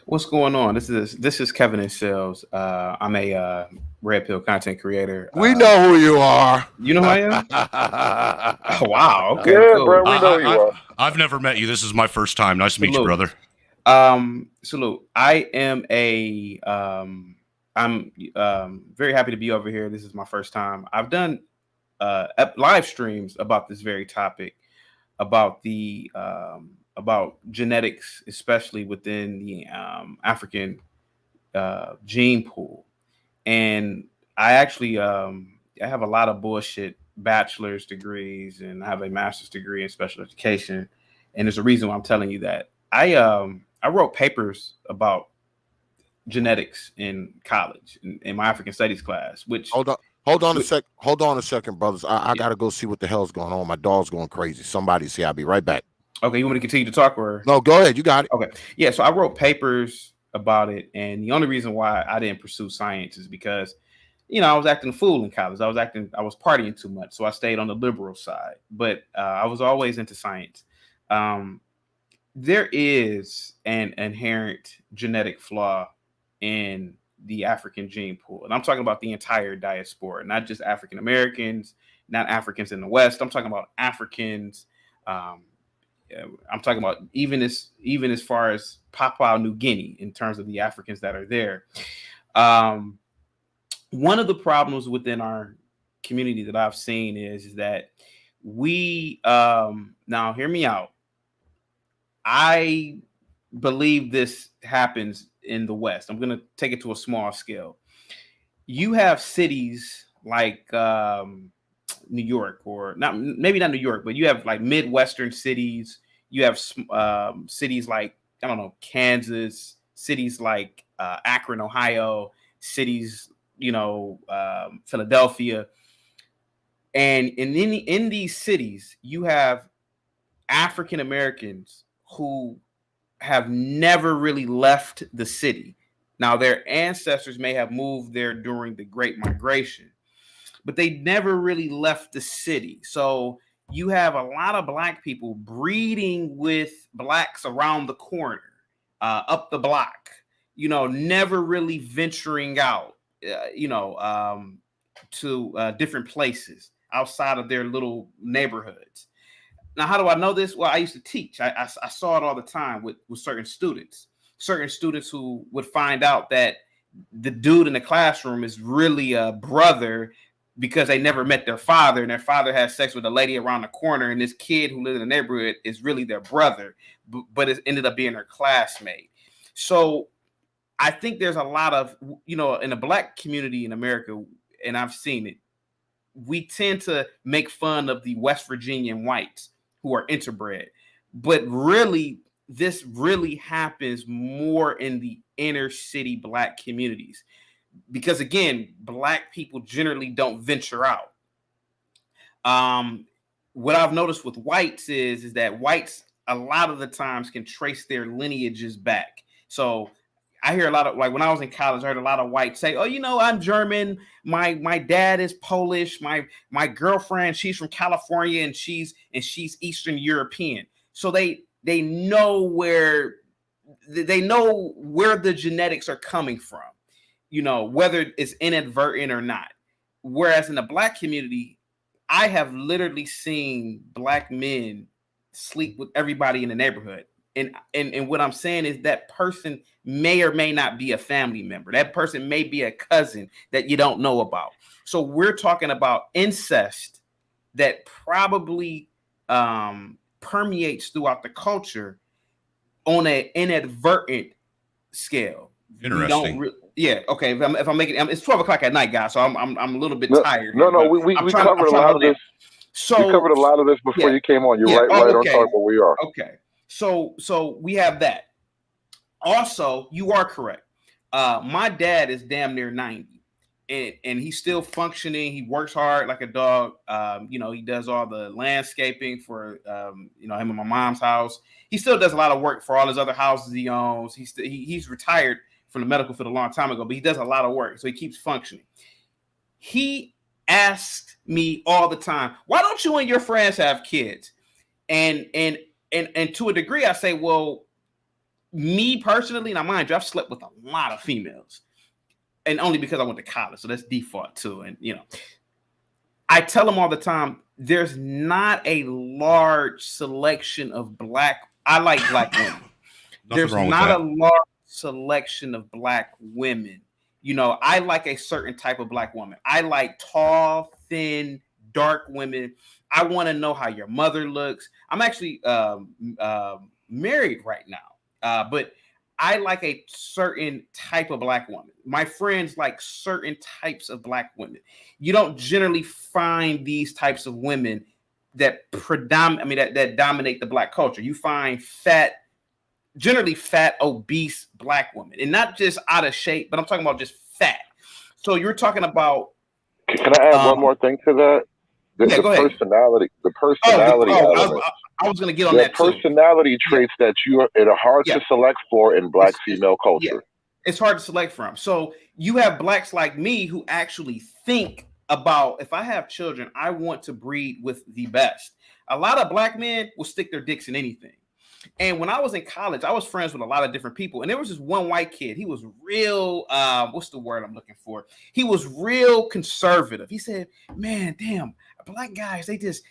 What's going on? This is Kevin in Sales. I'm a Red Pill content creator. We know who you are. You know who I am? Oh, wow. Okay. Yeah, Cool. bro, we know you are. I've never met you. This is my first time. Nice to meet you, brother. Salute. I am I'm very happy to be over here. This is my first time. I've done live streams about this very topic, about the about genetics, especially within the African gene pool. And I actually I have a lot of bullshit bachelor's degrees, and I have a master's degree in special education. And there's a reason why I'm telling you that. I wrote papers about genetics in college in my African studies class. Which hold Hold on a second, brothers. I gotta go see what the hell's going on. My dog's going crazy. Somebody's here. I'll be right back. Okay, you want me to continue to talk or? No, go ahead. You got it. Okay. Yeah, so I wrote papers about it, and the only reason why I didn't pursue science is because, I was acting a fool in college. I was partying too much, so I stayed on the liberal side. But I was always into science. There is an inherent genetic flaw in the African gene pool, and I'm talking about the entire diaspora, not just African Americans, not Africans in the West. I'm talking about Africans. I'm talking about even as far as Papua New Guinea in terms of the Africans that are there. One of the problems within our community that I've seen is that we now hear me out. I believe this happens in the West. I'm going to take it to a small scale. You have cities like New York, or maybe not New York, but you have like Midwestern cities. You have cities like, I don't know, Kansas, cities like Akron, Ohio, cities, Philadelphia. And in these cities, you have African Americans who have never really left the city. Now, their ancestors may have moved there during the Great Migration, but they never really left the city. So you have a lot of Black people breeding with Blacks around the corner, up the block, never really venturing out, to different places outside of their little neighborhoods. Now, how do I know this? Well, I used to teach. I saw it all the time with certain students who would find out that the dude in the classroom is really a brother because they never met their father, and their father had sex with a lady around the corner, and this kid who lived in the neighborhood is really their brother, but it ended up being her classmate. So I think there's a lot of, in the Black community in America, and I've seen it, we tend to make fun of the West Virginian whites who are interbred, but really, this really happens more in the inner city Black communities. Because again, Black people generally don't venture out. What I've noticed with whites is that whites a lot of the times can trace their lineages back. So I hear a lot of, like, when I was in college, I heard a lot of whites say, "Oh, I'm German. My dad is Polish. My girlfriend, she's from California, and she's Eastern European." So they know where the genetics are coming from. Whether it's inadvertent or not. Whereas in the Black community, I have literally seen Black men sleep with everybody in the neighborhood. And what I'm saying is that person may or may not be a family member. That person may be a cousin that you don't know about. So we're talking about incest that probably permeates throughout the culture on an inadvertent scale. Interesting. Yeah. Okay. If I'm making, it's 12 o'clock at night, guys. So I'm a little bit tired. No, we covered a lot of this. So we covered a lot of this before you came on. You're right on target where we are. Okay. So we have that. Also, you are correct. My dad is damn near 90, and he's still functioning. He works hard like a dog. He does all the landscaping for him and my mom's house. He still does a lot of work for all his other houses he owns. He's retired from the medical field a long time ago, but he does a lot of work, so he keeps functioning. He asks me all the time, "Why don't you and your friends have kids?" And to a degree, I say, well, me personally, now mind you, I've slept with a lot of females, and only because I went to college, so that's default too. And I tell them all the time, there's not a large selection of I like Black women. There's not a large selection of Black women. I like a certain type of Black woman. I like tall, thin, dark women. I want to know how your mother looks. I'm actually married right now, but I like a certain type of Black woman. My friends like certain types of Black women. You don't generally find these types of women that that dominate the Black culture. You find generally fat, obese Black women, and not just out of shape, but I'm talking about just fat. So you're talking about Can I add one more thing to that? The, Yeah, the go ahead. personality element. I was going to get on There are that too. personality Yeah, traits that are hard yeah. to select for in black It's female yeah, culture. it's hard to select from. So you have blacks like me who actually think about, if I have children, I want to breed with the best. A lot of black men will stick their dicks in anything. And when I was in college, I was friends with a lot of different people. And there was this one white kid. He was real, what's the word I'm looking for? He was real conservative. He said, man, damn, black guys, they just,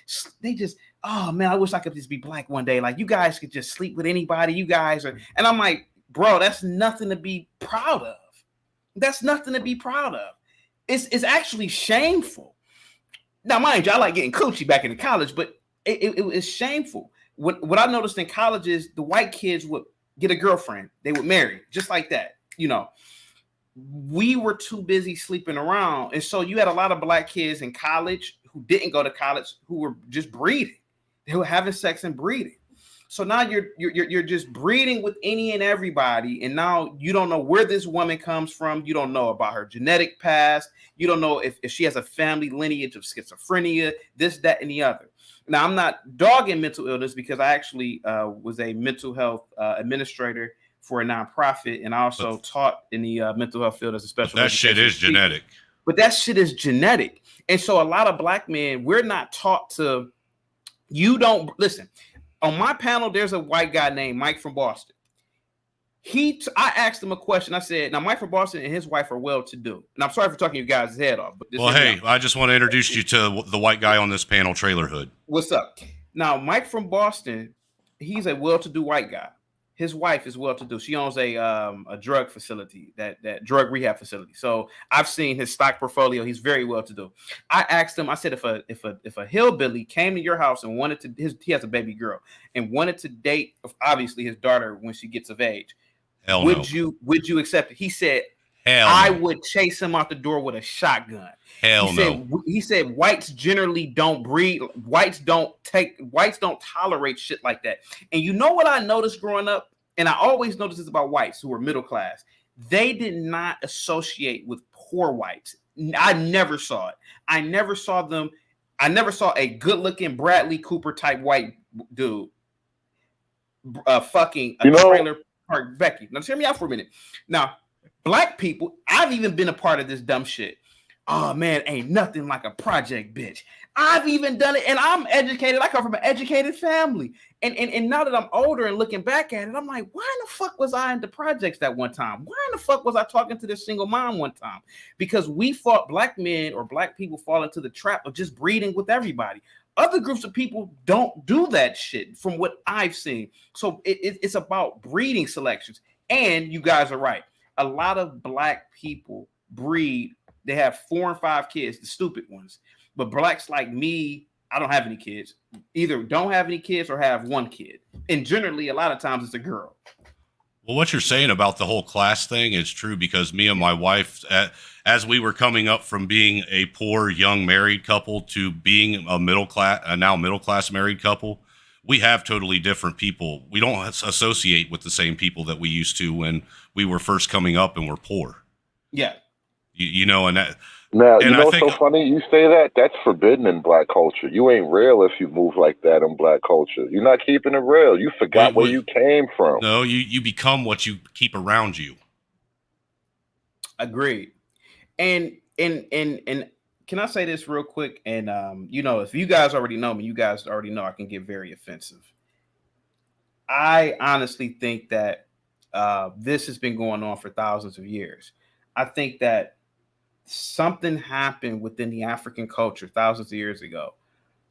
oh man, I wish I could just be black one day. Like you guys could just sleep with anybody. You guys are, and I'm like, bro, that's nothing to be proud of. That's nothing to be proud of. It's actually shameful. Now, mind you, I like getting coochie back in college, but it's shameful. What I noticed in college is the white kids would get a girlfriend, they would marry just like that. You know, we were too busy sleeping around, and so you had a lot of black kids in college who didn't go to college who were just breeding. They were having sex and breeding. So now you're just breeding with any and everybody, and now you don't know where this woman comes from. You don't know about her genetic past. You don't know if she has a family lineage of schizophrenia, this, that, and the other. Now, I'm not dogging mental illness because I actually was a mental health administrator for a nonprofit, and I also taught in the mental health field as a special. That shit is genetic. But that shit is genetic, and so a lot of black men, we're not taught to. You don't listen. On my panel, there's a white guy named Mike from Boston. I asked him a question. I said, now Mike from Boston and his wife are well-to-do. And I'm sorry for talking you guys' head off. But well, hey, I just want to introduce you to the white guy on this panel, Trailer Hood. What's up? Now, Mike from Boston, he's a well-to-do white guy. His wife is well-to-do. She owns a drug facility, that drug rehab facility. So I've seen his stock portfolio. He's very well-to-do. I asked him. I said, if a hillbilly came to your house and wanted to, he has a baby girl and wanted to date, obviously his daughter when she gets of age, would you accept it? He said, I would chase him out the door with a shotgun. He said whites generally don't breed. Whites don't tolerate shit like that. And you know what I noticed growing up? And I always noticed this about whites who were middle class. They did not associate with poor whites. I never saw it. I never saw a good-looking Bradley Cooper type white dude fucking a trailer park Becky. Now, hear me out for a minute. Now, black people, I've even been a part of this dumb shit. Oh man, ain't nothing like a project bitch. I've even done it, and I'm educated. I come from an educated family, and now that I'm older and looking back at it, I'm like, why in the fuck was I into projects that one time? Why in the fuck was I talking to this single mom one time? Because we fought black men or black people fall into the trap of just breeding with everybody. Other groups of people don't do that shit, from what I've seen. So it's about breeding selections, and you guys are right. A lot of black people breed. They have 4 and 5 kids, the stupid ones. But blacks like me, I don't have any kids. Either don't have any kids or have 1 kid. And generally, a lot of times it's a girl. Well, what you're saying about the whole class thing is true, because me and my wife, as we were coming up from being a poor young married couple to being a now middle class married couple, we have totally different people. We don't associate with the same people that we used to when we were first coming up and were poor. Yeah. You know, and that. Now, and you know what's so funny? You say that, that's forbidden in black culture. You ain't real if you move like that in black culture. You're not keeping it real. You forgot where you came from. No, you become what you keep around you. Agreed. And can I say this real quick? And you know, if you guys already know me, you guys already know I can get very offensive. I honestly think that this has been going on for thousands of years. I think that something happened within the African culture thousands of years ago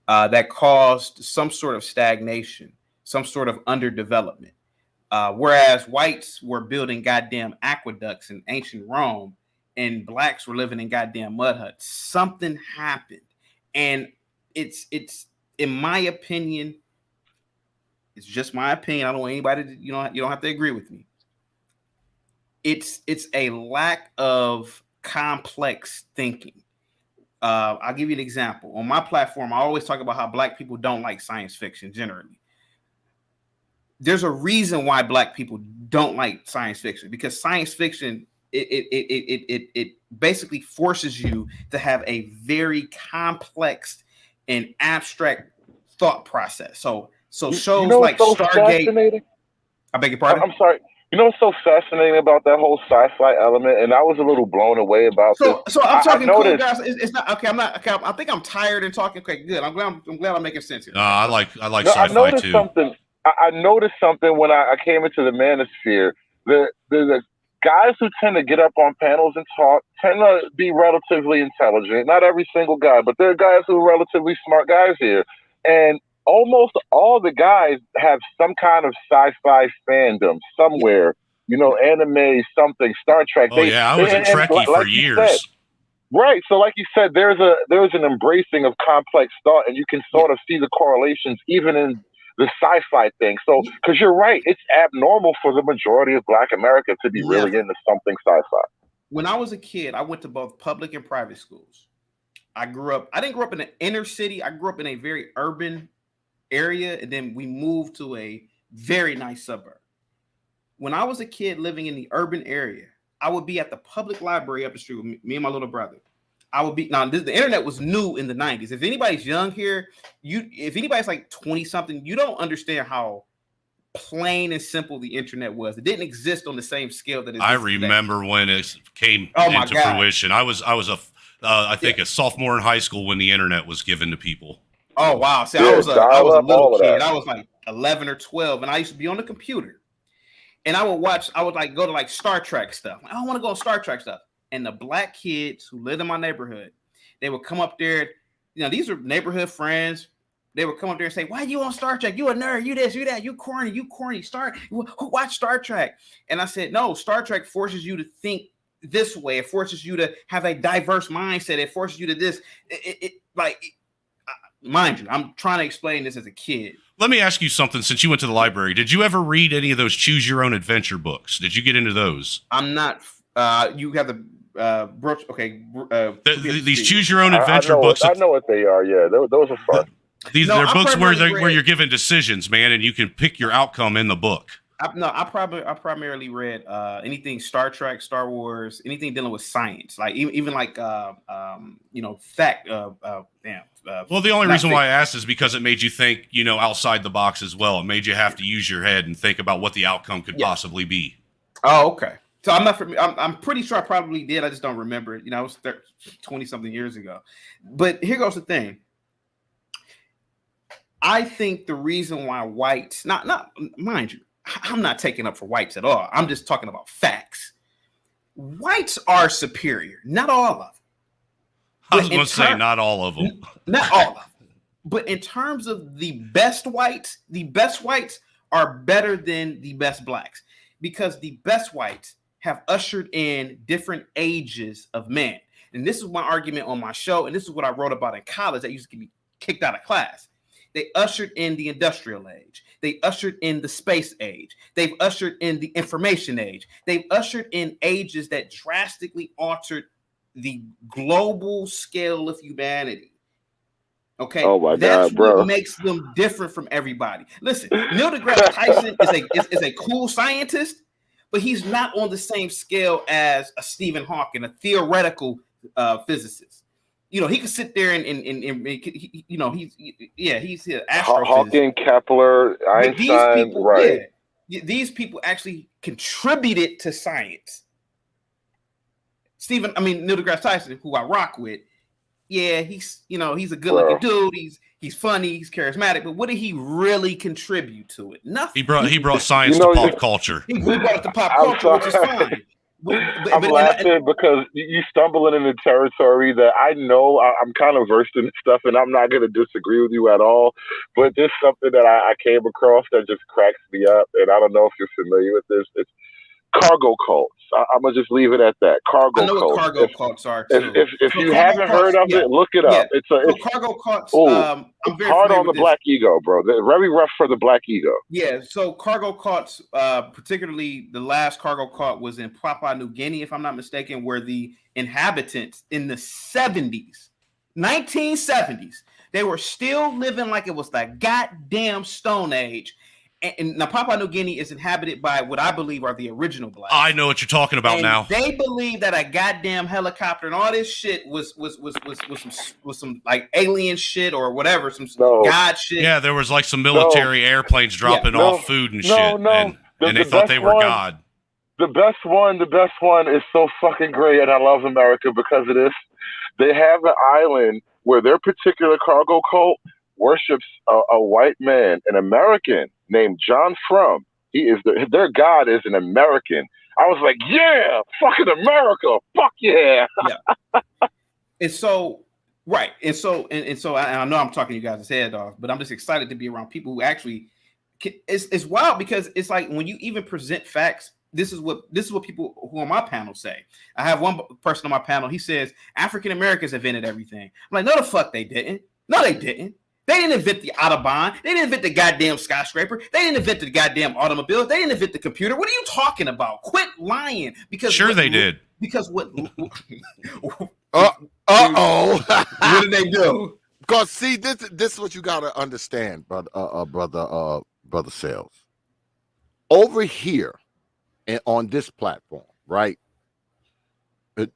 that caused some sort of stagnation, some sort of underdevelopment. Whereas whites were building goddamn aqueducts in ancient Rome and blacks were living in goddamn mud huts, something happened. And it's in my opinion, it's just my opinion. I don't want anybody to, you don't have to agree with me. It's a lack of complex thinking. I'll give you an example. On my platform, I always talk about how black people don't like science fiction generally. There's a reason why black people don't like science fiction, because science fiction it basically forces you to have a very complex and abstract thought process. So shows like so Stargate. fascinating. I beg your pardon. I'm sorry. You know what's so fascinating about that whole sci-fi element, and I was a little blown away about this. So I'm talking I cool, noticed, guys. It's not okay. I'm not. Okay, I think I'm tired and talking. Okay, good. I'm glad I'm making sense here. I like no, I sci-fi noticed too. something. I noticed something when I came into the manosphere. The guys who tend to get up on panels and talk tend to be relatively intelligent. Not every single guy, but there are guys who are relatively smart guys here. And almost all the guys have some kind of sci-fi fandom somewhere. You know, anime, something, Star Trek. Oh yeah, I was a Trekkie for like you years. said, right. So like you said, there's an embracing of complex thought, and you can sort of see the correlations even in the sci-fi thing. So, because you're right, it's abnormal for the majority of Black America to be really into something sci-fi. When I was a kid, I went to both public and private schools. I didn't grow up in the inner city. I grew up in a very urban area, and then we moved to a very nice suburb. When I was a kid living in the urban area, I would be at the public library up the street with me and my little brother. I would be the internet was new in the 90s. If anybody's young here, if anybody's like 20 something, you don't understand how plain and simple the internet was. It didn't exist on the same scale that it I remember today. when it came into fruition. I was I think a sophomore in high school when the internet was given to people. Oh wow! See, I was a little kid. I was like 11 or 12, and I used to be on the computer, and I would like go to like Star Trek stuff. I don't want to go on Star Trek stuff. And the Black kids who lived in my neighborhood, they would come up there. You know, these are neighborhood friends. They would come up there and say, "Why you on Star Trek? You a nerd? You this? You that? You corny? You corny? Watch Star Trek." And I said, "No, Star Trek forces you to think this way. It forces you to have a diverse mindset. It forces you to this. Mind you, I'm trying to explain this as a kid." Let me ask you something. Since you went to the library, did you ever read any of those choose your own adventure books? Did you get into those? I'm not. You have the these choose your own adventure books. I know what they are. Yeah, those are fun. They're books where you're given decisions, man, and you can pick your outcome in the book. I primarily read anything Star Trek, Star Wars, anything dealing with science, like even like fact. Well, the only reason why I asked is because it made you think, outside the box as well. It made you have to use your head and think about what the outcome could possibly be. Oh, okay. So I'm pretty sure I probably did. I just don't remember it. I was 20 something years ago. But here goes the thing. I think the reason why whites, not mind you, I'm not taking up for whites at all. I'm just talking about facts. Whites are superior, not all of them. I was going to say not all of them. Not all of them. But in terms of the best whites are better than the best blacks, because the best whites have ushered in different ages of men. And this is my argument on my show, and this is what I wrote about in college that used to get me kicked out of class. They ushered in the industrial age. They ushered in the space age. They've ushered in the information age. They've ushered in ages that drastically altered the global scale of humanity. Okay, oh my that's God, bro. What makes them different from everybody. Listen, Neil deGrasse Tyson is a cool scientist, but he's not on the same scale as a Stephen Hawking, a theoretical physicist. He can sit there and he's an astrophysicist. Hawking, Kepler, Einstein, right? Yeah, these people actually contributed to science. Neil deGrasse Tyson, who I rock with, yeah, he's a good-looking dude. He's funny, he's charismatic, but what did he really contribute to it? Nothing. He brought science to pop culture. He brought it to pop culture, which is fine. I'm laughing because you stumbling into territory that I know I'm kind of versed in stuff, and I'm not going to disagree with you at all. But there's something that I came across that just cracks me up, and I don't know if you're familiar with this. It's cargo cults. I'm gonna just leave it at that. Cargo I know cults. What cargo cults are too. If you haven't heard of it, look it up. It's cargo cults. I'm very hard on the black ego, bro. They're very rough for the black ego. Yeah. So cargo cults, particularly the last cargo cult was in Papua New Guinea, if I'm not mistaken, where the inhabitants in the 1970s, they were still living like it was the goddamn Stone Age. and now Papua New Guinea is inhabited by what I believe are the original blacks. I know what you're talking about and now. They believe that a goddamn helicopter and all this shit was some like alien shit or whatever, some god shit. Yeah, there was like some military airplanes dropping off food and shit, and they thought they were God. The best one is so fucking great, and I love America because of this. They have an island where their particular cargo cult worships a white man, an American named John Frum. He is their God is an American. I was like, yeah, fucking America, fuck yeah. And so, right, and so I know I'm talking you guys' head off, but I'm just excited to be around people who actually. It's wild because it's like when you even present facts. This is what people who on my panel say. I have one person on my panel. He says African Americans invented everything. I'm like, no, the fuck they didn't. No, they didn't. They didn't invent the Autobahn. They didn't invent the goddamn skyscraper. They didn't invent the goddamn automobile. They didn't invent the computer. What are you talking about? Quit lying. Because they did. Because what? What did they do? Because see, this is what you gotta understand, brother Sales. Over here. And on this platform, right?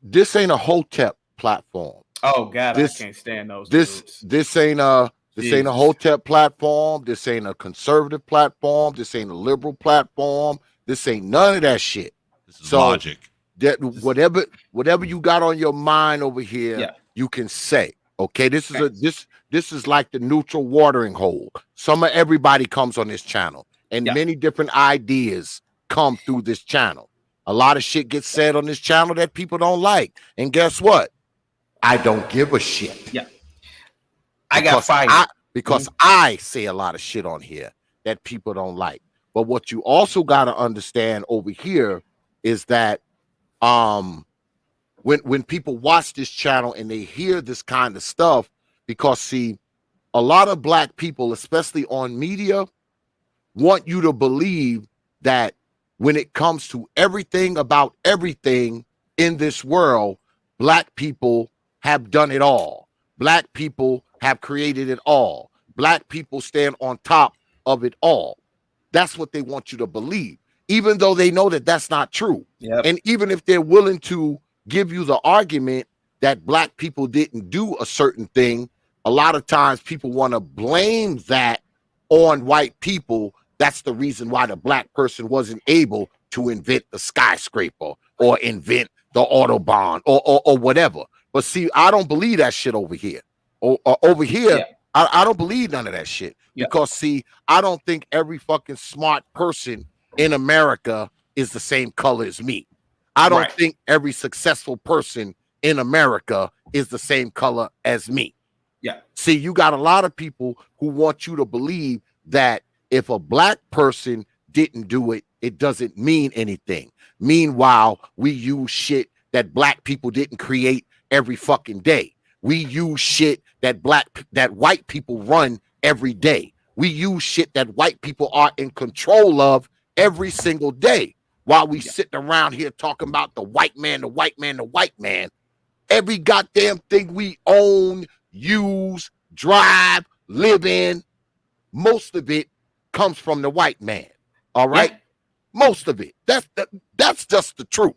This ain't a Hotep platform. Oh God, I can't stand those. This ain't a Hotep platform. This ain't a conservative platform. This ain't a liberal platform. This ain't none of that shit. This is logic. That whatever you got on your mind over here, you can say. Okay, this is like the neutral watering hole. Some of everybody comes on this channel, and many different ideas come through this channel. A lot of shit gets said on this channel that people don't like. And guess what? I don't give a shit. Yeah. I got fired. Because I say a lot of shit on here that people don't like. But what you also got to understand over here is that when people watch this channel and they hear this kind of stuff, because see, a lot of black people, especially on media, want you to believe that when it comes to everything about everything in this world, black people have done it all. Black people have created it all. Black people stand on top of it all. That's what they want you to believe, even though they know that that's not true. And even if they're willing to give you the argument that black people didn't do a certain thing, a lot of times people want to blame that on white people. That's the reason why the black person wasn't able to invent the skyscraper or invent the Autobahn or whatever. But see, I don't believe that shit over here. Over here, I don't believe none of that shit. Because see, I don't think every fucking smart person in America is the same color as me. I don't think every successful person in America is the same color as me. See, you got a lot of people who want you to believe that if a black person didn't do it, it doesn't mean anything. Meanwhile, we use shit that black people didn't create every fucking day. We use shit that white people run every day. We use shit that white people are in control of every single day. While we sitting around here talking about the white man, the white man, the white man. Every goddamn thing we own, use, drive, live in, most of it comes from the white man. All right? Most of it. That's just the truth.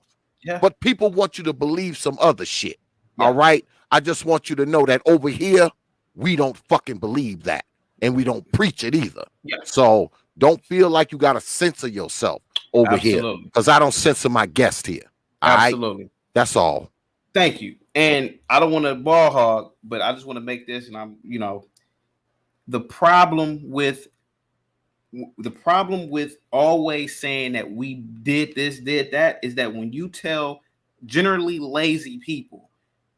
But people want you to believe some other shit. All right? I just want you to know that over here, we don't fucking believe that. And we don't preach it either. So don't feel like you got to censor yourself over here. Because I don't censor my guest here. All right? That's all. Thank you. And I don't want to ball hog, but I just want to make this, and I'm, the problem with always saying that we did this, did that, is that when you tell generally lazy people,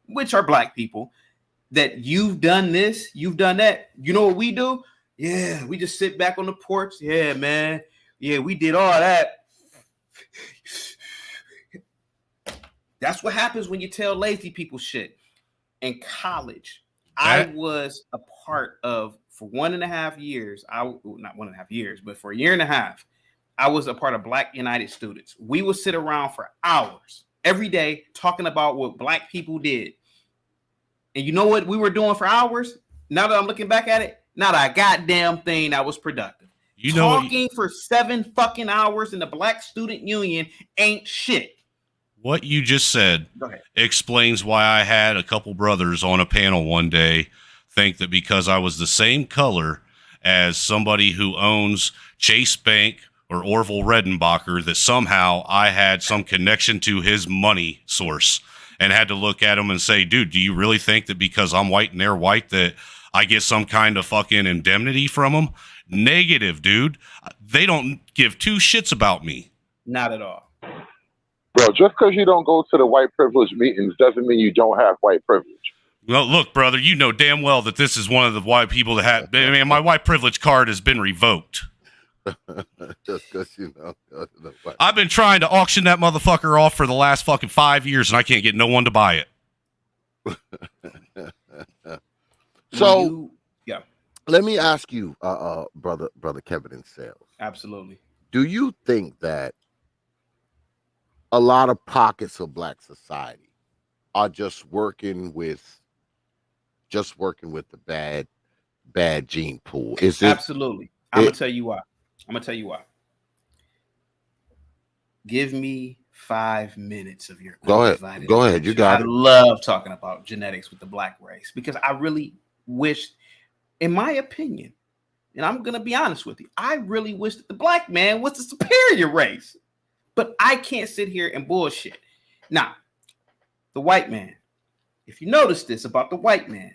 which are black people, that you've done this, you've done that, you know what we do? Yeah, we just sit back on the porch. Yeah, man. Yeah, we did all that. That's what happens when you tell lazy people shit. In college, I was a part of, for 1.5 years, not 1.5 years, but for a year and a half, I was a part of Black United Students. We would sit around for hours every day talking about what black people did. And you know what we were doing for hours? Now that I'm looking back at it, not a goddamn thing that was productive. You know what? Talking for 7 fucking hours in the Black Student Union ain't shit. What you just said explains why I had a couple brothers on a panel one day think that because I was the same color as somebody who owns Chase Bank or Orville Redenbacher, that somehow I had some connection to his money source, and had to look at him and say, dude, do you really think that because I'm white and they're white that I get some kind of fucking indemnity from them? Negative, dude. They don't give two shits about me. Not at all. Bro, just because you don't go to the white privilege meetings doesn't mean you don't have white privilege. Well, look, brother, you know damn well that this is one of the white people that had. I mean, my white privilege card has been revoked. Just because you know. I've been trying to auction that motherfucker off for the last fucking 5 years, and I can't get no one to buy it. So, yeah. Let me ask you, brother Kevin in sales. Absolutely. Do you think that a lot of pockets of Black society are just working with the bad gene pool? Is it absolutely? I'm gonna tell you why. Give me 5 minutes of your go ahead. You got it. I love talking about genetics with the Black race because I really wish, in my opinion, and I'm gonna be honest with you, I really wish that the Black man was the superior race. But I can't sit here and bullshit. Now, the white man. If you notice this about the white man,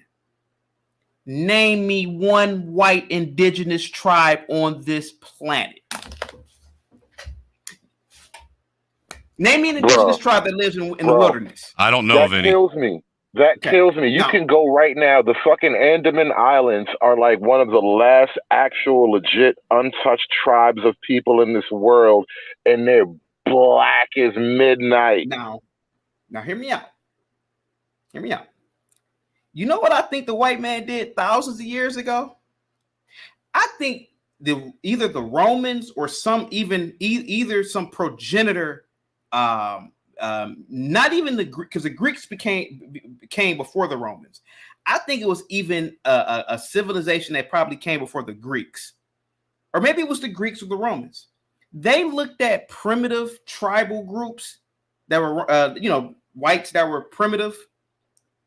name me one white indigenous tribe on this planet. Name me an indigenous tribe that lives in the wilderness. I don't know of any. That kills me. You can go right now. The fucking Andaman Islands are like one of the last actual legit untouched tribes of people in this world, and they're black as midnight. Now hear me out. You know what I think the white man did thousands of years ago? I think either the Romans or either some progenitor, not even the Greek, because the Greeks became before the Romans. I think it was even a civilization that probably came before the Greeks, or maybe it was the Greeks or the Romans. They looked at primitive tribal groups that were, whites that were primitive,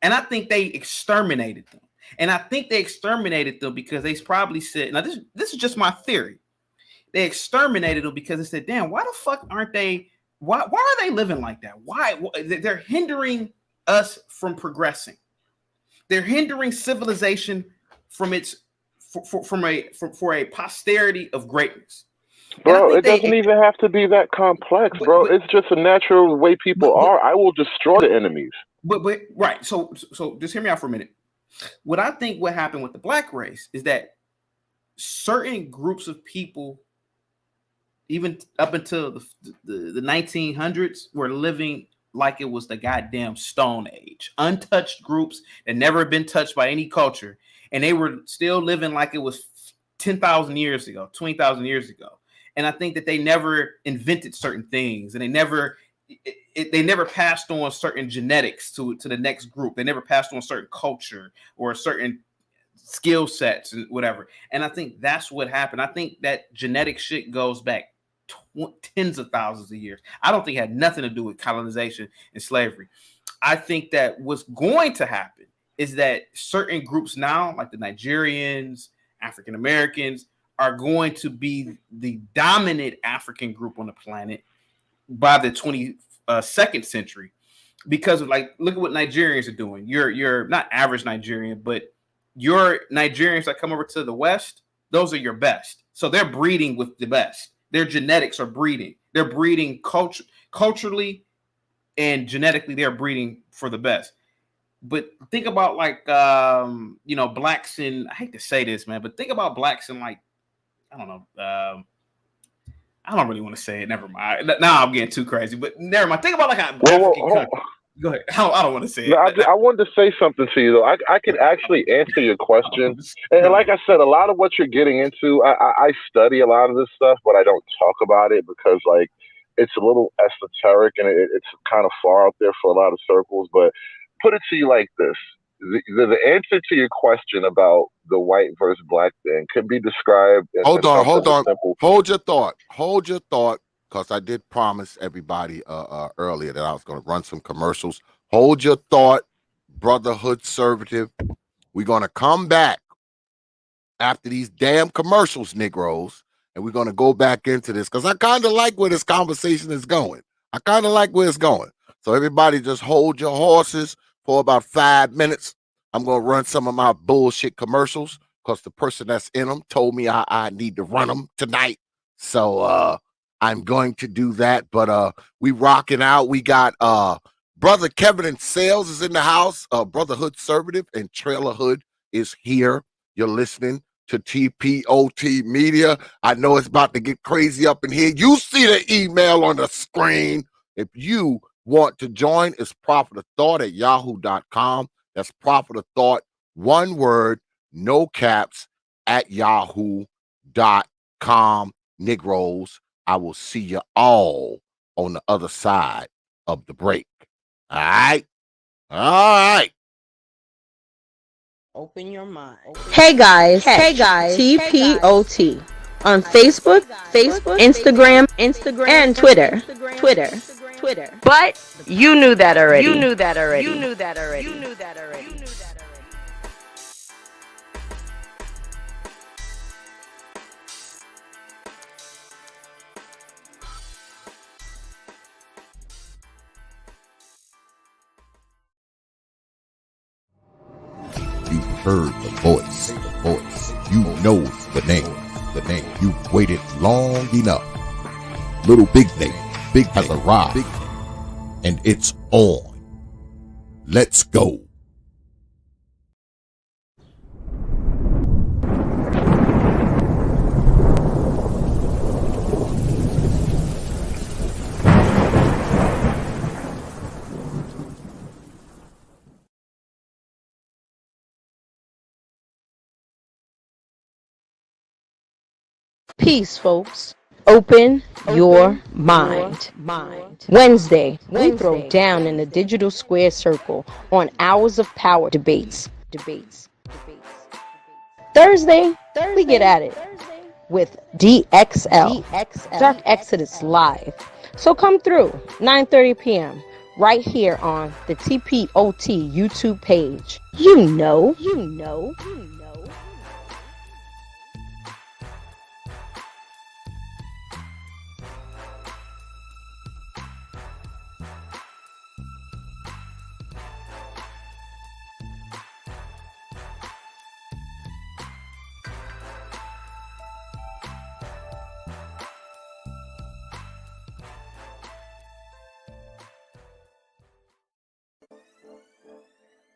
and I think they exterminated them. And I think they exterminated them because they probably said, now this is just my theory. They exterminated them because they said, damn, why the fuck aren't they, why are they living like that? Why? They're hindering us from progressing. They're hindering civilization from for a posterity of greatness. Bro, it doesn't even have to be that complex, bro. It's just a natural way people are. I will destroy the enemies. But right. So just hear me out for a minute. What I think what happened with the Black race is that certain groups of people, even up until the 1900s, were living like it was the goddamn Stone Age. Untouched groups that never been touched by any culture. And they were still living like it was 10,000 years ago, 20,000 years ago. And I think that they never invented certain things, and they never passed on certain genetics to the next group. They never passed on certain culture or certain skill sets and whatever. And I think that's what happened. I think that genetic shit goes back tens of thousands of years. I don't think it had nothing to do with colonization and slavery. I think that what's going to happen is that certain groups now, like the Nigerians, African Americans, are going to be the dominant African group on the planet by the 22nd century, because of, like, look at what Nigerians are doing. You're not average Nigerian, but your Nigerians that come over to the West, those are your best. So they're breeding with the best. Their genetics are breeding. They're breeding culturally and genetically. They're breeding for the best. But think about blacks in, I hate to say this, man, but think about blacks in, like, I don't know. I don't really want to say it. Never mind. Now I'm getting too crazy, but never mind. Think about like an African country. Go ahead. I don't want to say it. I wanted to say something to you, though. I could actually answer your question. And like I said, a lot of what you're getting into, I study a lot of this stuff, but I don't talk about it because, like, it's a little esoteric and it's kind of far out there for a lot of circles. But put it to you like this. the answer to your question about the white versus black thing could be described in Hold terms on, of a simple. hold your thought, because I did promise everybody earlier that I was going to run some commercials. Hold your thought, brotherhood conservative. We're going to come back after these damn commercials, Negroes, and we're going to go back into this because I kind of like where this conversation is going. I kind of like where it's going. So everybody just hold your horses for about 5 minutes. I'm going to run some of my bullshit commercials because the person that's in them told me I need to run them tonight. So I'm going to do that. But we rocking out. We got Brother Kevin and Sales is in the house. Brotherhood Conservative and Trailer Hood is here. You're listening to T.P.O.T. Media. I know it's about to get crazy up in here. You see the email on the screen. If you want to join, it's prophetofthought@yahoo.com. That's prophetofthought, one word, no caps, at yahoo.com. Negroes, I will see you all on the other side of the break. All right? All right. Open your mind. Hey guys, T.P.O.T. on Facebook, Instagram, and Twitter. But you knew that already. You heard the voice. You know the name. You've waited long enough. Little Big Name, has arrived, and it's on. Let's go. Peace, folks. Open your mind. Wednesday, we throw down in the digital square circle on Hours of Power debates. Thursday, we get at it with DXL, Dark Exodus Live. So come through, 9:30 p.m., right here on the Tpot YouTube page. You know.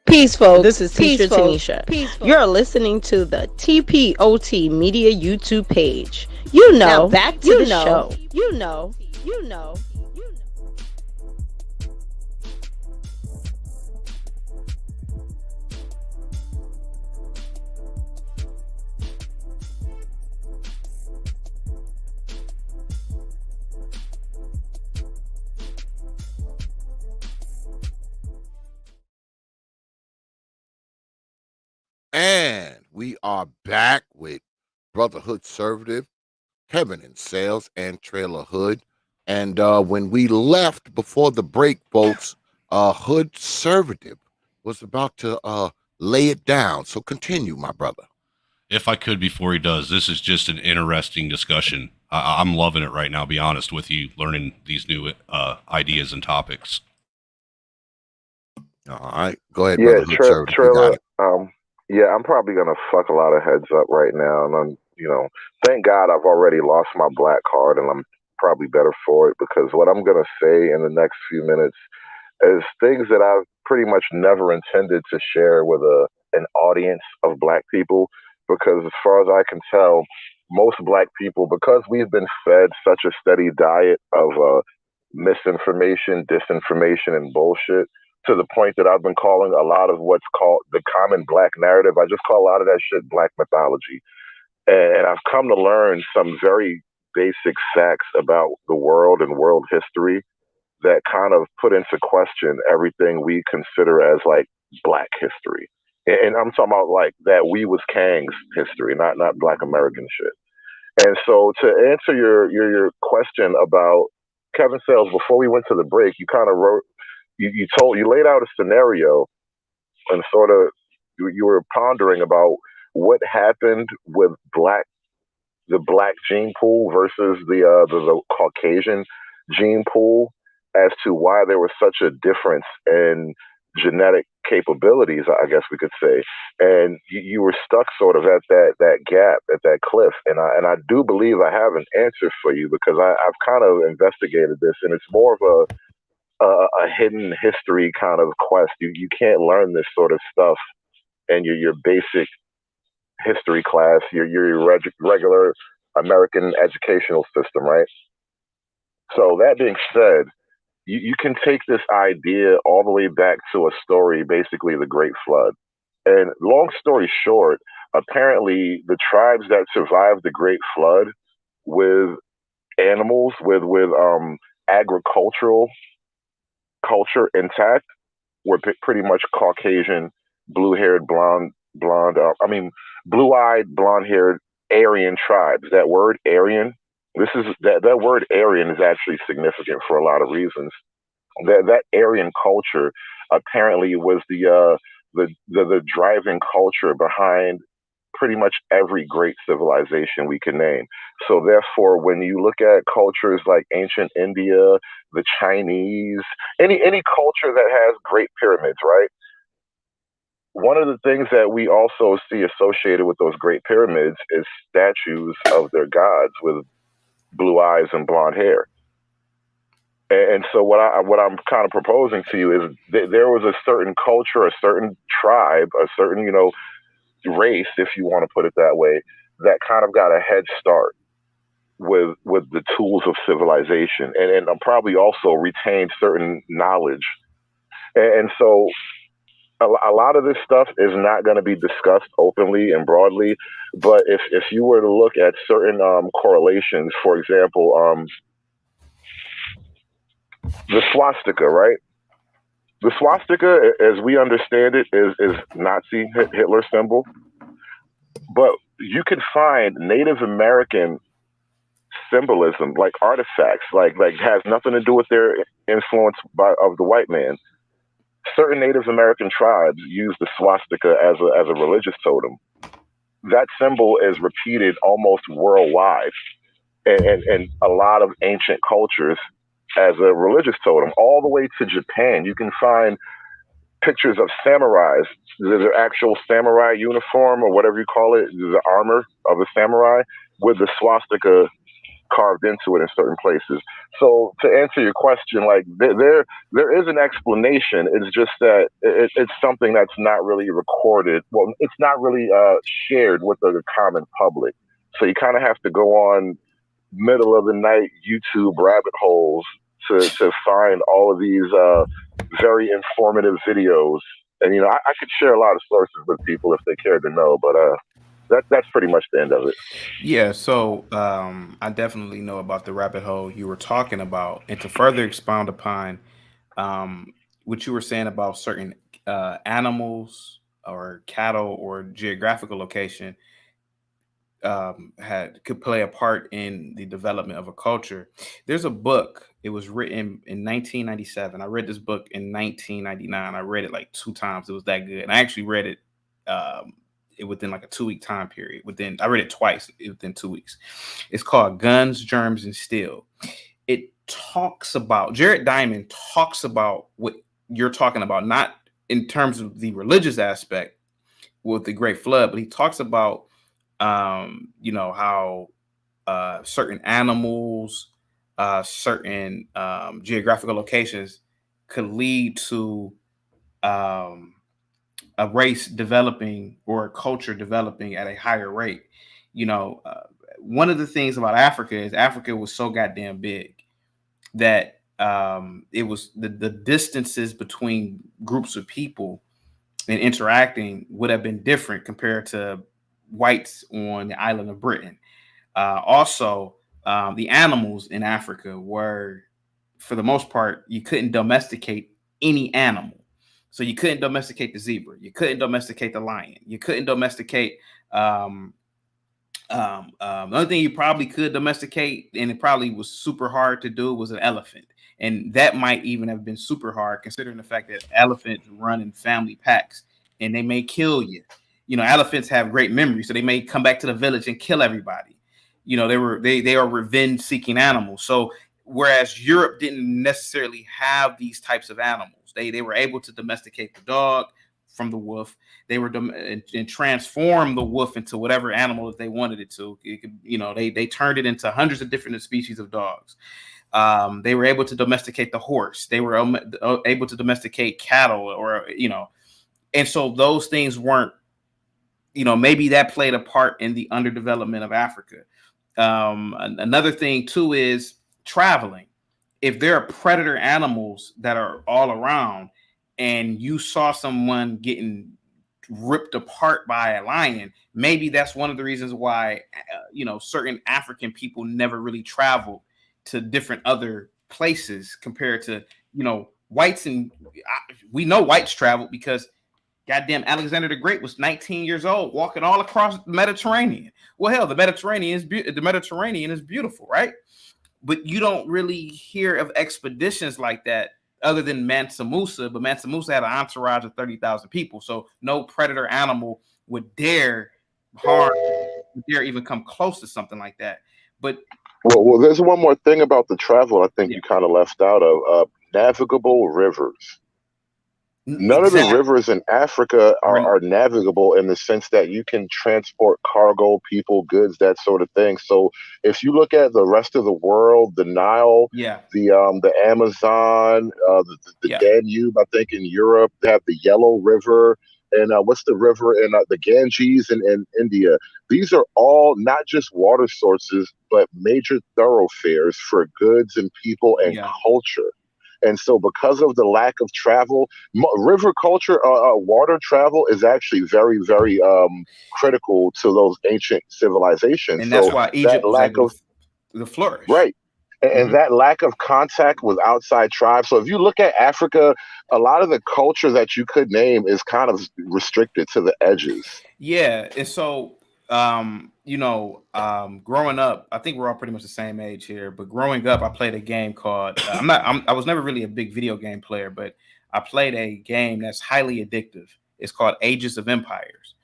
Peace, folks. This is Teacher Tanisha. You're listening to the Tpot Media YouTube page. You know. Now back to the show. You know. And we are back with Brotherhood Conservative, Kevin and Sales, and Trailer Hood. And when we left before the break, folks, Hood Conservative was about to lay it down. So continue, my brother. If I could, before he does, this is just an interesting discussion. I'm loving it right now, be honest with you, learning these new ideas and topics. All right. Go ahead, Yeah, Brother Trailer. Yeah, I'm probably gonna fuck a lot of heads up right now, and I'm, thank God I've already lost my black card, and I'm probably better for it because what I'm gonna say in the next few minutes is things that I've pretty much never intended to share with an audience of black people, because as far as I can tell, most black people, because we've been fed such a steady diet of misinformation, disinformation, and bullshit, to the point that I've been calling a lot of what's called the common black narrative, I just call a lot of that shit black mythology. And I've come to learn some very basic facts about the world and world history that kind of put into question everything we consider as like Black history. And I'm talking about like that we was Kang's history, not Black American shit. And so to answer your question about Kevin Sales, before we went to the break, you kind of wrote you laid out a scenario and sort of you were pondering about what happened with the black gene pool versus the Caucasian gene pool as to why there was such a difference in genetic capabilities, I guess we could say. And you were stuck sort of at that gap, at that cliff. And I do believe I have an answer for you because I've kind of investigated this, and it's more of a hidden history kind of quest. You can't learn this sort of stuff in your basic history class, your regular American educational system, right? So that being said, you can take this idea all the way back to a story, basically the Great Flood. And long story short, apparently the tribes that survived the Great Flood with animals, with agricultural culture intact, were pretty much Caucasian, blue-haired, blonde. Blue-eyed, blonde-haired Aryan tribes. That word Aryan, that word Aryan is actually significant for a lot of reasons. That Aryan culture apparently was the driving culture behind pretty much every great civilization we can name. So therefore, when you look at cultures like ancient India, the Chinese, any culture that has great pyramids, right? One of the things that we also see associated with those great pyramids is statues of their gods with blue eyes and blonde hair. And so what I'm kind of proposing to you is there was a certain culture, a certain tribe, a certain race, if you want to put it that way, that kind of got a head start with the tools of civilization, and probably also retained certain knowledge. And so a lot of this stuff is not going to be discussed openly and broadly, but if you were to look at certain correlations, for example, the swastika, right? The swastika, as we understand it, is Nazi Hitler symbol, but you can find Native American symbolism, like artifacts, like has nothing to do with their influence of the white man. Certain Native American tribes use the swastika as a religious totem. That symbol is repeated almost worldwide, and a lot of ancient cultures as a religious totem, all the way to Japan. You can find pictures of samurais, the actual samurai uniform or whatever you call it, the armor of a samurai with the swastika carved into it in certain places. So to answer your question, like there is an explanation. It's just that it's something that's not really recorded. Well, it's not really shared with the common public. So you kind of have to go on middle of the night YouTube rabbit holes to find all of these very informative videos. And I could share a lot of sources with people if they care to know, but that's pretty much the end of it. Yeah, so I definitely know about the rabbit hole you were talking about, and to further expound upon what you were saying about certain animals or cattle or geographical location could play a part in the development of a culture. There's a book. It was written in 1997. I read this book in 1999. I read it like 2 times. It was that good. And I actually read it within like a 2 week time period. I read it twice within 2 weeks. It's called Guns, Germs, and Steel. It talks about Jared Diamond talks about what you're talking about, not in terms of the religious aspect with the Great Flood, but he talks about how certain animals, certain geographical locations could lead to a race developing or a culture developing at a higher rate. One of the things about Africa is Africa was so goddamn big that it was the distances between groups of people and interacting would have been different compared to whites on the island of Britain. Also, the animals in Africa were, for the most part, you couldn't domesticate any animal. So you couldn't domesticate the zebra. You couldn't domesticate the lion. You couldn't domesticate. The only thing you probably could domesticate, and it probably was super hard to do, was an elephant. And that might even have been super hard, considering the fact that elephants run in family packs and they may kill you. You know, elephants have great memory, so they may come back to the village and kill everybody. You know, they are revenge seeking animals. So whereas Europe didn't necessarily have these types of animals, they were able to domesticate the dog from the wolf. They were and transform the wolf into whatever animal that they wanted it to. It could, you know, they turned it into hundreds of different species of dogs. They were able to domesticate the horse. They were able to domesticate cattle, or, you know, and so those things weren't, you know, maybe that played a part in the underdevelopment of Africa. Another thing too is traveling. If there are predator animals that are all around, and you saw someone getting ripped apart by a lion, maybe that's one of the reasons why you know, certain African people never really traveled to different other places compared to, you know, whites. And we know whites traveled because goddamn Alexander the Great was 19 years old walking all across the Mediterranean. Well, hell, the Mediterranean is beautiful, right? But you don't really hear of expeditions like that other than Mansa Musa. But Mansa Musa had an entourage of 30,000 people, so no predator animal would dare even come close to something like that. But well, there's one more thing about the travel I think you kind of left out of navigable rivers. None of the rivers in Africa are navigable in the sense that you can transport cargo, people, goods, that sort of thing. So if you look at the rest of the world, the Nile, the Amazon, the Danube, I think in Europe, they have the Yellow River, and what's the river in the Ganges in India. These are all not just water sources, but major thoroughfares for goods and people and culture. And so because of the lack of travel, river culture, water travel is actually very, very critical to those ancient civilizations. And that's why Egypt was able to flourish. Right. And that lack of contact with outside tribes. So if you look at Africa, a lot of the culture that you could name is kind of restricted to the edges. Yeah. And so, you know, growing up, I think we're all pretty much the same age here, but growing up, I played a game called, I was never really a big video game player, but I played a game that's highly addictive. It's called Ages of Empires.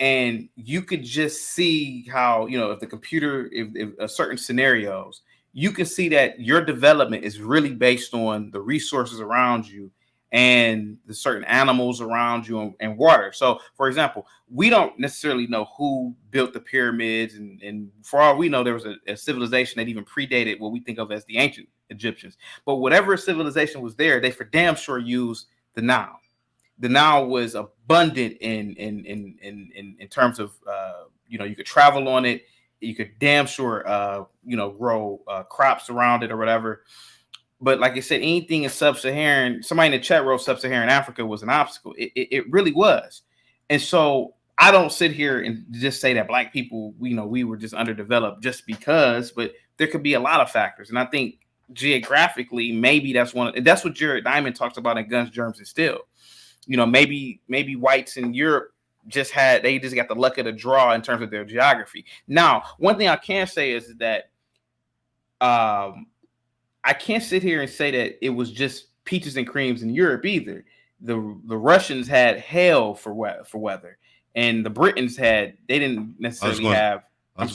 And you could just see how, you know, if the computer, if certain scenarios, you can see that your development is really based on the resources around you and the certain animals around you and water. So, for example, we don't necessarily know who built the pyramids, and for all we know, there was a civilization that even predated what we think of as the ancient Egyptians. But whatever civilization was there, they for damn sure used the Nile. The Nile was abundant in terms of you know, you could travel on it. You could damn sure you know, grow crops around it or whatever. But like I said, anything in sub-Saharan, somebody in the chat wrote sub-Saharan Africa was an obstacle. It really was. And so I don't sit here and just say that black people, you know, we were just underdeveloped just because, but there could be a lot of factors. And I think geographically, maybe that's that's what Jared Diamond talks about in Guns, Germs, and Steel. You know, maybe whites in Europe just got the luck of the draw in terms of their geography. Now, one thing I can say is that I can't sit here and say that it was just peaches and creams in Europe either. The Russians had hell for weather, and the Britons they didn't necessarily have. I was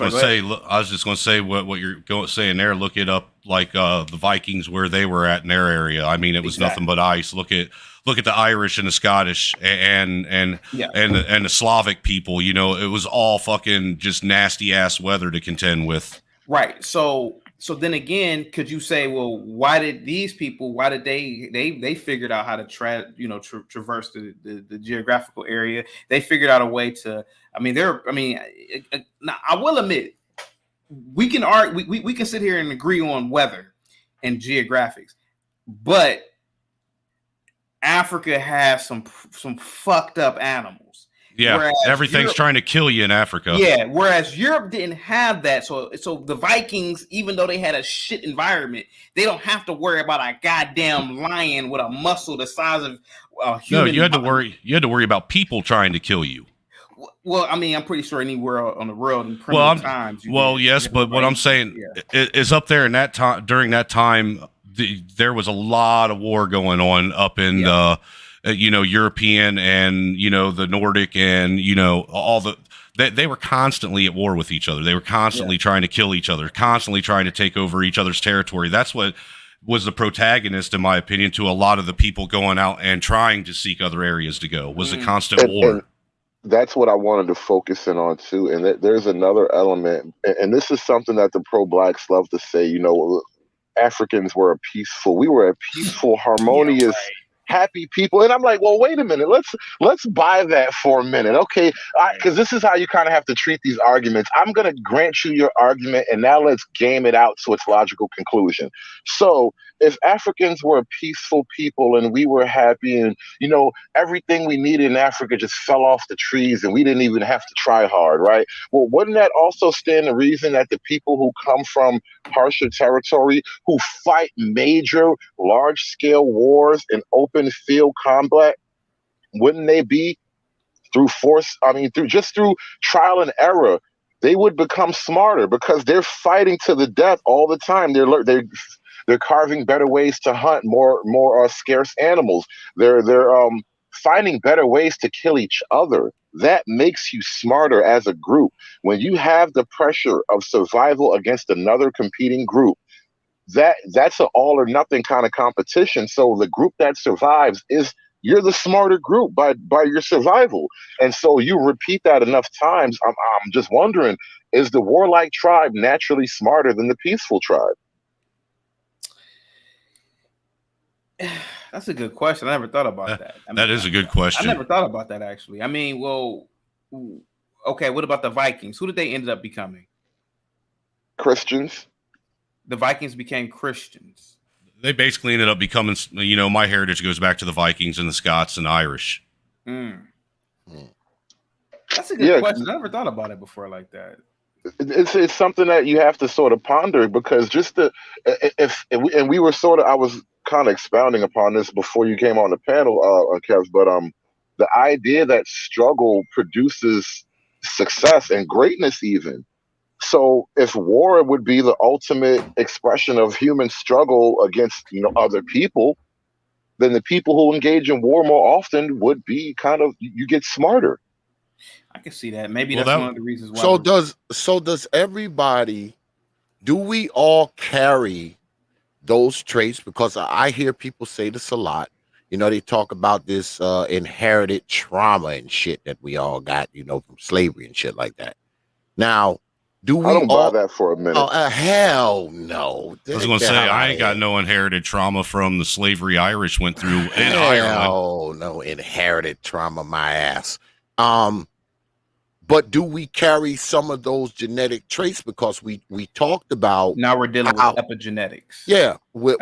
just going to say what you're saying there. Look it up, like the Vikings, where they were at in their area. I mean, it was nothing but ice. Look at the Irish and the Scottish and the Slavic people. You know, it was all fucking just nasty ass weather to contend with. Right. So then again, could you say, well, why did they figured out how to traverse the geographical area? They figured out a way to, now I will admit, we can argue, we can sit here and agree on weather and geographics, but Africa has some fucked up animals. Yeah, Whereas everything's Europe, trying to kill you in Africa. yeah, whereas Europe didn't have that. So the Vikings, even though they had a shit environment, they don't have to worry about a goddamn lion with a muscle the size of a human. No, you had to worry. You had to worry about people trying to kill you. Well, I mean, I'm pretty sure anywhere on the world in primitive times. Yes, but what I'm saying is up there in that time, during that time, there was a lot of war going on up in European and the Nordic and all the. They were constantly at war with each other. They were constantly trying to kill each other, constantly trying to take over each other's territory. That's what was the protagonist, in my opinion, to a lot of the people going out and trying to seek other areas to go. Was a constant war. And that's what I wanted to focus in on too. And there's another element, and this is something that the pro-blacks love to say. Africans were we were a peaceful, harmonious, happy people. And I'm like, well, wait a minute. Let's buy that for a minute, okay? Because this is how you kind of have to treat these arguments. I'm going to grant you your argument, and now let's game it out to its logical conclusion. So if Africans were a peaceful people and we were happy and, everything we needed in Africa just fell off the trees and we didn't even have to try hard, right? Well, wouldn't that also stand the reason that the people who come from harsher territory, who fight major, large-scale wars in open field combat, wouldn't they be through trial and error, they would become smarter because they're fighting to the death all the time. They're carving better ways to hunt more scarce animals. They're finding better ways to kill each other. That makes you smarter as a group. When you have the pressure of survival against another competing group, that's an all or nothing kind of competition. So the group that survives you're the smarter group by your survival. And so you repeat that enough times. I'm just wondering, is the warlike tribe naturally smarter than the peaceful tribe? That's a good question. I never thought about that. That is a good question. I never thought about that, actually. I mean, well, okay, what about the Vikings? Who did they end up becoming? Christians. The Vikings became Christians. They basically ended up becoming, my heritage goes back to the Vikings and the Scots and Irish. That's a good question. I never thought about it before like that. It's something that you have to sort of ponder, because I was kind of expounding upon this before you came on the panel, Kev, but the idea that struggle produces success and greatness even. So if war would be the ultimate expression of human struggle against other people, then the people who engage in war more often would be you get smarter. I can see that. Maybe that's one of the reasons why. So does everybody? Do we all carry those traits? Because I hear people say this a lot. They talk about this inherited trauma and shit that we all got, from slavery and shit like that. Now, do we? I don't buy that for a minute. Oh, hell no! I was going to say I ain't got no inherited trauma from the slavery Irish went through in Ireland. Oh no, inherited trauma, my ass. But do we carry some of those genetic traits? Because we talked about, now we're dealing with epigenetics. Yeah, we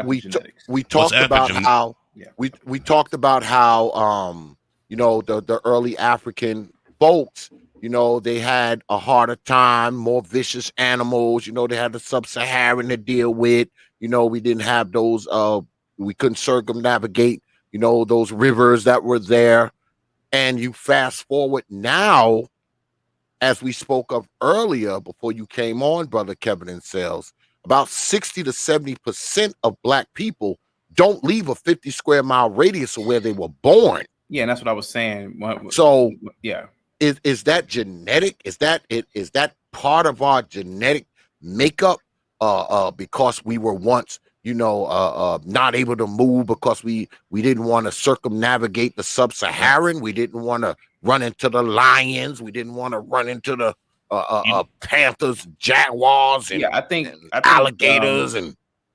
talked about how we talked about how the early African folks, they had a harder time, more vicious animals. They had the sub-Saharan to deal with. We didn't have those. We couldn't circumnavigate. Those rivers that were there. And you fast forward now, as we spoke of earlier before you came on, Brother Kevin and Sales, about 60 to 70% of Black people don't leave a 50 square mile radius of where they were born. Yeah, and that's what I was saying. So yeah. Is that genetic? Is that part of our genetic makeup? Because we were once, not able to move because we didn't want to circumnavigate the sub-Saharan. We didn't want to run into the lions. We didn't want to run into the panthers, jaguars, and I think alligators.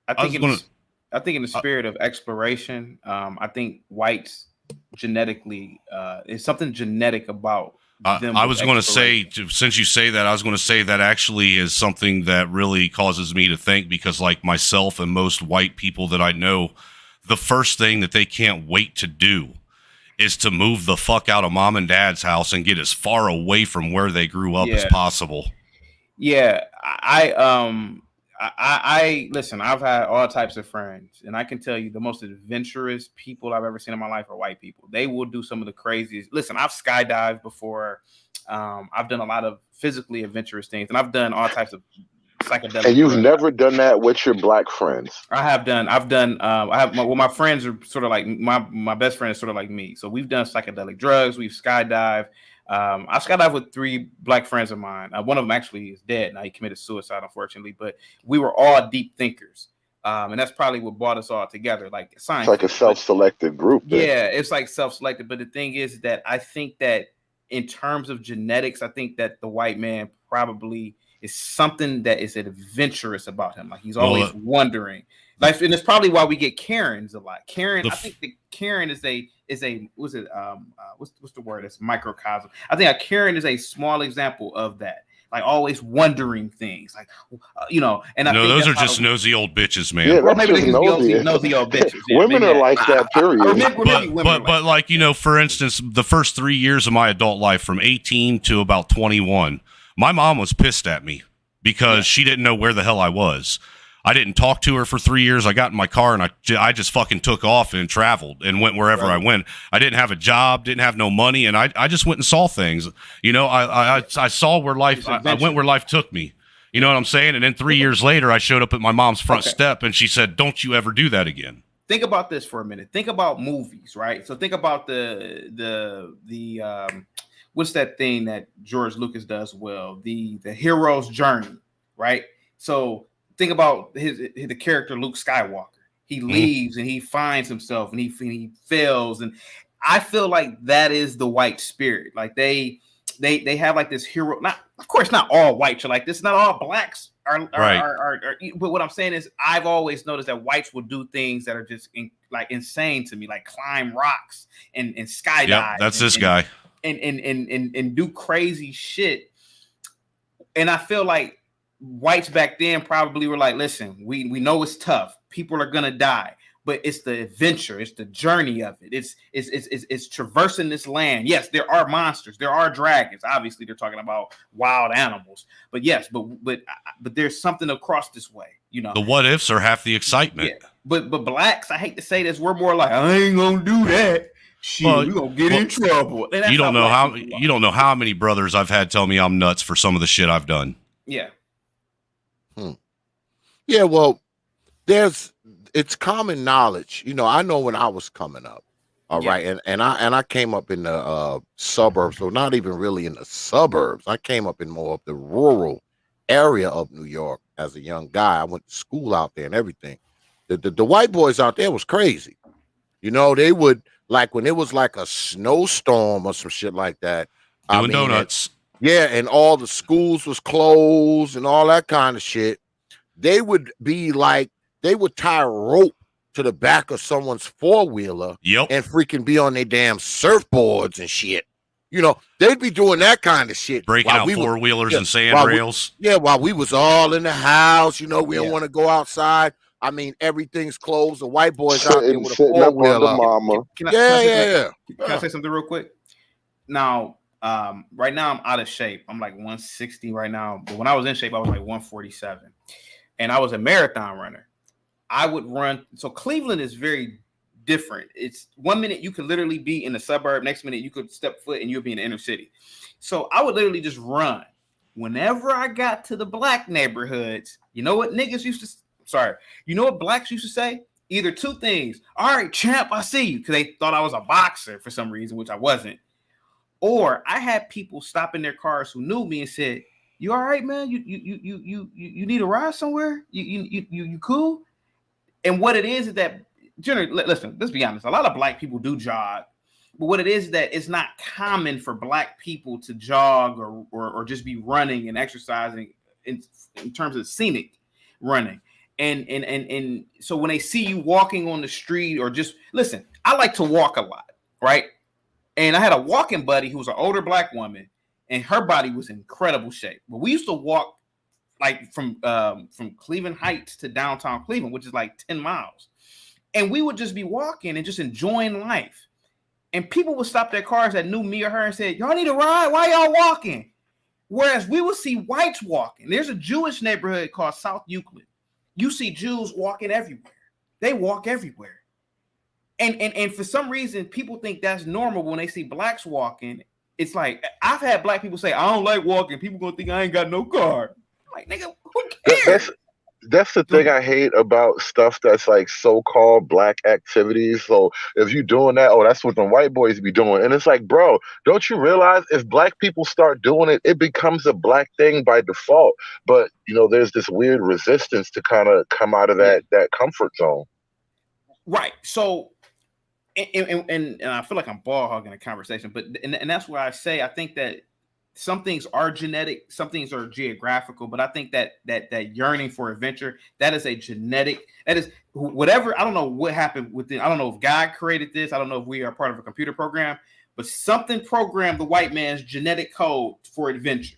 I think in the spirit of exploration, I think whites genetically, it's something genetic about. I was going to say, since you say that, I was going to say that actually is something that really causes me to think, because like myself and most white people that I know, the first thing that they can't wait to do is to move the fuck out of mom and dad's house and get as far away from where they grew up as possible. Yeah, I listen. I've had all types of friends, and I can tell you the most adventurous people I've ever seen in my life are white people. They will do some of the craziest. Listen, I've skydived before. I've done a lot of physically adventurous things, and I've done all types of psychedelic. And you've never done that with your black friends? I have done. I've done. I have. My friends are sort of like my best friend is sort of like me. So we've done psychedelic drugs. We've skydived. I skydived with 3 black friends of mine. One of them actually is dead now. He committed suicide, unfortunately. But we were all deep thinkers, and that's probably what brought us all together. Like science, it's like a self-selected group. Then. Yeah, it's like self-selected. But the thing is that I think that in terms of genetics, I think that the white man probably is something that is adventurous about him. Like he's always wondering. Like, and it's probably why we get Karens a lot. Karen, I think the Karen is a what's the word? It's microcosm. I think a Karen is a small example of that. Like always wondering things, like And I think those are just nosy old bitches, man. Yeah, or maybe they're just nosy old bitches. Yeah, women are like that. Period. But like for instance, the first 3 years of my adult life, from 18 to about 21, my mom was pissed at me because she didn't know where the hell I was. I didn't talk to her for 3 years. I got in my car and I just fucking took off and traveled and went wherever I went. I didn't have a job, didn't have no money, and I just went and saw things. I saw where life. I went where life took me. You know what I'm saying? And then 3 years later, I showed up at my mom's front step, and she said, "Don't you ever do that again." Think about this for a minute. Think about movies, right? So think about the what's that thing that George Lucas does well? The hero's journey, right? So think about the character Luke Skywalker. He leaves and he finds himself and he fails. And I feel like that is the white spirit. Like they have like this hero. Not, of course, not all whites are like this. Not all blacks are but what I'm saying is I've always noticed that whites will do things that are just insane to me, like climb rocks and skydive. Yep, that's this guy. And do crazy shit. And I feel like whites back then probably were like, listen, we know it's tough. People are gonna die, but it's the adventure, it's the journey of it. It's traversing this land. Yes, there are monsters, there are dragons. Obviously, they're talking about wild animals. But yes, but there's something across this way. The what ifs are half the excitement. Yeah. But blacks, I hate to say this, we're more like, I ain't gonna do that. Shit, we're gonna get in trouble. You don't know how many brothers I've had tell me I'm nuts for some of the shit I've done. Yeah. Yeah, well, it's common knowledge. I know when I was coming up, all right, and I came up in the suburbs, so not even really in the suburbs. I came up in more of the rural area of New York as a young guy. I went to school out there and everything. The white boys out there was crazy. They would, like, when it was like a snowstorm or some shit like that. Doing donuts. And all the schools was closed and all that kind of shit. They would be like, they would tie a rope to the back of someone's four-wheeler and freaking be on their damn surfboards and shit. They'd be doing that kind of shit. Breaking out four-wheelers and sand rails. While we was all in the house, we don't want to go outside. I mean, everything's closed. The white boys out there with a four-wheeler. Can I say something real quick? Now, right now I'm out of shape. I'm like 160 right now. But when I was in shape, I was like 147. And I was a marathon runner. I would run. So Cleveland is very different. It's 1 minute you could literally be in the suburb. Next minute you could step foot and you'll be in the inner city. So I would literally just run. Whenever I got to the black neighborhoods, you know what blacks used to say? Either two things. All right, champ, I see you. Because they thought I was a boxer for some reason, which I wasn't. Or I had people stop in their cars who knew me and said, "You all right, man? You need a ride somewhere? You cool?" And what it is that generally, listen, let's be honest. A lot of black people do jog, but what it is that it's not common for black people to jog or just be running and exercising in terms of scenic running. And so when they see you walking on the street or just listen, I like to walk a lot, right? And I had a walking buddy who was an older black woman. And her body was in incredible shape. But we used to walk like from Cleveland Heights to downtown Cleveland, which is like 10 miles. And we would just be walking and just enjoying life. And people would stop their cars that knew me or her and said, y'all need a ride? Why y'all walking? Whereas we would see whites walking. There's a Jewish neighborhood called South Euclid. You see Jews walking everywhere. They walk everywhere. And for some reason, people think that's normal when they see blacks walking. It's like, I've had black people say, I don't like walking. People gonna think I ain't got no car. I'm like, nigga, who cares? That's the thing I hate about stuff that's like so-called black activities. So if you're doing that, oh, that's what the white boys be doing. And it's like, bro, don't you realize if black people start doing it, it becomes a black thing by default. But there's this weird resistance to kind of come out of that comfort zone. Right. So and I feel like I'm ball hogging the conversation, but and that's why I say I think that some things are genetic, some things are geographical, but I think that yearning for adventure, that is a genetic, that is whatever. I don't know what happened within. I don't know if God created this. I don't know if we are part of a computer program, but something programmed the white man's genetic code for adventure.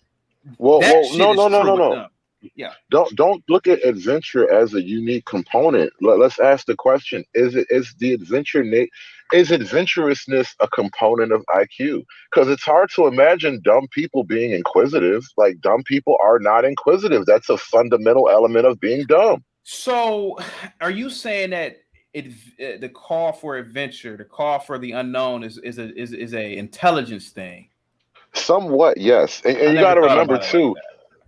No. Yeah. Don't look at adventure as a unique component. Let's ask the question: is adventurousness a component of IQ? Because it's hard to imagine dumb people being inquisitive. Like, dumb people are not inquisitive. That's a fundamental element of being dumb. So, are you saying that the call for adventure, the call for the unknown, is a intelligence thing? Somewhat, yes. And you got to remember too.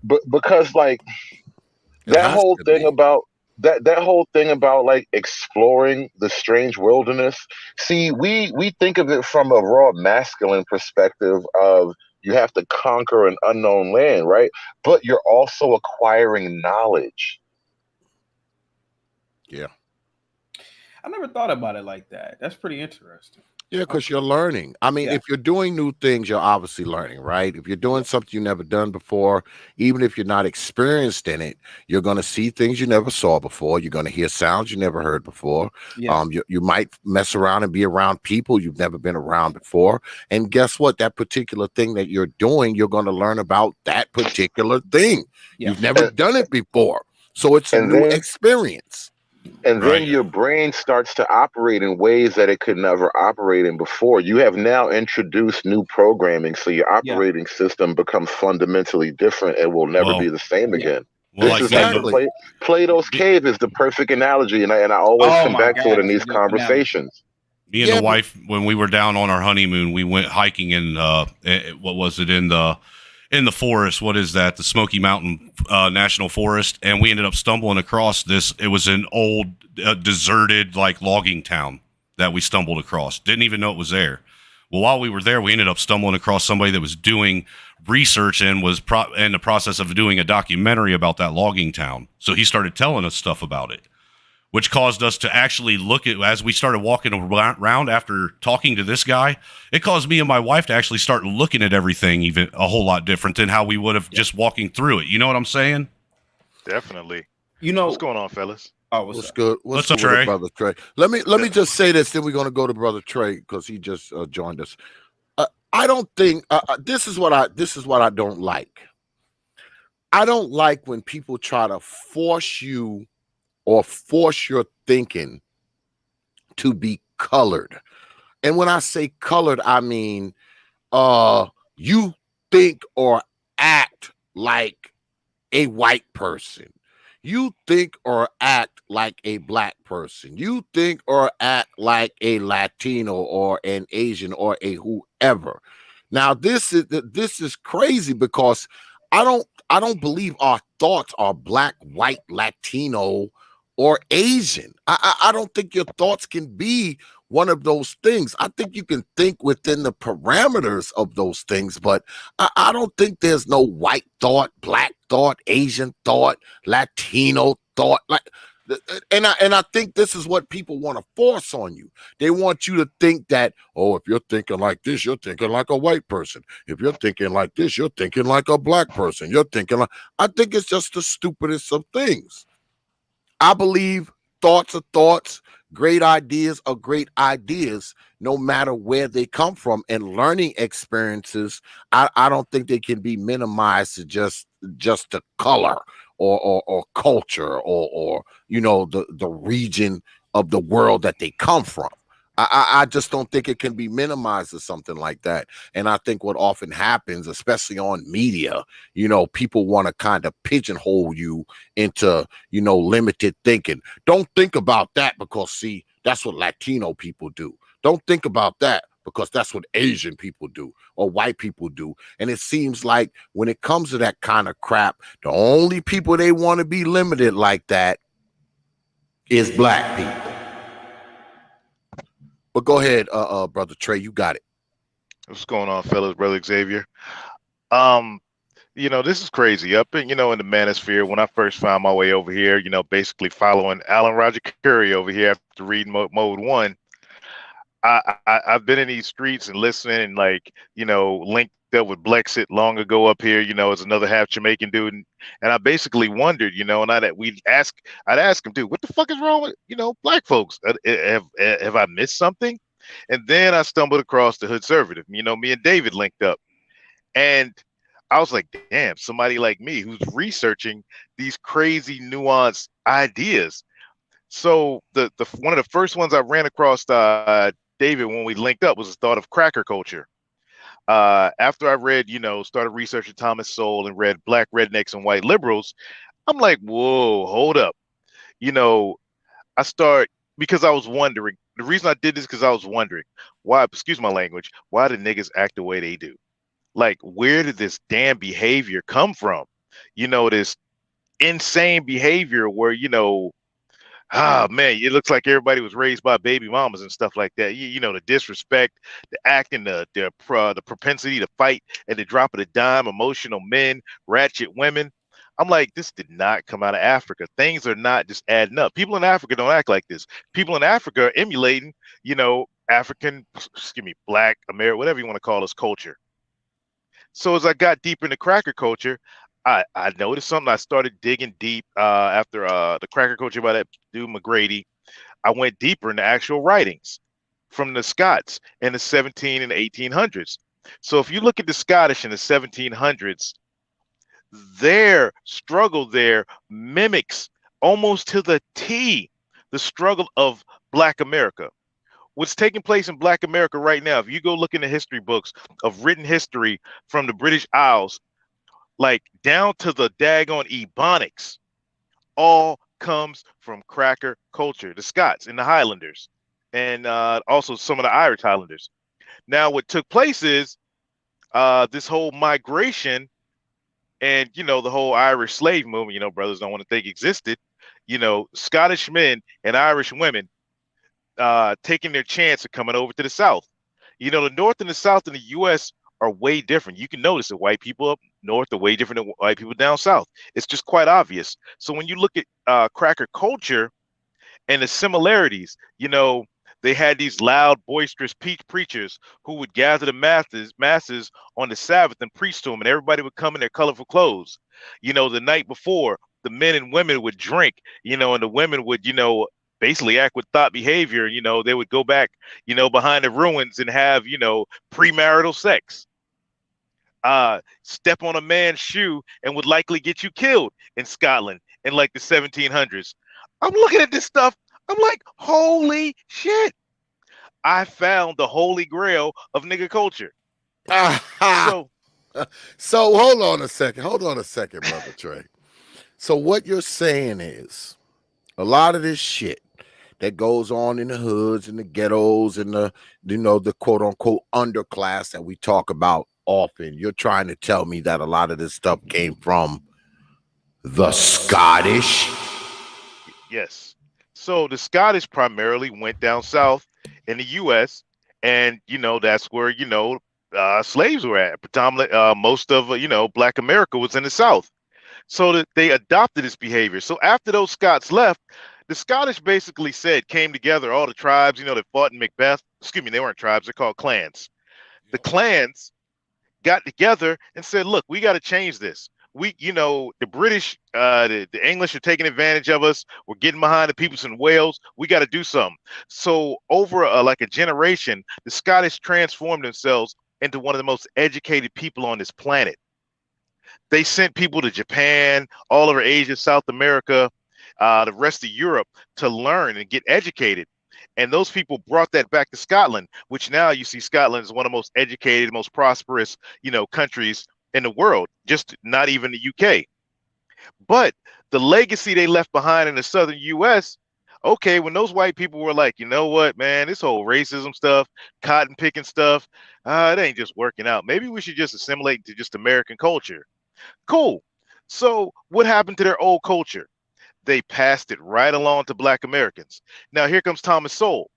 But because like that whole thing about like exploring the strange wilderness, see, we think of it from a raw masculine perspective of you have to conquer an unknown land, right? But you're also acquiring knowledge. Yeah. I never thought about it like that. That's pretty interesting. Yeah, because you're learning. I mean, if you're doing new things, you're obviously learning, right? If you're doing something you've never done before, even if you're not experienced in it, you're going to see things you never saw before. You're going to hear sounds you never heard before. Yeah. You might mess around and be around people you've never been around before. And guess what? That particular thing that you're doing, you're going to learn about that particular thing. Yeah. You've never done it before. So it's a new experience. And then your brain starts to operate in ways that it could never operate in before. You have now introduced new programming, so your operating system becomes fundamentally different and will never be the same again. Well, this is like Plato's cave is the perfect analogy, and I always come back to it in these conversations. Me and the wife, when we were down on our honeymoon, we went hiking in what was it, in the forest. What is that? The Smoky Mountain National Forest. And we ended up stumbling across this. It was an old deserted like logging town that we stumbled across. Didn't even know it was there. Well, while we were there, we ended up stumbling across somebody that was doing research and was in the process of doing a documentary about that logging town. So he started telling us stuff about it, which caused us to actually look at, as we started walking around after talking to this guy, it caused me and my wife to actually start looking at everything even a whole lot different than how we would have just walking through it. You know what I'm saying? Definitely. What's going on, fellas? Oh, what's good? What's up, Trey? Brother Trey? Let me just say this, then we're going to go to Brother Trey because he just joined us. I don't think this is what I don't like. I don't like when people try to force you or force your thinking to be colored. And when I say colored, I mean you think or act like a white person. You think or act like a black person. You think or act like a Latino or an Asian or a whoever. Now this is crazy because I don't believe our thoughts are black, white, Latino, or Asian. I don't think your thoughts can be one of those things. I think you can think within the parameters of those things, but I don't think there's no white thought, black thought, Asian thought, Latino thought. And I think this is what people want to force on you. They want you to think that, oh, if you're thinking like this, you're thinking like a white person. If you're thinking like this, you're thinking like a black person. I think it's just the stupidest of things. I believe thoughts are thoughts, great ideas are great ideas, no matter where they come from. And learning experiences, I don't think they can be minimized to just the color or culture or the region of the world that they come from. I just don't think it can be minimized or something like that. And I think what often happens, especially on media, people want to kind of pigeonhole you into, limited thinking. Don't think about that because, see, that's what Latino people do. Don't think about that because that's what Asian people do or white people do. And it seems like when it comes to that kind of crap, the only people they want to be limited like that is black people. But go ahead, brother Trey, you got it. What's going on, fellas? Brother Xavier. Um, this is crazy. Up in, in the manosphere, when I first found my way over here, basically following Alan Roger Curry over here after reading Mode 1, I've been in these streets and listening and linked up with Blexit long ago up here, as another half Jamaican dude. And I basically wondered, and I'd ask him, dude, what the fuck is wrong with, black folks? Have I missed something? And then I stumbled across the Hood Conservative. Me and David linked up. And I was like, damn, somebody like me who's researching these crazy nuanced ideas. So the one of the first ones I ran across David when we linked up was the thought of cracker culture. After I read, started researching Thomas Sowell and read Black Rednecks and White Liberals, I'm like, whoa, hold up. I start because I was wondering. The reason I did this because I was wondering why, excuse my language, why do niggas act the way they do? Like, where did this damn behavior come from? This insane behavior where, man, it looks like everybody was raised by baby mamas and stuff like that. The disrespect, the acting, the propensity to fight at the drop of the dime, emotional men, ratchet women. I'm like, this did not come out of Africa. Things are not just adding up. People in Africa don't act like this. People in Africa are emulating, African, Black, American, whatever you want to call us, culture. So as I got deeper into cracker culture, I noticed something. I started digging deep after the cracker culture by that dude McGrady. I went deeper into actual writings from the Scots in the 17 and 1800s. So if you look at the Scottish in the 1700s, their struggle there mimics almost to the T the struggle of Black America. What's taking place in Black America right now, if you go look in the history books of written history from the British Isles, like down to the daggone Ebonics, all comes from cracker culture, the Scots and the Highlanders, and also some of the Irish Highlanders. Now, what took place is this whole migration and, the whole Irish slave movement, brothers don't want to think existed, Scottish men and Irish women taking their chance of coming over to the South. The North and the South in the U.S. are way different. You can notice that white people up north are way different than white people down south. It's just quite obvious. So when you look at cracker culture and the similarities, they had these loud, boisterous preachers who would gather the masses on the Sabbath and preach to them, and everybody would come in their colorful clothes. The night before, the men and women would drink, and the women would, basically act with thought behavior. They would go back, behind the ruins and have, premarital sex. Step on a man's shoe and would likely get you killed in Scotland in like the 1700s. I'm looking at this stuff. I'm like, holy shit. I found the holy grail of nigga culture. So hold on a second, brother Trey. So what you're saying is a lot of this shit that goes on in the hoods and the ghettos and the quote unquote underclass that we talk about often, you're trying to tell me that a lot of this stuff came from the Scottish? Yes. So the Scottish primarily went down south in the U.S. and that's where slaves were at. Predominantly, most of Black America was in the South. So that they adopted this behavior. So after those Scots left, the Scottish basically came together, all the tribes, that fought in Macbeth. Excuse me, they weren't tribes, they're called clans. The clans got together and said, look, we got to change this. The British, the English are taking advantage of us. We're getting behind the peoples in Wales. We got to do something. So over like a generation, the Scottish transformed themselves into one of the most educated people on this planet. They sent people to Japan, all over Asia, South America, the rest of Europe to learn and get educated. And those people brought that back to Scotland, which now you see Scotland is one of the most educated, most prosperous, countries in the world, just not even the UK. But the legacy they left behind in the southern US, okay, when those white people were like, you know what, man, this whole racism stuff, cotton picking stuff, it ain't just working out. Maybe we should just assimilate to just American culture. Cool. So what happened to their old culture? They passed it right along to black Americans. Now here comes Thomas Sowell.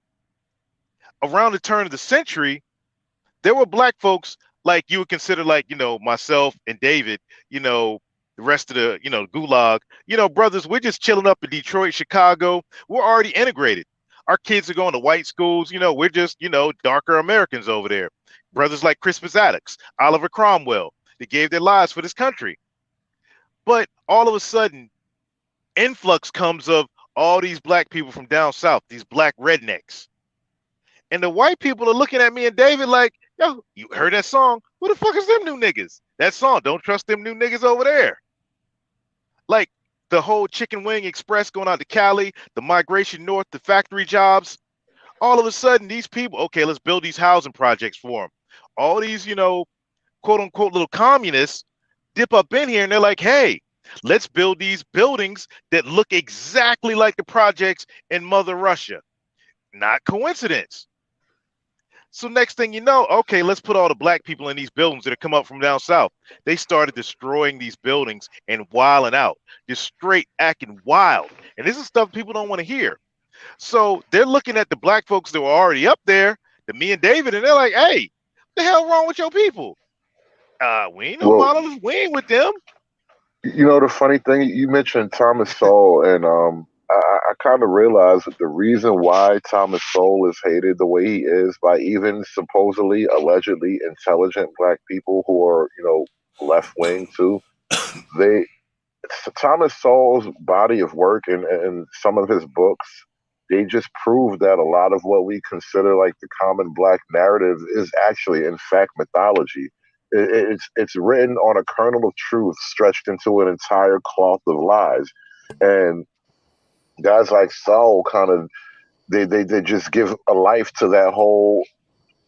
Around the turn of the century, there were black folks like you would consider like, myself and David, the rest of the, gulag, brothers, we're just chilling up in Detroit, Chicago. We're already integrated. Our kids are going to white schools. We're just, darker Americans over there. Brothers like Crispus Attucks, Oliver Cromwell, they gave their lives for this country. But all of a sudden, influx comes of all these black people from down south, these black rednecks. And the white people are looking at me and David like, yo, you heard that song? Who the fuck is them new niggas? That song, don't trust them new niggas over there. Like the whole Chicken Wing Express going out to Cali, the migration north, the factory jobs. All of a sudden, these people, okay, let's build these housing projects for them. All these, quote unquote little communists dip up in here and they're like, hey, let's build these buildings that look exactly like the projects in Mother Russia. Not coincidence. So next thing you know, okay, let's put all the black people in these buildings that have come up from down south. They started destroying these buildings and wilding out, just straight acting wild. And this is stuff people don't want to hear. So they're looking at the black folks that were already up there, to me and David, and they're like, hey, what the hell wrong with your people? We ain't no Well, monolith. We ain't with them. the funny thing, you mentioned Thomas Sowell, and I kind of realized that the reason why Thomas Sowell is hated the way he is by even supposedly, allegedly intelligent black people who are, left wing too, they Thomas Sowell's body of work and some of his books, they just prove that a lot of what we consider like the common black narrative is actually, in fact, mythology. It's written on a kernel of truth stretched into an entire cloth of lies, and guys like Sowell kind of they just give a life to that whole.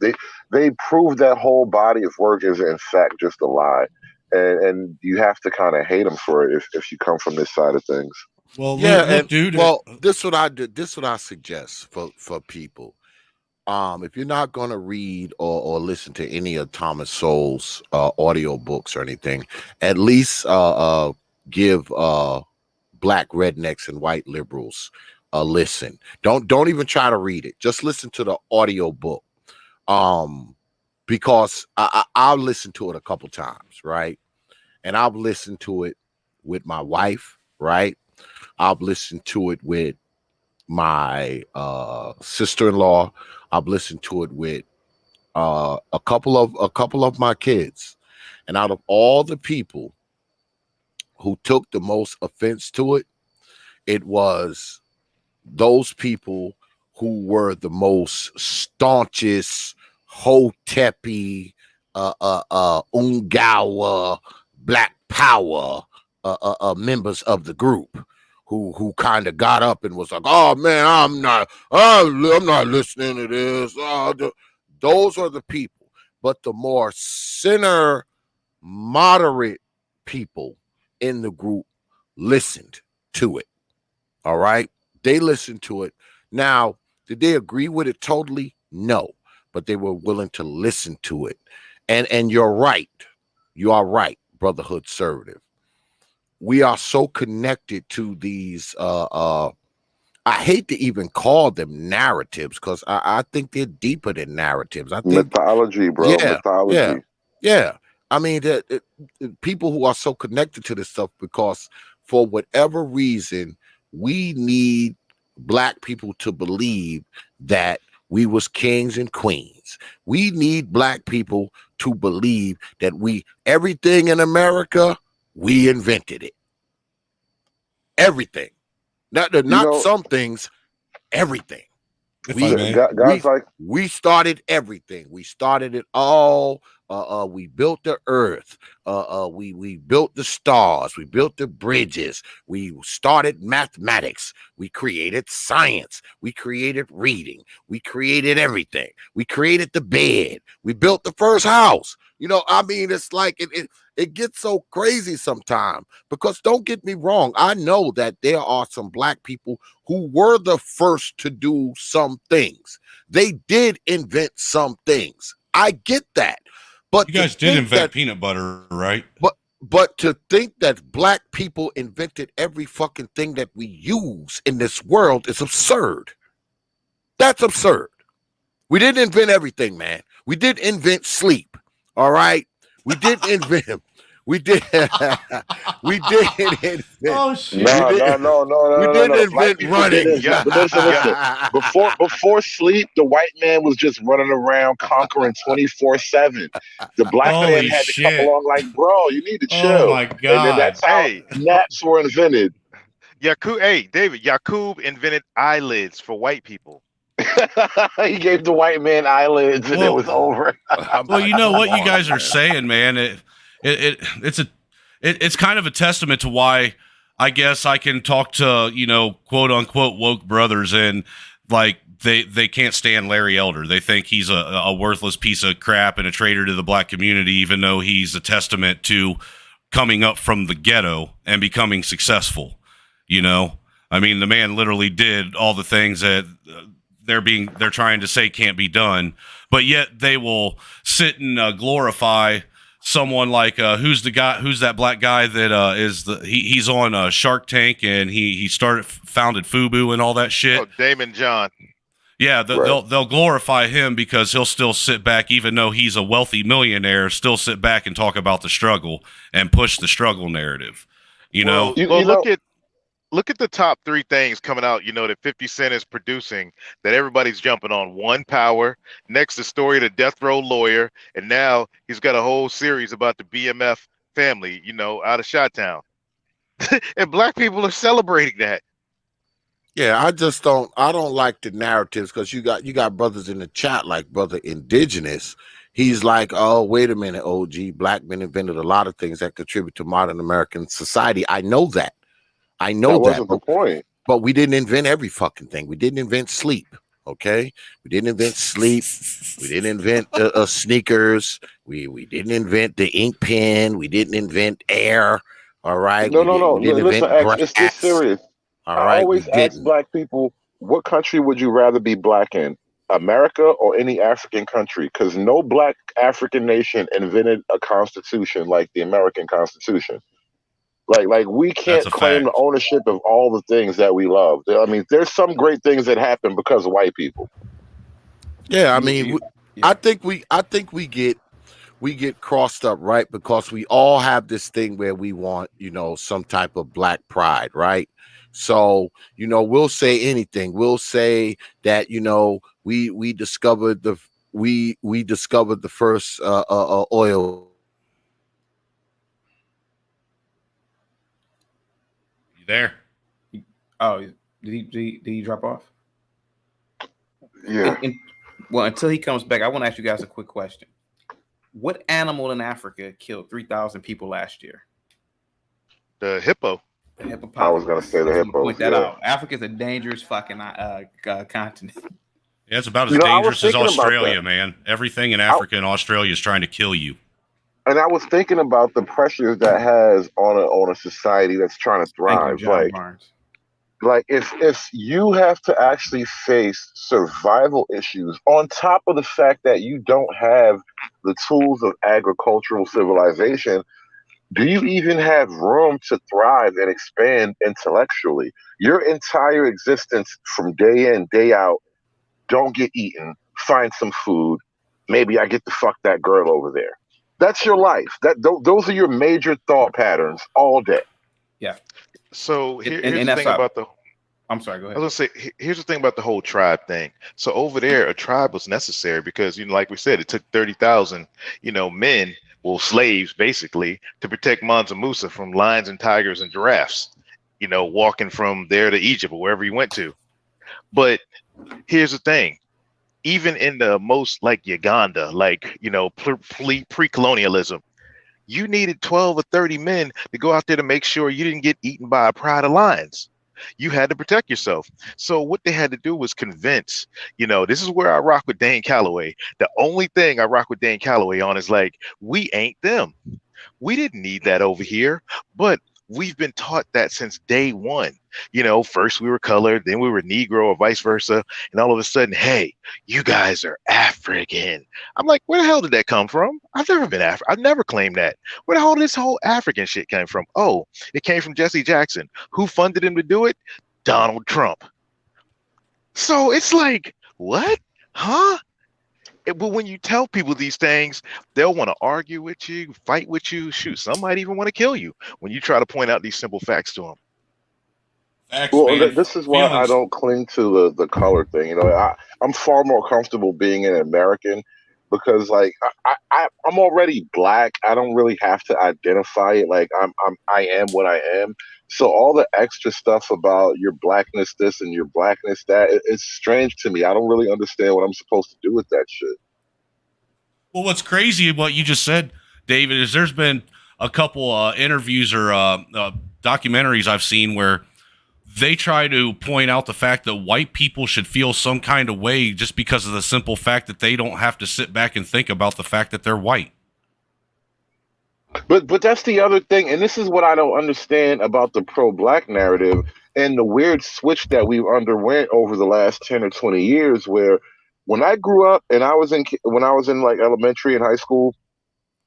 They they prove that whole body of work is in fact just a lie, and you have to kind of hate them for it if you come from this side of things. Well, Yeah, look, and dude. well, this what I do. This what I suggest for people. If you're not going to read or listen to any of Thomas Sowell's audio books or anything, at least give black rednecks and white liberals a listen. Don't even try to read it. Just listen to the audio book. Because I'll listen to it a couple times, right? And I've listened to it with my wife, right? I've listened to it with my sister-in-law. I've listened to it with a couple of my kids. And out of all the people who took the most offense to it, it was those people who were the most staunchest Hotepi, Ungawa, Black Power members of the group who kind of got up and was like, "Oh man, I'm not listening to this." Those are the people, but the more center, moderate people in the group listened to it. All right, they listened to it. Now, did they agree with it totally? No, but they were willing to listen to it. And you're right. You are right, brotherhood conservative. We are so connected to these I hate to even call them narratives because I think they're deeper than narratives. I think Mythology, bro. yeah, Mythology. yeah. I mean, people who are so connected to this stuff because for whatever reason, we need black people to believe that we was kings and queens. We need black people to believe that everything in America, we invented it. Everything. Not some things, everything. If I may. Guys like We started everything. We started it all We built the earth. We built the stars. We built the bridges. We started mathematics. We created science. We created reading. We created everything. We created the bed. We built the first house. I mean, it's like it gets so crazy sometimes, because don't get me wrong, I know that there are some black people who were the first to do some things. They did invent some things. I get that. But you guys did invent peanut butter, right? But to think that black people invented every fucking thing that we use in this world is absurd. That's absurd. We didn't invent everything, man. We did invent sleep. All right. We didn't invent. We did. We didn't invent. Oh shit! No. We didn't invent Black people running. didn't. But listen. Before sleep, the white man was just running around conquering 24/7. The black man Holy had to come shit! along like, bro, you need to Oh chill. my And then god! that's how Hey, naps were invented. David, Yakub invented eyelids for white people. He gave the white man eyelids, and it was over. Well, you know what you guys are saying, man. It's kind of a testament to why I guess I can talk to quote unquote woke brothers, and like they can't stand Larry Elder. They think he's a worthless piece of crap and a traitor to the black community, even though he's a testament to coming up from the ghetto and becoming successful. I mean, the man literally did all the things that they're trying to say can't be done, but yet they will sit and glorify someone like who's that black guy that he's on Shark Tank, and he founded FUBU and all that shit. Oh, Damon John. Yeah, they'll glorify him because he'll still sit back, even though he's a wealthy millionaire, still sit back and talk about the struggle and push the struggle narrative. Look at the top 3 things coming out, that 50 Cent is producing that everybody's jumping on. One, Power. Next, the story of the death row lawyer. And now he's got a whole series about the BMF family, out of Chi-Town. And black people are celebrating that. Yeah, I don't like the narratives, because you got brothers in the chat like Brother Indigenous. He's like, oh, wait a minute, OG. Black men invented a lot of things that contribute to modern American society. I know that. That wasn't the point. But we didn't invent every fucking thing. We didn't invent sleep. Okay, we didn't invent sleep. We didn't invent sneakers. We didn't invent the ink pen. We didn't invent air. All right. No. We didn't Listen, invent X, it's serious. All I right. always ask black people, what country would you rather be black in? America or any African country? Because no black African nation invented a constitution like the American Constitution. Like we can't claim the ownership of all the things that we love. I mean, there's some great things that happen because of white people. Yeah, I mean, I think we get crossed up, right? Because we all have this thing where we want, some type of black pride, right? So, we'll say anything. We'll say that, we discovered we discovered the first oil. There. Oh, did he drop off? Yeah. Well, until he comes back, I want to ask you guys a quick question. What animal in Africa killed 3,000 people last year? The hippo. The hippopotamus. I was going to say the hippo. Point that out. Africa's a dangerous fucking continent. Yeah, it's about as dangerous as Australia, man. Everything in Africa and Australia is trying to kill you. And I was thinking about the pressures that has on a society that's trying to thrive. Like if you have to actually face survival issues on top of the fact that you don't have the tools of agricultural civilization, do you even have room to thrive and expand intellectually? Your entire existence from day in, day out, don't get eaten, find some food, maybe I get to fuck that girl over there. That's your life. Those are your major thought patterns all day. Yeah. So here's the thing about the. I'm sorry. Go ahead. I was gonna say, here's the thing about the whole tribe thing. So over there, a tribe was necessary because, like we said, it took 30,000, men, slaves basically, to protect Mansa Musa from lions and tigers and giraffes, walking from there to Egypt or wherever he went to. But here's the thing. even in the most like Uganda, like, pre-colonialism, you needed 12 or 30 men to go out there to make sure you didn't get eaten by a pride of lions. You had to protect yourself. So what they had to do was convince, this is where I rock with Dane Calloway. The only thing I rock with Dane Calloway on is like, we ain't them. We didn't need that over here, but we've been taught that since day one. First we were colored, then we were Negro or vice versa. And all of a sudden, hey, you guys are African. I'm like, where the hell did that come from? I've never been African. I've never claimed that. Where the hell did this whole African shit came from? Oh, it came from Jesse Jackson. Who funded him to do it? Donald Trump. So it's like, what? Huh? But when you tell people these things, they'll want to argue with you, fight with you. Shoot, some might even want to kill you when you try to point out these simple facts to them. Facts, Well, man. this is why I Feelings. don't cling to the color thing. I'm far more comfortable being an American because, like, I'm already black. I don't really have to identify it. Like, I am what I am. So all the extra stuff about your blackness this and your blackness that, it's strange to me. I don't really understand what I'm supposed to do with that shit. Well, what's crazy what you just said, David, is there's been a couple interviews or documentaries I've seen where they try to point out the fact that white people should feel some kind of way just because of the simple fact that they don't have to sit back and think about the fact that they're white. But that's the other thing, and this is what I don't understand about the pro-black narrative and the weird switch that we've underwent over the last 10 or 20 years. Where when I grew up and when I was in like elementary and high school,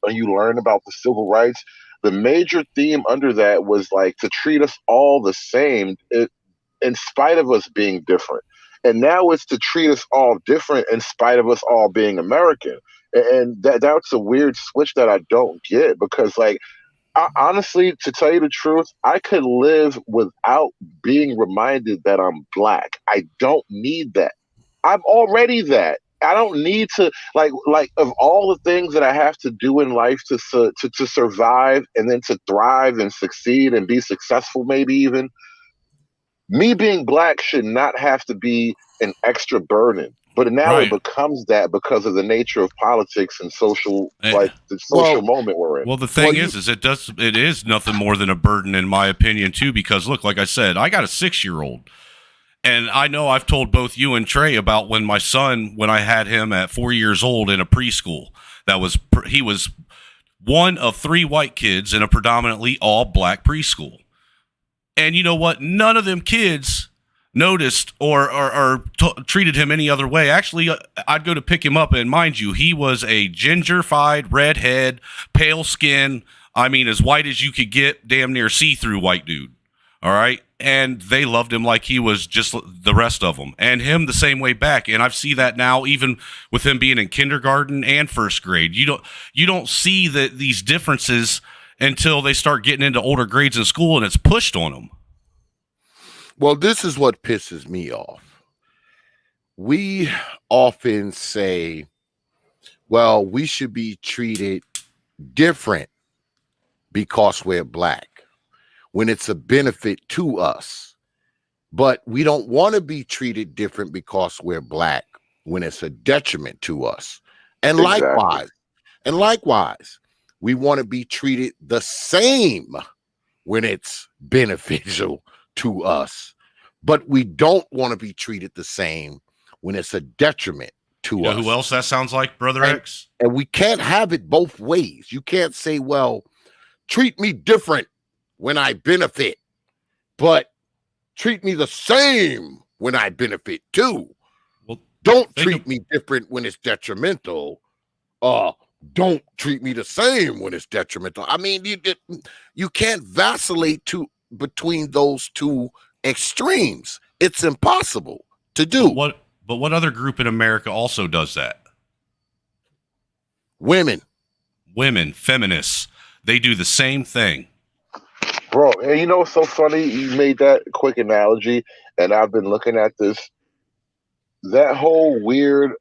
and you learn about the civil rights, the major theme under that was like to treat us all the same, in spite of us being different. And now it's to treat us all different in spite of us all being American. And that's a weird switch that I don't get because, like, honestly, to tell you the truth, I could live without being reminded that I'm black. I don't need that. I'm already that. I don't need to like of all the things that I have to do in life to survive and then to thrive and succeed and be successful, maybe even me being black should not have to be an extra burden. But now it Right. becomes that because of the nature of politics and social, Eh, like the social Well, moment we're in. Well, the well, thing you is it is nothing more than a burden in my opinion too. Because look, like I said, I got a 6-year-old, and I know I've told both you and Trey about when I had him at 4 years old in a preschool. He was one of 3 white kids in a predominantly all black preschool. And you know what? None of them kids noticed or treated him any other way. Actually, I'd go to pick him up, and mind you, he was a ginger-fied, redhead, pale skin. I mean, as white as you could get, damn near see-through white dude. All right. And they loved him like he was just the rest of them, and him the same way back. And I see that now, even with him being in kindergarten and first grade. You don't see these differences until they start getting into older grades in school, and it's pushed on them. well, this is what pisses me off. We often say, well, we should be treated different because we're black when it's a benefit to us. But we don't want to be treated different because we're black when it's a detriment to us. And Exactly. likewise, we want to be treated the same when it's beneficial to us. But we don't want to be treated the same when it's a detriment to You know us. who else that sounds like, Brother And, X? and we can't have it both ways. You can't say, well, treat me different when I benefit, but treat me the same when I benefit too. Well, Don't think treat me different when it's detrimental. Don't treat me the same when it's detrimental. I mean, you can't vacillate between those two extremes. It's impossible to do. But what other group in America also does that? Women. Women, feminists, they do the same thing. Bro, and you know what's so funny? You made that quick analogy, and I've been looking at this. That whole weird,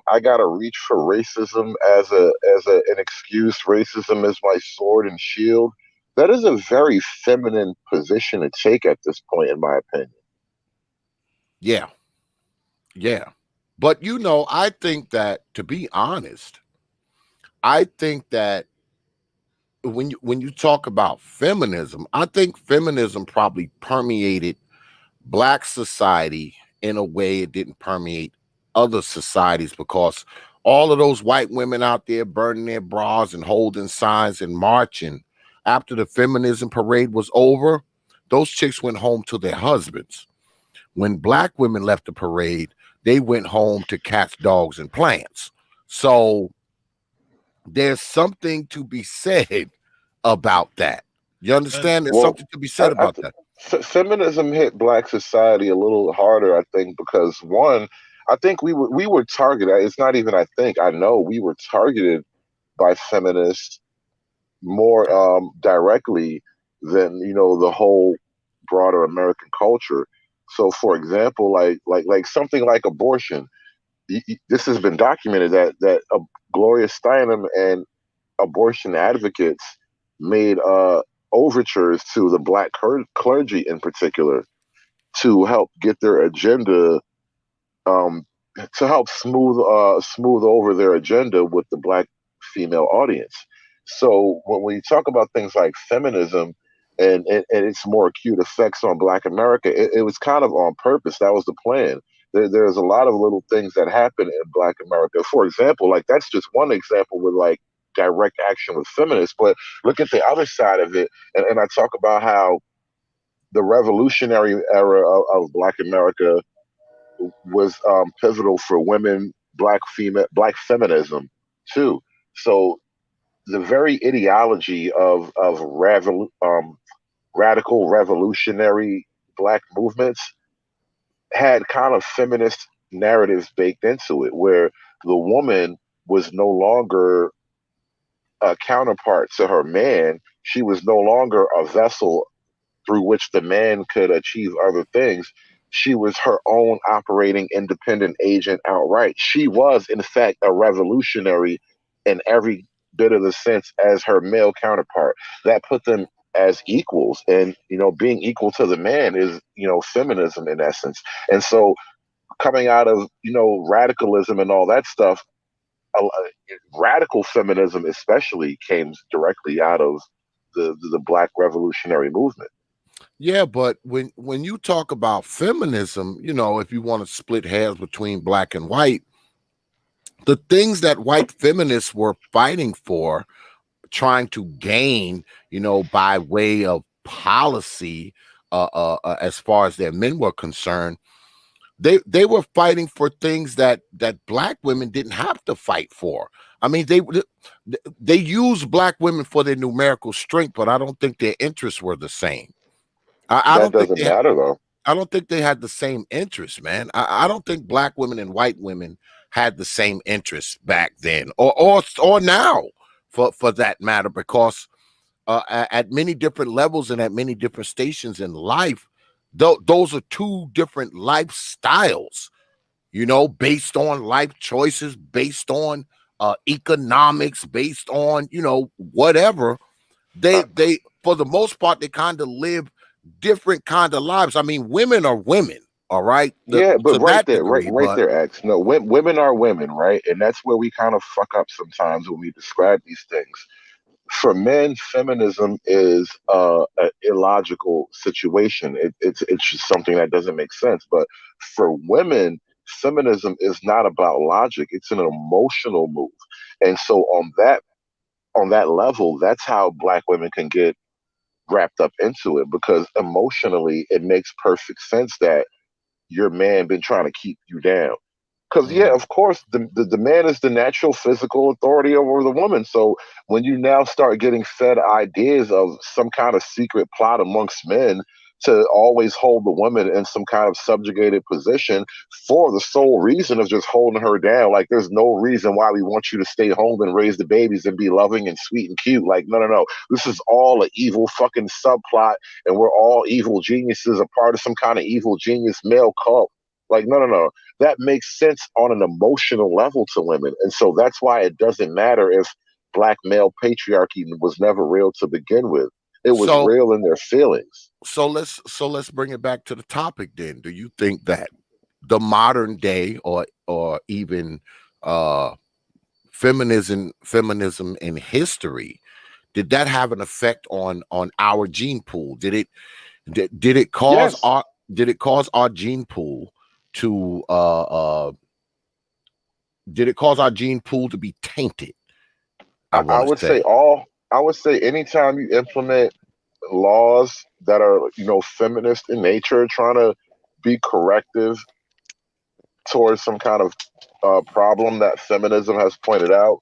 I gotta reach for racism an excuse. Racism is my sword and shield. That is a very feminine position to take at this point, in my opinion. Yeah. Yeah. But I think that, to be honest, I think that when you talk about feminism, I think feminism probably permeated black society in a way it didn't permeate other societies, because all of those white women out there burning their bras and holding signs and marching after the feminism parade was over, those chicks went home to their husbands. When black women left the parade, they went home to cats, dogs, and plants. So there's something to be said about that. You And understand? There's Well, something to be said I about that. feminism hit black society a little harder, I think, because one, I think we were targeted. It's not even I think I know we were targeted by feminists more directly than the whole broader American culture. So, for example, like something like abortion, this has been documented that Gloria Steinem and abortion advocates made overtures to the black clergy in particular to help get their agenda, um, to help smooth over their agenda with the black female audience. So when you talk about things like feminism and its more acute effects on Black America, it was kind of on purpose. That was the plan. There's a lot of little things that happen in Black America. For example, like that's just one example with like direct action with feminists. But look at the other side of it, and I talk about how the revolutionary era of Black America was pivotal for women, black feminism too. So the very ideology of radical revolutionary black movements had kind of feminist narratives baked into it, where the woman was no longer a counterpart to her man. She was no longer a vessel through which the man could achieve other things. She was her own operating independent agent outright. She was, in fact, a revolutionary in every bit of the sense as her male counterpart. That put them as equals. And, being equal to the man is, feminism in essence. And so coming out of, radicalism and all that stuff, uh, radical feminism especially came directly out of the black revolutionary movement. Yeah, but when you talk about feminism, if you want to split hairs between black and white, the things that white feminists were fighting for, trying to gain, by way of policy, as far as their men were concerned, they were fighting for things that black women didn't have to fight for. I mean, they use black women for their numerical strength, but I don't think their interests were the same. I That don't think doesn't matter though. I don't think they had the same interests, man. I don't think black women and white women had the same interests back then, or now, for that matter, because at many different levels and at many different stations in life, those are two different lifestyles. Based on life choices, based on economics, based on whatever. they Uh, they for the most part they kind of live different kind of lives. I mean, women are women, all right, yeah, but to that degree, right but there, X. No, women are women, right? And that's where we kind of fuck up sometimes when we describe these things. For men, feminism is an illogical situation. It's just something that doesn't make sense. But for women, feminism is not about logic. It's an emotional move, and so on that level, that's how black women can get wrapped up into it because emotionally, it makes perfect sense that your man been trying to keep you down. Because yeah, mm, of course, the man is the natural physical authority over the woman. So when you now start getting fed ideas of some kind of secret plot amongst men to always hold the woman in some kind of subjugated position for the sole reason of just holding her down, like there's no reason why we want you to stay home and raise the babies and be loving and sweet and cute. Like no, no, no, this is all an evil fucking subplot, and we're all evil geniuses, a part of some kind of evil genius male cult. Like no, no, no, that makes sense on an emotional level to women. And so that's why it doesn't matter if black male patriarchy was never real to begin with. It was so real in their feelings. let's bring it back to the topic then. Do you think that the modern day or even feminism in history, did that have an effect on our gene pool? Did it cause Yes, our gene pool to did it cause our gene pool to be tainted? I I want to would say say. all. I would say anytime you implement laws that are, feminist in nature, trying to be corrective towards some kind of problem that feminism has pointed out,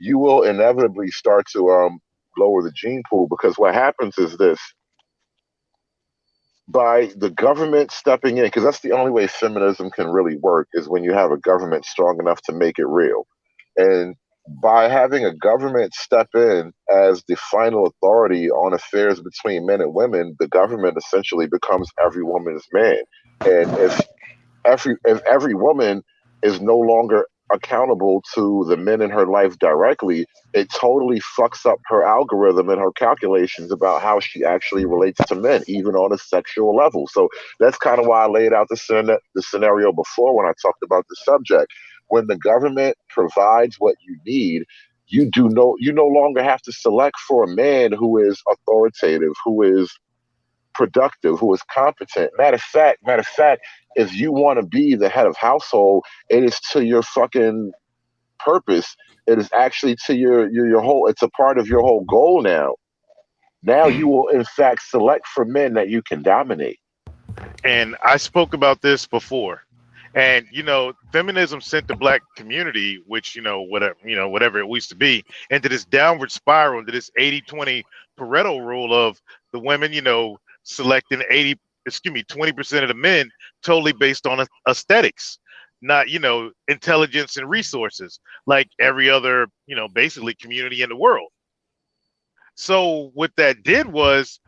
you will inevitably start to lower the gene pool, because what happens is this: by the government stepping in, because that's the only way feminism can really work, is when you have a government strong enough to make it real. And by having a government step in as the final authority on affairs between men and women, the government essentially becomes every woman's man. And if every woman is no longer accountable to the men in her life directly, it totally fucks up her algorithm and her calculations about how she actually relates to men, even on a sexual level. So that's kind of why I laid out the scenario before when I talked about the subject. When the government provides what you need, you no longer have to select for a man who is authoritative, who is productive, who is competent. Matter of fact, if you want to be the head of household, it is to your fucking purpose. It is actually to your whole. It's a part of your whole goal now. Now you will in fact select for men that you can dominate. And I spoke about this before. And feminism sent the black community, which whatever it used to be, into this downward spiral, into this 80-20 Pareto rule of the women, selecting 20% of the men, totally based on aesthetics, not intelligence and resources, like every other basically community in the world. So what that did was,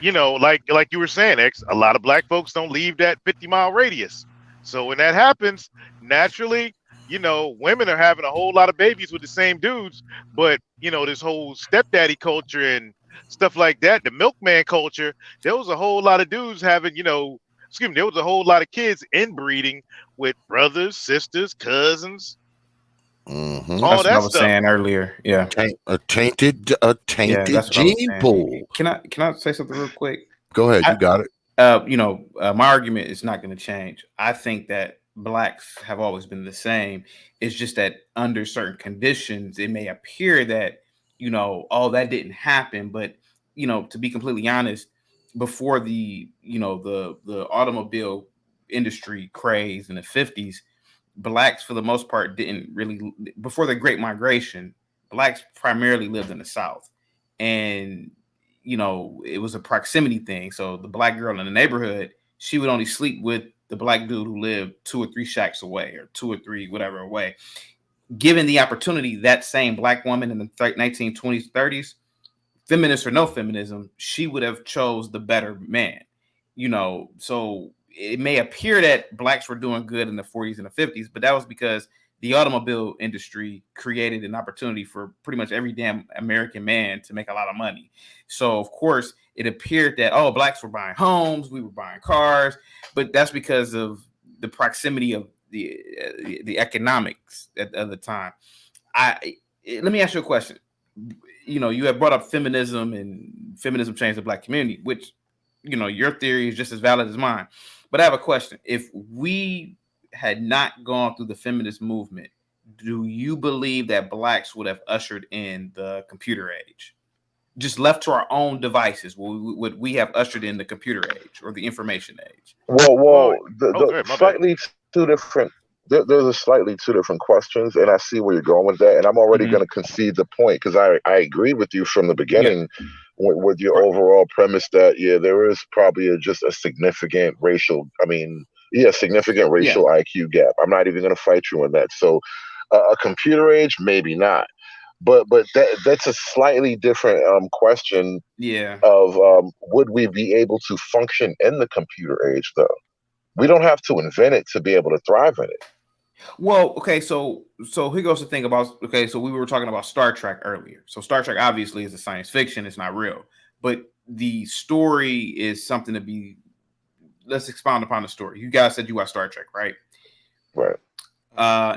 like you were saying, X, a lot of black folks don't leave that 50-mile radius. So when that happens, naturally, women are having a whole lot of babies with the same dudes. But, this whole stepdaddy culture and stuff like that, the milkman culture, there was a whole lot of dudes having, there was a whole lot of kids inbreeding with brothers, sisters, cousins, all That's what I that was stuff. saying earlier. Yeah, A yeah, tainted that's what I was gene saying. pool. Can I say something real quick? Go ahead, you got it. My argument is not going to change. I think that blacks have always been the same. It's just that under certain conditions, it may appear that, oh, that didn't happen. But, to be completely honest, before the automobile industry craze in the 50s, blacks for the most part didn't really, before the Great Migration, blacks primarily lived in the South. And it was a proximity thing. So the black girl in the neighborhood, she would only sleep with the black dude who lived 2 or 3 shacks away, or 2 or 3 whatever away. Given the opportunity, that same black woman in the 1920s, 30s, feminist or no feminism, she would have chose the better man. So it may appear that blacks were doing good in the 40s and the 50s, but that was because the automobile industry created an opportunity for pretty much every damn American man to make a lot of money. So of course it appeared that, oh, blacks were buying homes, we were buying cars, but that's because of the proximity of the economics at the time. Let me ask you a question. You have brought up feminism, and feminism changed the black community, which, your theory is just as valid as mine. But I have a question. If we had not gone through the feminist movement, do you believe that blacks would have ushered in the computer age? Just left to our own devices, would we have ushered in the computer age or the information age? Well, Well, well, oh, the good, my bad. slightly two different. There's a slightly two different questions, and I see where you're going with that. And I'm already going Mm-hmm. to concede the point, because I agree with you from the Yeah. beginning with your Right. overall premise that, yeah, there is probably just a significant racial. I mean, yeah, significant Yeah. racial IQ gap. I'm not even going to fight you on that. So, a computer age, maybe not. But that's a slightly different question Yeah. of, would we be able to function in the computer age, though? We don't have to invent it to be able to thrive in it. Well, okay, so here goes the thing about, okay, so we were talking about Star Trek earlier. So Star Trek obviously is a science fiction, it's not real, but the story is something to be let's expound upon the story. You guys said you watch Star Trek, right? Right.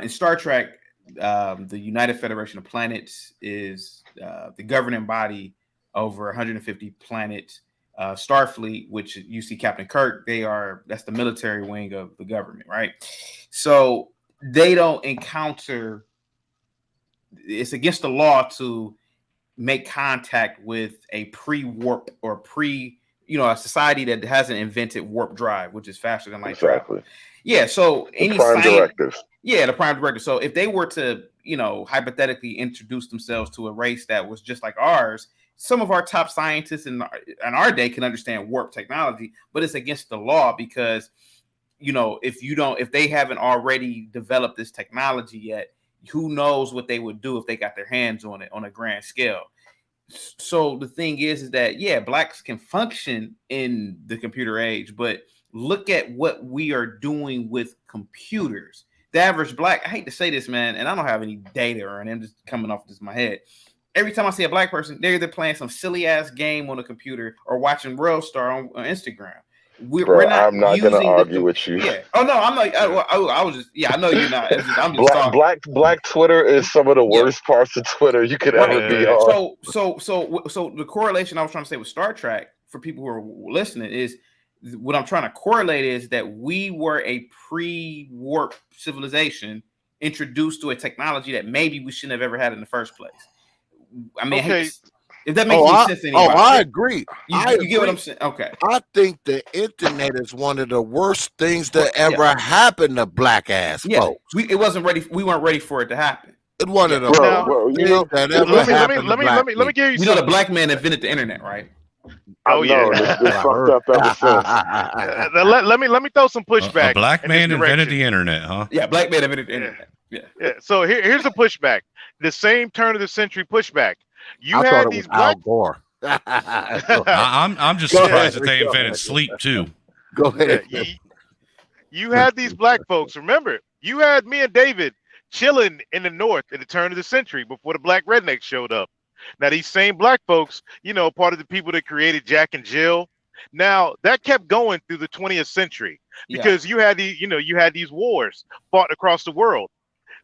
In Star Trek, the United Federation of Planets is the governing body over 150 planets. Starfleet, which you see Captain Kirk, that's the military wing of the government, right? So they don't encounter. It's against the law to make contact with a pre-warp or a society that hasn't invented warp drive, which is faster than light travel. Yeah, so the prime directives. Yeah, the prime directive. So if they were to, hypothetically introduce themselves to a race that was just like ours, some of our top scientists in our day can understand warp technology, but it's against the law because, if they haven't already developed this technology yet, who knows what they would do if they got their hands on it on a grand scale. So the thing is that, yeah, blacks can function in the computer age, but look at what we are doing with computers. The average black, I hate to say this, man, and I don't have any data or anything, I'm just coming off this in my head. Every time I see a black person, they're either playing some silly ass game on a computer or watching Real Star on Instagram. We're not. I'm not going to argue with you. Yeah. Oh no, I'm not. I was just. Yeah, I know you're not. I'm just talking. Black Twitter is some of the worst parts of Twitter you could ever be on. So the correlation I was trying to say with Star Trek for people who are listening is what I'm trying to correlate is that we were a pre-warp civilization introduced to a technology that maybe we shouldn't have ever had in the first place. I mean, if that makes any sense to anybody. I agree. You get what I'm saying? Okay. I think the internet is one of the worst things that ever happened to black ass folks. It wasn't ready. We weren't ready for it to happen. It one of the worst things that ever happened to black people. Let me give you. You know, the black man invented the internet, right? Oh yeah. This fucked up ever since. Let me throw some pushback. A black man invented the internet, huh? Yeah, black man invented the internet. Yeah. So here's a pushback. The same turn of the century pushback. I had these black. Al Gore. I'm just surprised that they invented sleep too. Go ahead. You had these black folks. Remember, you had me and David chilling in the north at the turn of the century before the black rednecks showed up. Now these same black folks, part of the people that created Jack and Jill. Now that kept going through the 20th century because you had these wars fought across the world.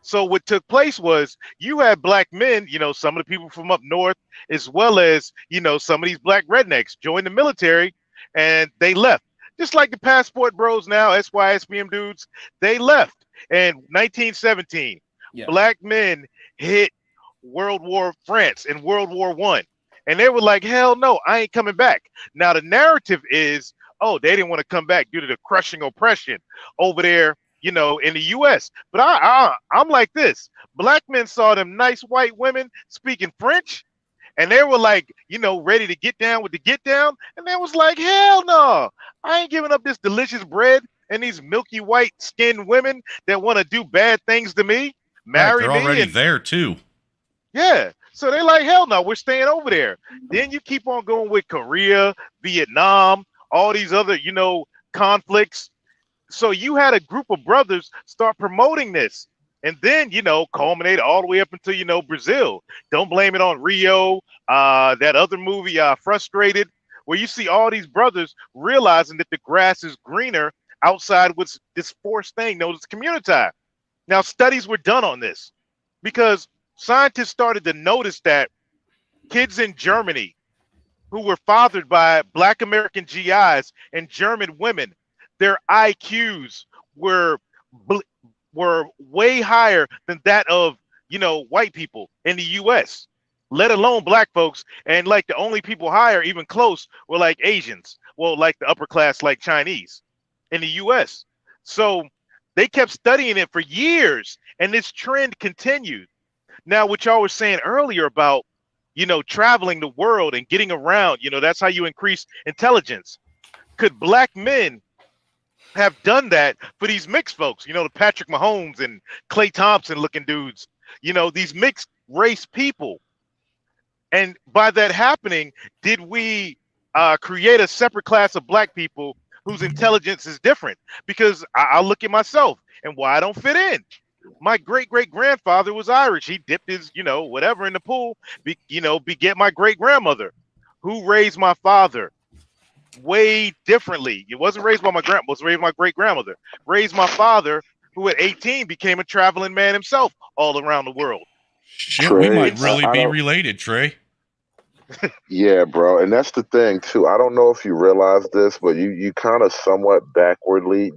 So what took place was you had black men, some of the people from up north, as well as, some of these black rednecks joined the military and they left. Just like the passport bros now, SYSBM dudes, they left. And 1917, black men hit World War France and World War I. And they were like, hell no, I ain't coming back. Now the narrative is, oh, they didn't want to come back due to the crushing oppression over there, in the U.S. But I'm like this. Black men saw them nice white women speaking French, and they were like, ready to get down with the get down. And they was like, hell no, I ain't giving up this delicious bread and these milky white skinned women that want to do bad things to me. Marry me. They're already there too. Yeah. So they're like, hell no, we're staying over there. Then you keep on going with Korea, Vietnam, all these other, conflicts. So you had a group of brothers start promoting this. And then, culminate all the way up into, Brazil. Don't blame it on Rio. That other movie, Frustrated, where you see all these brothers realizing that the grass is greener outside with this forced thing known as community. Now, studies were done on this because scientists started to notice that kids in Germany who were fathered by black American GIs and German women, their IQs were way higher than that of, white people in the US, let alone black folks. And like the only people higher, even close, were like Asians. Well, like the upper class, like Chinese in the US. So they kept studying it for years and this trend continued. Now, what y'all were saying earlier about, traveling the world and getting around, that's how you increase intelligence. Could black men have done that for these mixed folks, the Patrick Mahomes and Klay Thompson looking dudes, these mixed race people? And by that happening, did we create a separate class of black people whose intelligence is different? Because I'll look at myself and why I don't fit in. My great-great-grandfather was Irish. He dipped his, whatever in the pool, beget my great-grandmother who raised my father. way differently. It wasn't raised by my grandma. Was raised by my great grandmother. Raised my father, who at 18 became a traveling man himself all around the world. Shit, we might Trey, really I be don't. related, Trey. Yeah, bro, and that's the thing too. I don't know if you realize this, but you kind of somewhat backwardly.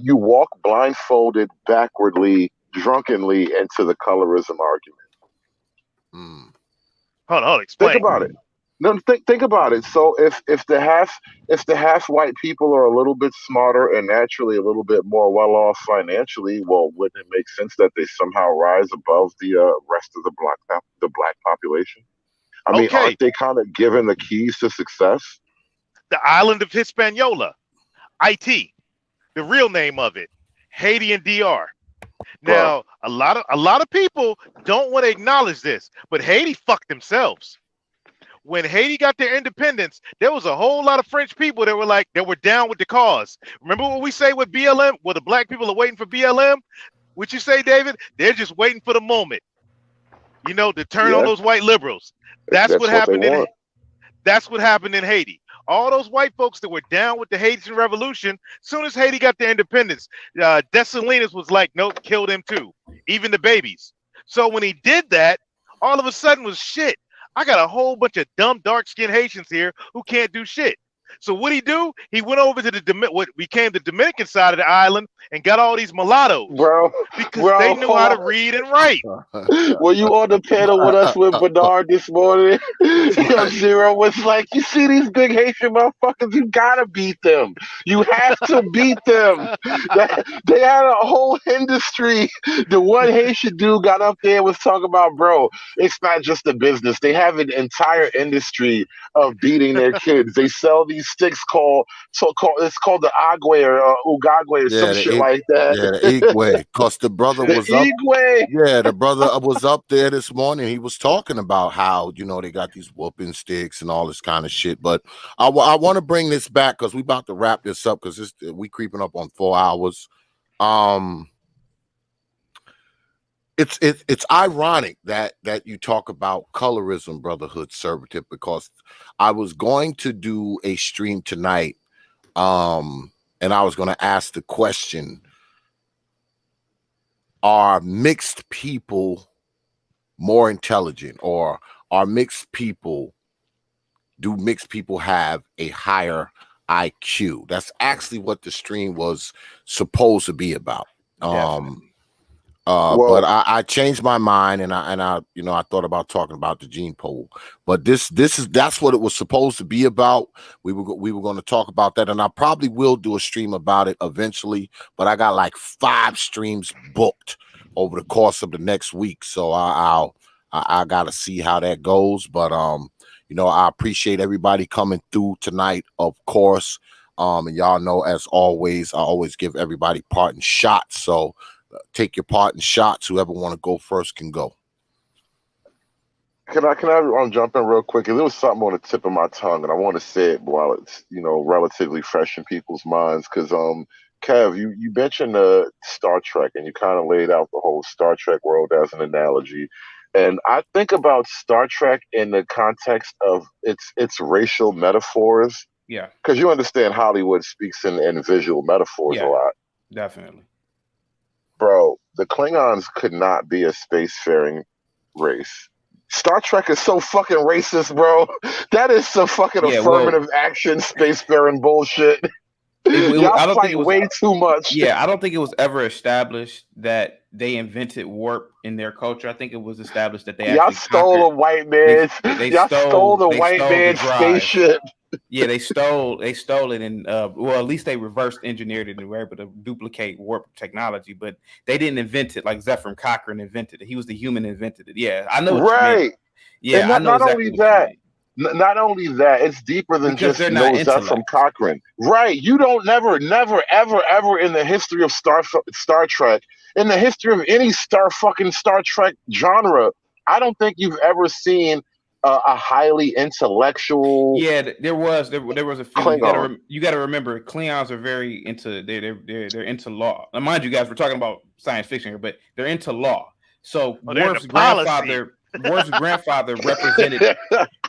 You walk blindfolded, backwardly, drunkenly into the colorism argument. Mm. Hold on, Think explain. about it. No, think about it. So if the half white people are a little bit smarter and naturally a little bit more well off financially, well, wouldn't it make sense that they somehow rise above the rest of the black population? I mean, Okay, aren't they kind of given the keys to success? the island of Hispaniola, IT, the real name of it, Haiti and DR. Bro, Now, a lot of people don't want to acknowledge this, but Haiti fucked themselves. When Haiti got their independence, there was a whole lot of French people that were down with the cause. Remember what we say with BLM? Well, the black people are waiting for BLM. What you say, David? They're just waiting for the moment, to turn on yeah, those white liberals. That's what that's what they happened in want. That's what happened in Haiti. All those white folks that were down with the Haitian Revolution, soon as Haiti got their independence, Dessalines was like, nope, kill them too, even the babies. So when he did that, all of a sudden was shit. I got a whole bunch of dumb, dark-skinned Haitians here who can't do shit. So what he do? He went over to what became the Dominican side of the island and got all these mulattoes Bro, because they bro, knew how to hold read and write. on. Were you on the panel with us with Bernard this morning? Yo, Zero was like, you see these big Haitian motherfuckers, you gotta beat them. You have to beat them. They had a whole industry. The one Haitian dude got up there and was talking about, bro, it's not just a business. They have an entire industry of beating their kids. They sell these sticks it's called the agwe or ugagwe or some Yeah, shit like that. the Igwe. Cause the brother The was up. Igwe. Yeah, the brother was up there this morning. He was talking about how they got these whooping sticks and all this kind of shit. But I want to bring this back because we about to wrap this up because we creeping up on 4 hours. It's ironic that you talk about colorism, brotherhood, servitude, because I was going to do a stream tonight, and I was going to ask the question: are mixed people more intelligent, or are mixed people? Do mixed people have a higher IQ? That's actually what the stream was supposed to be about. Definitely. But Well, I changed my mind, and I thought about talking about the gene pool. But that's what it was supposed to be about. We were going to talk about that, and I probably will do a stream about it eventually. But I got like 5 streams booked over the course of the next week, so I got to see how that goes. But I appreciate everybody coming through tonight, of course. And y'all know, as always, I always give everybody parting shots. So take your part in shots. Whoever want to go first can go. can I jump in real quick? 'Cause there was something on the tip of my tongue, and I want to say it while it's relatively fresh in people's minds. Because Kev, you mentioned Star Trek, and you kind of laid out the whole Star Trek world as an analogy. And I think about Star Trek in the context of its racial metaphors, Yeah. because you understand Hollywood speaks in visual metaphors a Yeah. lot. Definitely. Bro, the Klingons could not be a spacefaring race. Star Trek is so fucking racist, bro. That is some fucking Yeah. Well, affirmative action spacefaring bullshit. Y'all I don't think fight it was. way too much. Yeah, I don't think it was ever established that they invented warp in their culture. I think it was established that they Y'all actually stole conquered. a white They man's. they Y'all stole stole the they white stole the man's drive. spaceship. Yeah, they stole it, and well, at least they reverse engineered it and were able to duplicate warp technology. But they didn't invent it like Zephyr Cochrane invented it. He was the human that invented it. Yeah, I know what you mean. Right. And Yeah, I not, know not only exactly what you that, mean not only that, it's deeper than because just they're not Zeph from intellect. Cochrane. Right. You don't never, never, ever, ever in the history of Star Trek, in the history of any Star Trek genre, I don't think you've ever seen a highly intellectual Yeah, there was a few. Klingon. You gotta remember, Klingons are very into they're into law. Now, mind you, guys, we're talking about science fiction here, but they're into law. So Oh, they're into policy. Worf's grandfather represented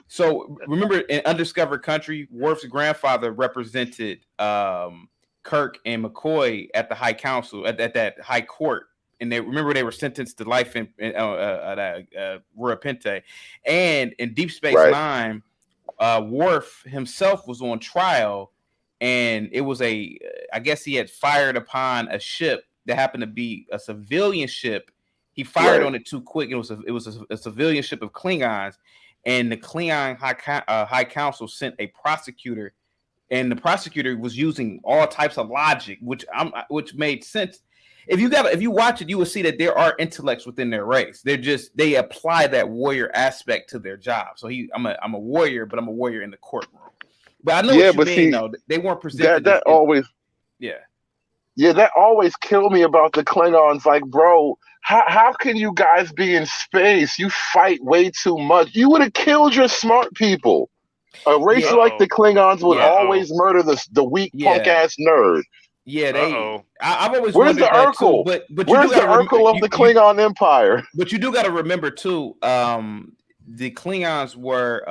So remember, in Undiscovered Country, Worf's grandfather represented Kirk and McCoy at the High Council at that High Court, and they were sentenced to life in Rura Pente, and in Deep Space Right. Nine, Worf himself was on trial, and it was I guess he had fired upon a ship that happened to be a civilian ship. He fired on it too quick. It was a civilian ship of Klingons, and the Klingon High Council sent a prosecutor, and the prosecutor was using all types of logic, which made sense. If you watch it, you will see that there are intellects within their race. They apply that warrior aspect to their job. So I'm a warrior, but I'm a warrior in the courtroom. But I know what you mean, though. They weren't presented. That always killed me about the Klingons. Like, bro, how can you guys be in space? You fight way too much. You would have killed your smart people. A race like the Klingons would always murder the weak punk ass nerd. Yeah, I've always Where's wondered the that Urkel? too. But where's the Urkel of the Klingon Empire? But you do got to remember too. The Klingons were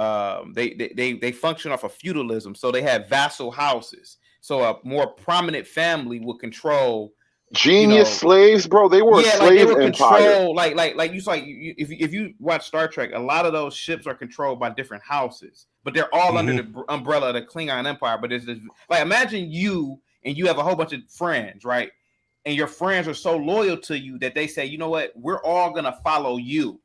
they function off of feudalism, so they had vassal houses. So a more prominent family would control slaves, bro. They were a slave empire. If you watch Star Trek, a lot of those ships are controlled by different houses, but they're all under the umbrella of the Klingon Empire. But it's just like, imagine you have a whole bunch of friends, right? And your friends are so loyal to you that they say, you know what, we're all gonna follow you.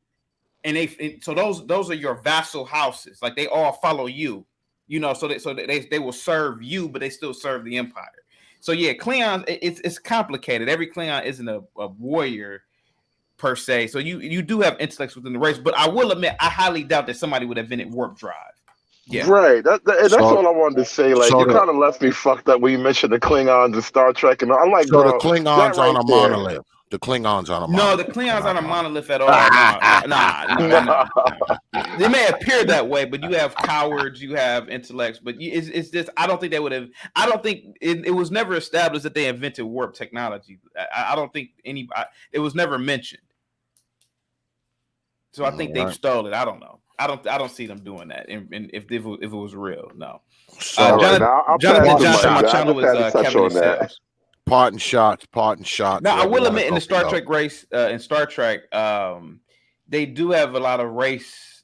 So those are your vassal houses. Like, they all follow you, so they will serve you, but they still serve the Empire. So yeah, Klingons, it's complicated. Every Klingon isn't a warrior per se. So you do have intellects within the race, but I will admit, I highly doubt that somebody would have invented warp drive. Yeah. Right. That's all I wanted to say. Like, you kind of left me fucked up when you mentioned the Klingons and Star Trek, and I'm like, so bro, the Klingons on a monolith. The Klingons on a monolith. No, the Klingons aren't a monolith at all. Nah. They may appear that way, but you have cowards, you have intellects, but it's just, I don't think they would have. I don't think it was never established that they invented warp technology. I don't think it was never mentioned. So I think they've stole it. I don't know. I don't see them doing that. And if it was real, no. Jonathan Johnson, my channel is Kevin and Sales. Parting shots. Now, I will admit, in the Star Trek race, in Star Trek, they do have a lot of race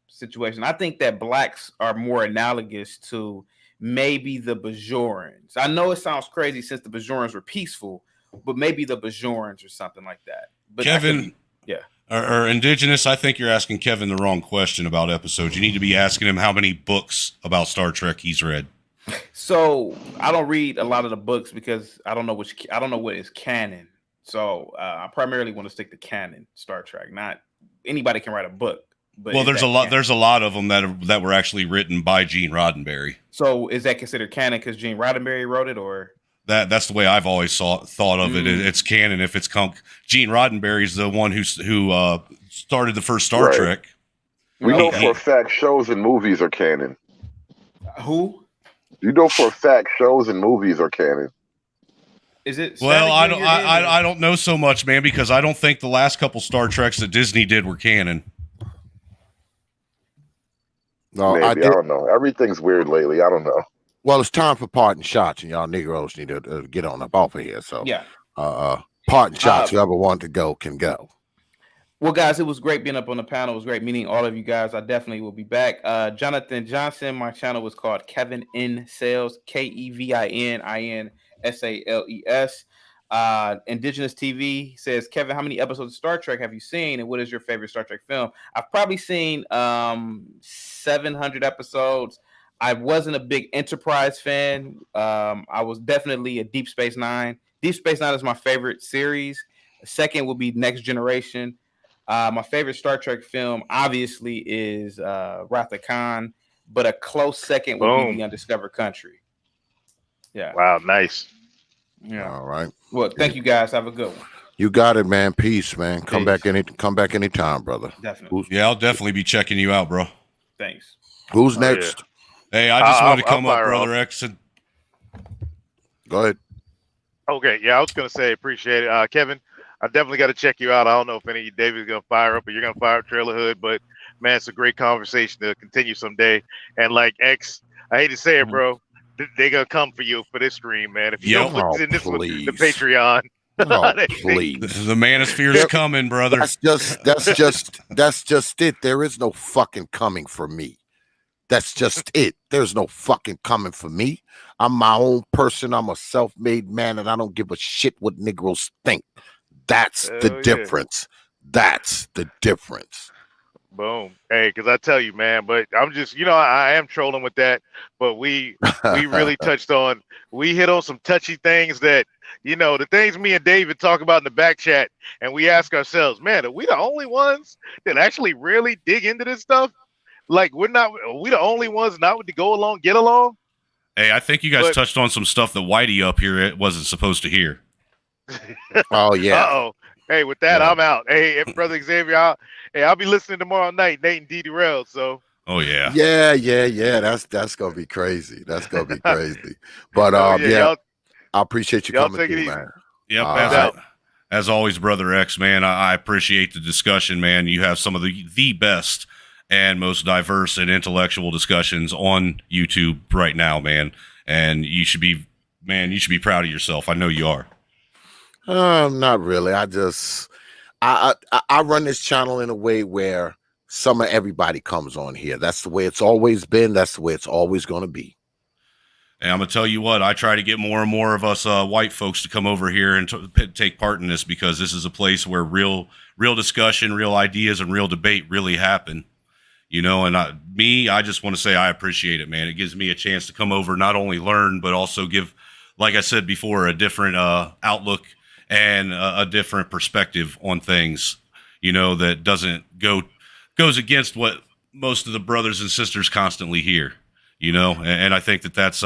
situation. I think that blacks are more analogous to maybe the Bajorans. I know it sounds crazy since the Bajorans were peaceful, but maybe the Bajorans or something like that. But Kevin, yeah. Or indigenous, I think you're asking Kevin the wrong question about episodes. You need to be asking him how many books about Star Trek he's read. So I don't read a lot of the books because I don't know what is canon. So I primarily want to stick to canon Star Trek. Not anybody can write a book. But well, there's a lot of them that were actually written by Gene Roddenberry. So is that considered canon because Gene Roddenberry wrote it, or? That's the way I've always thought of it. It's canon if it's Gene Roddenberry's the one who started the first Star Trek. We know for a fact shows and movies are canon. Who? You know for a fact shows and movies are canon. Is it? Well, I don't know so much, man, because I don't think the last couple Star Treks that Disney did were canon. No, maybe, I don't know. Everything's weird lately. I don't know. Well, it's time for parting shots, and y'all Negroes need to get on up off of here. So, yeah, parting shots. Whoever wants to go can go. Well, guys, it was great being up on the panel. It was great meeting all of you guys. I definitely will be back. Jonathan Johnson, my channel was called Kevin in Sales, KevinInsales. Indigenous TV says, Kevin, how many episodes of Star Trek have you seen, and what is your favorite Star Trek film? I've probably seen 700 episodes. I wasn't a big Enterprise fan. I was definitely a Deep Space Nine. Deep Space Nine is my favorite series. Second would be Next Generation. My favorite Star Trek film, obviously, is Wrath of Khan, but a close second would be The Undiscovered Country. Yeah. Wow, nice. Yeah. All right. Well, thank you guys. Have a good one. You got it, man. Peace, man. Come back anytime, brother. Definitely. I'll definitely be checking you out, bro. Thanks. Who's next? Yeah. Hey, I just wanted to come up, Brother X. And... Go ahead. Okay, yeah, I was gonna say appreciate it, Kevin. I definitely got to check you out. I don't know if any of you David's gonna fire up or you're gonna fire up Trailer Hood, but man, it's a great conversation to continue someday. And like X, I hate to say it, Mhm. bro, they gonna come for you for this stream, man. If you don't Yep. put Oh, in this one, the please. Patreon. Oh, they, please. The manosphere's coming, brother. That's just it. There is no fucking coming for me. That's just it. There's no fucking coming for me. I'm my own person. I'm a self-made man, and I don't give a shit what Negroes think. That's the Hell yeah. difference. That's the difference. Boom. Hey, because I tell you, man, but I'm just, I am trolling with that, but we really touched on, we hit on some touchy things that, the things me and David talk about in the back chat, and we ask ourselves, man, are we the only ones that actually really dig into this stuff? Like, are we the only ones not to go along, get along? Hey, I think you guys But, touched on some stuff that Whitey up here wasn't supposed to hear. Oh yeah. uh-oh. Hey, with that, Yeah. I'm out. Hey, brother Xavier, I'll be listening tomorrow night, Nate and D. Durrell, so. Oh yeah. Yeah. That's gonna be crazy. That's gonna be crazy. But Yeah, I appreciate you y'all coming take it through, easy. man. Yep. All No right. doubt. As always, Brother X, man, I appreciate the discussion, man. You have some of the best and most diverse and intellectual discussions on YouTube right now, man. And you should be proud of yourself. I know you are. Not really. I run this channel in a way where some of everybody comes on here. That's the way it's always been. That's the way it's always going to be. And I'm gonna tell you what, I try to get more and more of us white folks to come over here and take part in this, because this is a place where real discussion, real ideas, and real debate really happen. And I just want to say I appreciate it, man. It gives me a chance to come over, not only learn, but also give, like I said before, a different outlook and a different perspective on things, that goes against what most of the brothers and sisters constantly hear, and I think that that's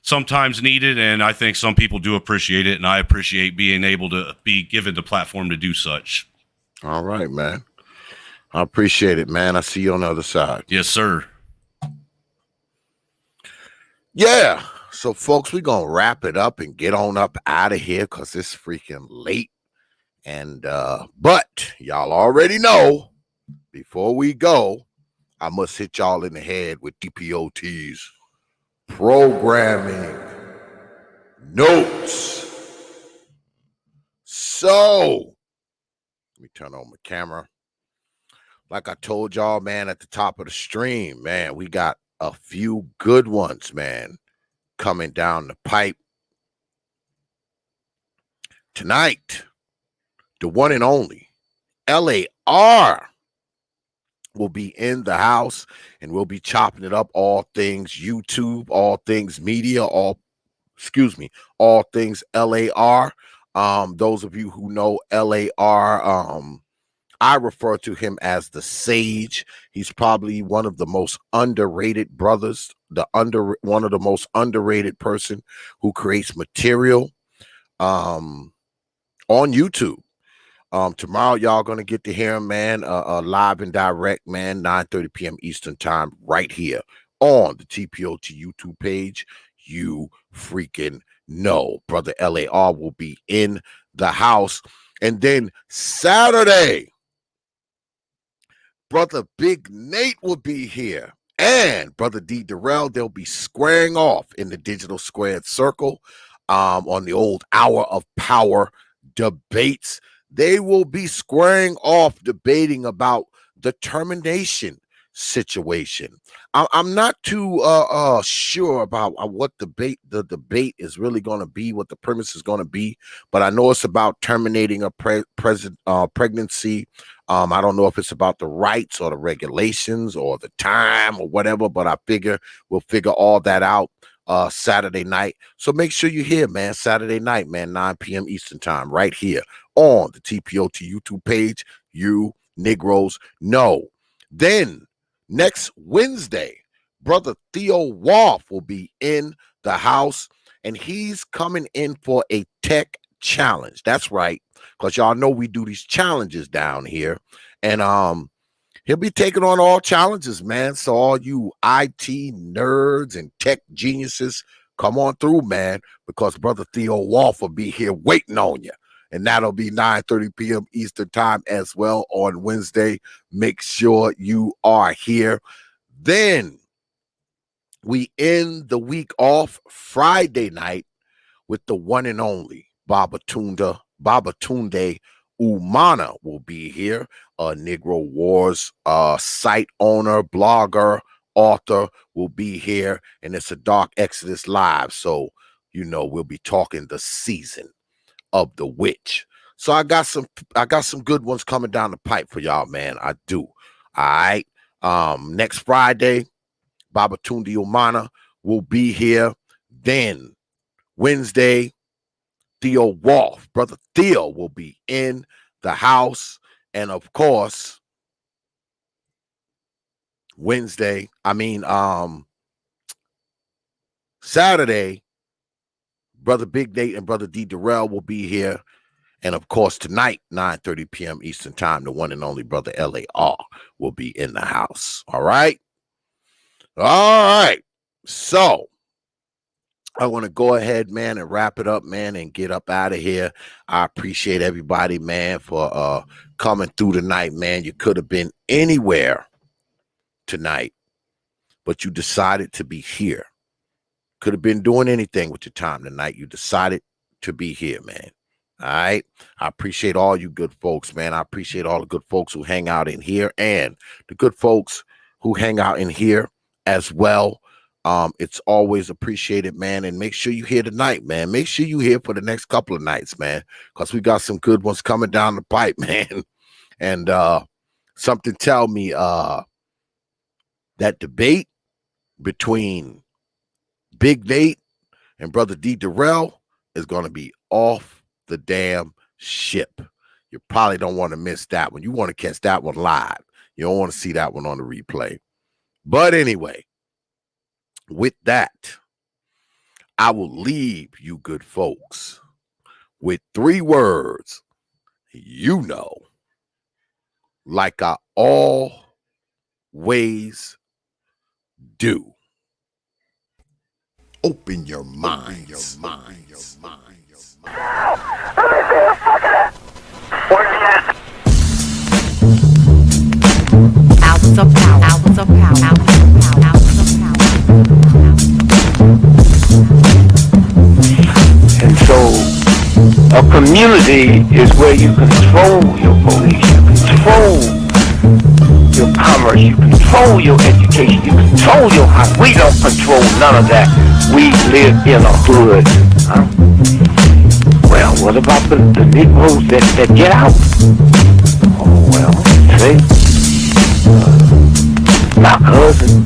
sometimes needed, and I think some people do appreciate it, and I appreciate being able to be given the platform to do such. All right, man. I appreciate it, man. I see you on the other side. Yes, sir. Yeah. So, folks, we're going to wrap it up and get on up out of here because it's freaking late. And, but y'all already know, before we go, I must hit y'all in the head with T.P.O.T's programming notes. So, let me turn on my camera. Like I told y'all, man, at the top of the stream, man, we got a few good ones, man, coming down the pipe. Tonight, the one and only LAR will be in the house, and we'll be chopping it up, all things YouTube, all things media, all things LAR. Those of you who know LAR, I refer to him as the Sage. He's probably one of the most underrated brothers, one of the most underrated person who creates material on YouTube. Tomorrow, y'all gonna get to hear him, man, live and direct, man, 9:30 p.m. Eastern time, right here on the T.P.O.T YouTube page. You freaking know, brother LAR will be in the house. And then Saturday, brother Big Nate will be here, and brother D. Durrell. They'll be squaring off in the digital squared circle on the old Hour of Power debates. They will be squaring off, debating about the termination situation. I'm not too sure about what the debate is really going to be, what the premise is going to be, but I know it's about terminating a pregnancy. I don't know if it's about the rights or the regulations or the time or whatever, but I figure we'll figure all that out Saturday night. So make sure you're here, man. Saturday night, man, 9 p.m. Eastern time, right here on the T.P.O.T YouTube page. You Negroes know. Then next Wednesday, brother Theo Wolf will be in the house, and he's coming in for a tech challenge. That's right, because y'all know we do these challenges down here, and he'll be taking on all challenges, man. So all you IT nerds and tech geniuses, come on through, man, because brother Theo Wolf will be here waiting on you. and that'll be 9:30 p.m. Eastern time as well on Wednesday. Make sure you are here. Then we end the week off Friday night with the one and only Babatunde Umana will be here, a Negro Wars site owner, blogger, author will be here, and it's a Dark Exodus live. So, we'll be talking the season of the witch. So I got some good ones coming down the pipe for y'all, man. I do. All right. Next Friday, Babatunde Umana will be here. Then Wednesday, Theo Wolf, brother Theo, will be in the house. And of course, Saturday, brother Big Nate and brother D. Darrell will be here. And of course, tonight, 9:30 p.m. Eastern time, the one and only brother LAR will be in the house. All right. So I want to go ahead, man, and wrap it up, man, and get up out of here. I appreciate everybody, man, for coming through tonight, man. You could have been anywhere tonight, but you decided to be here. Could have been doing anything with your time tonight. You decided to be here, man. All right. I appreciate all you good folks, man. I appreciate all the good folks who hang out in here and the good folks who hang out in here as well. It's always appreciated, man. And make sure you here tonight, man. Make sure you here for the next couple of nights, man, because we got some good ones coming down the pipe, man. And something tell me that debate between Big Nate and brother D. Darrell is going to be off the damn ship. You probably don't want to miss that one. You want to catch that one live. You don't want to see that one on the replay. But anyway, with that, I will leave you good folks with 3 words, like I always do. Open your minds. Hours of power. Hours of power. Hours of power. Hours of power. And so a community is where you control your police, you control your commerce, you control your education, you control your house. We don't control none of that. We live in a hood. Huh? Well, what about the Negroes that get out? Oh, well, see, my cousin,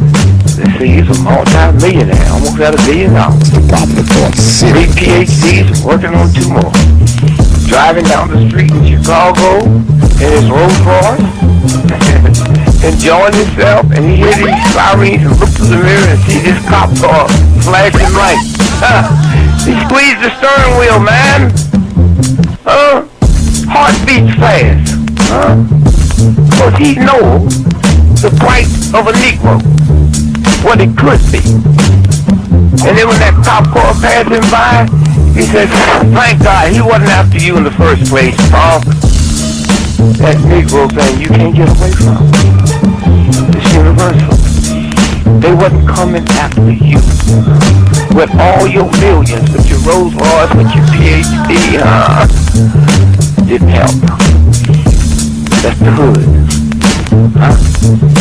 they say he's a multi-millionaire, almost got $1 billion. 3 PhDs, working on 2 more. Driving down the street in Chicago in his Rolls Royce, enjoying himself, and he hears these sirens and looks to the mirror and sees this cop car flashing lights. He squeezed the steering wheel, man. Heart beats fast. Because he knows the price of a Negro, what it could be. And then when that cop car passed him by, he said, thank God he wasn't after you in the first place, punk. That Negro thing you can't get away from. It's universal. They wasn't coming after you. With all your millions, with your Rolls Royce, with your PhD, didn't help. That's the hood. Huh?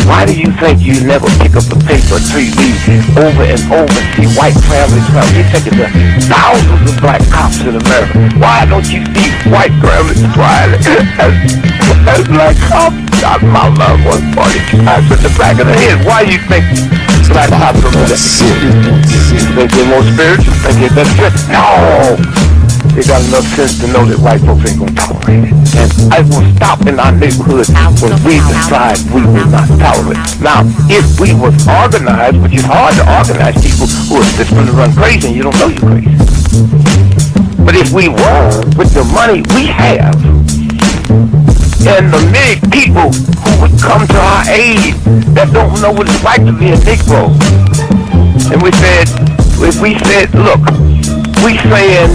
Why do you think you never pick up a paper or 3 leaves over and over and see white families? You think it's thousands of black cops in America. Why don't you see white families crying as black cops shot my loved one 42 times in the back of the head? Why do you think black cops are that? You think they're more spiritual? Think they're better? No! They got enough sense to know that white folks ain't gonna tolerate it. And I will stop in our neighborhood when we decide we will not tolerate it. Now, if we was organized, which is hard to organize people who are just gonna run crazy and you don't know you're crazy. But if we were, with the money we have, and the many people who would come to our aid that don't know what it's like to be a Negro, and we said, if we said, look, we saying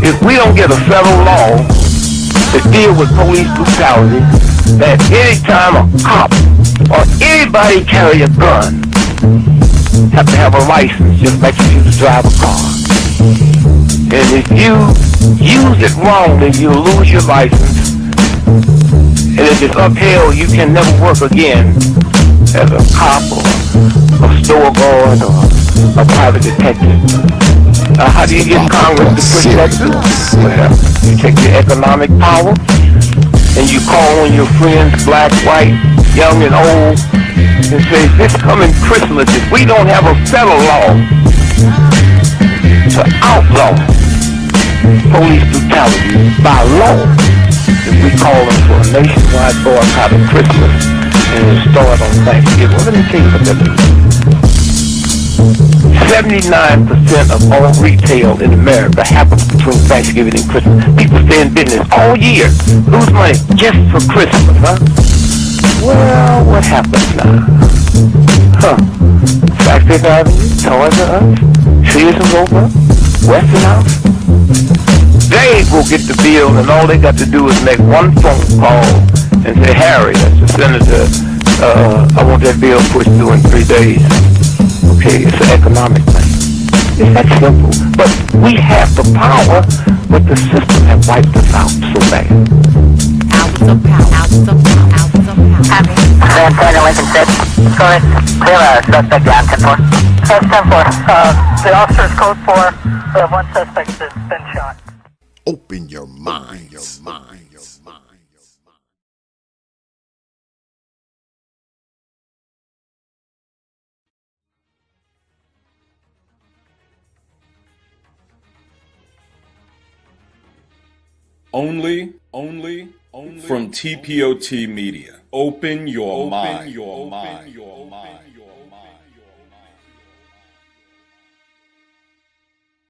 if we don't get a federal law to deal with police brutality, that any time a cop or anybody carry a gun, have to have a license just like you used to drive a car. And if you use it wrongly, you'll lose your license. And if it's upheld, you can never work again as a cop or a store guard or a private detective. How do you get Congress to push that through? Well, you take your economic power and you call on your friends, black, white, young and old, and say, this coming Christmas, if we don't have a federal law to outlaw police brutality by law, then we call them for a nationwide boycott of Christmas and it'll start on Thanksgiving. Well, let me tell you what that means. 79% of all retail in America happens between Thanksgiving and Christmas. People stay in business all year, lose money just for Christmas, huh? Well, what happens now? Factory Avenue, Toys R Us, Sears and Roebuck, Westinghouse. They will get the bill, and all they got to do is make one phone call and say, Harry, that's the senator, I want that bill pushed through in 3 days. Okay, it's an economic thing. It's that simple. But we have the power, but the system has wiped us out so bad. Hours of power. Hours of power. Hours of power. Copy. Tainted, Lincoln 6. Go ahead. Clear suspect down, 10-4. That's 10-4. The officer's code 4. We have one suspect that's been shot. Open your mind. Only from T.P.O.T. Media. Open your mind.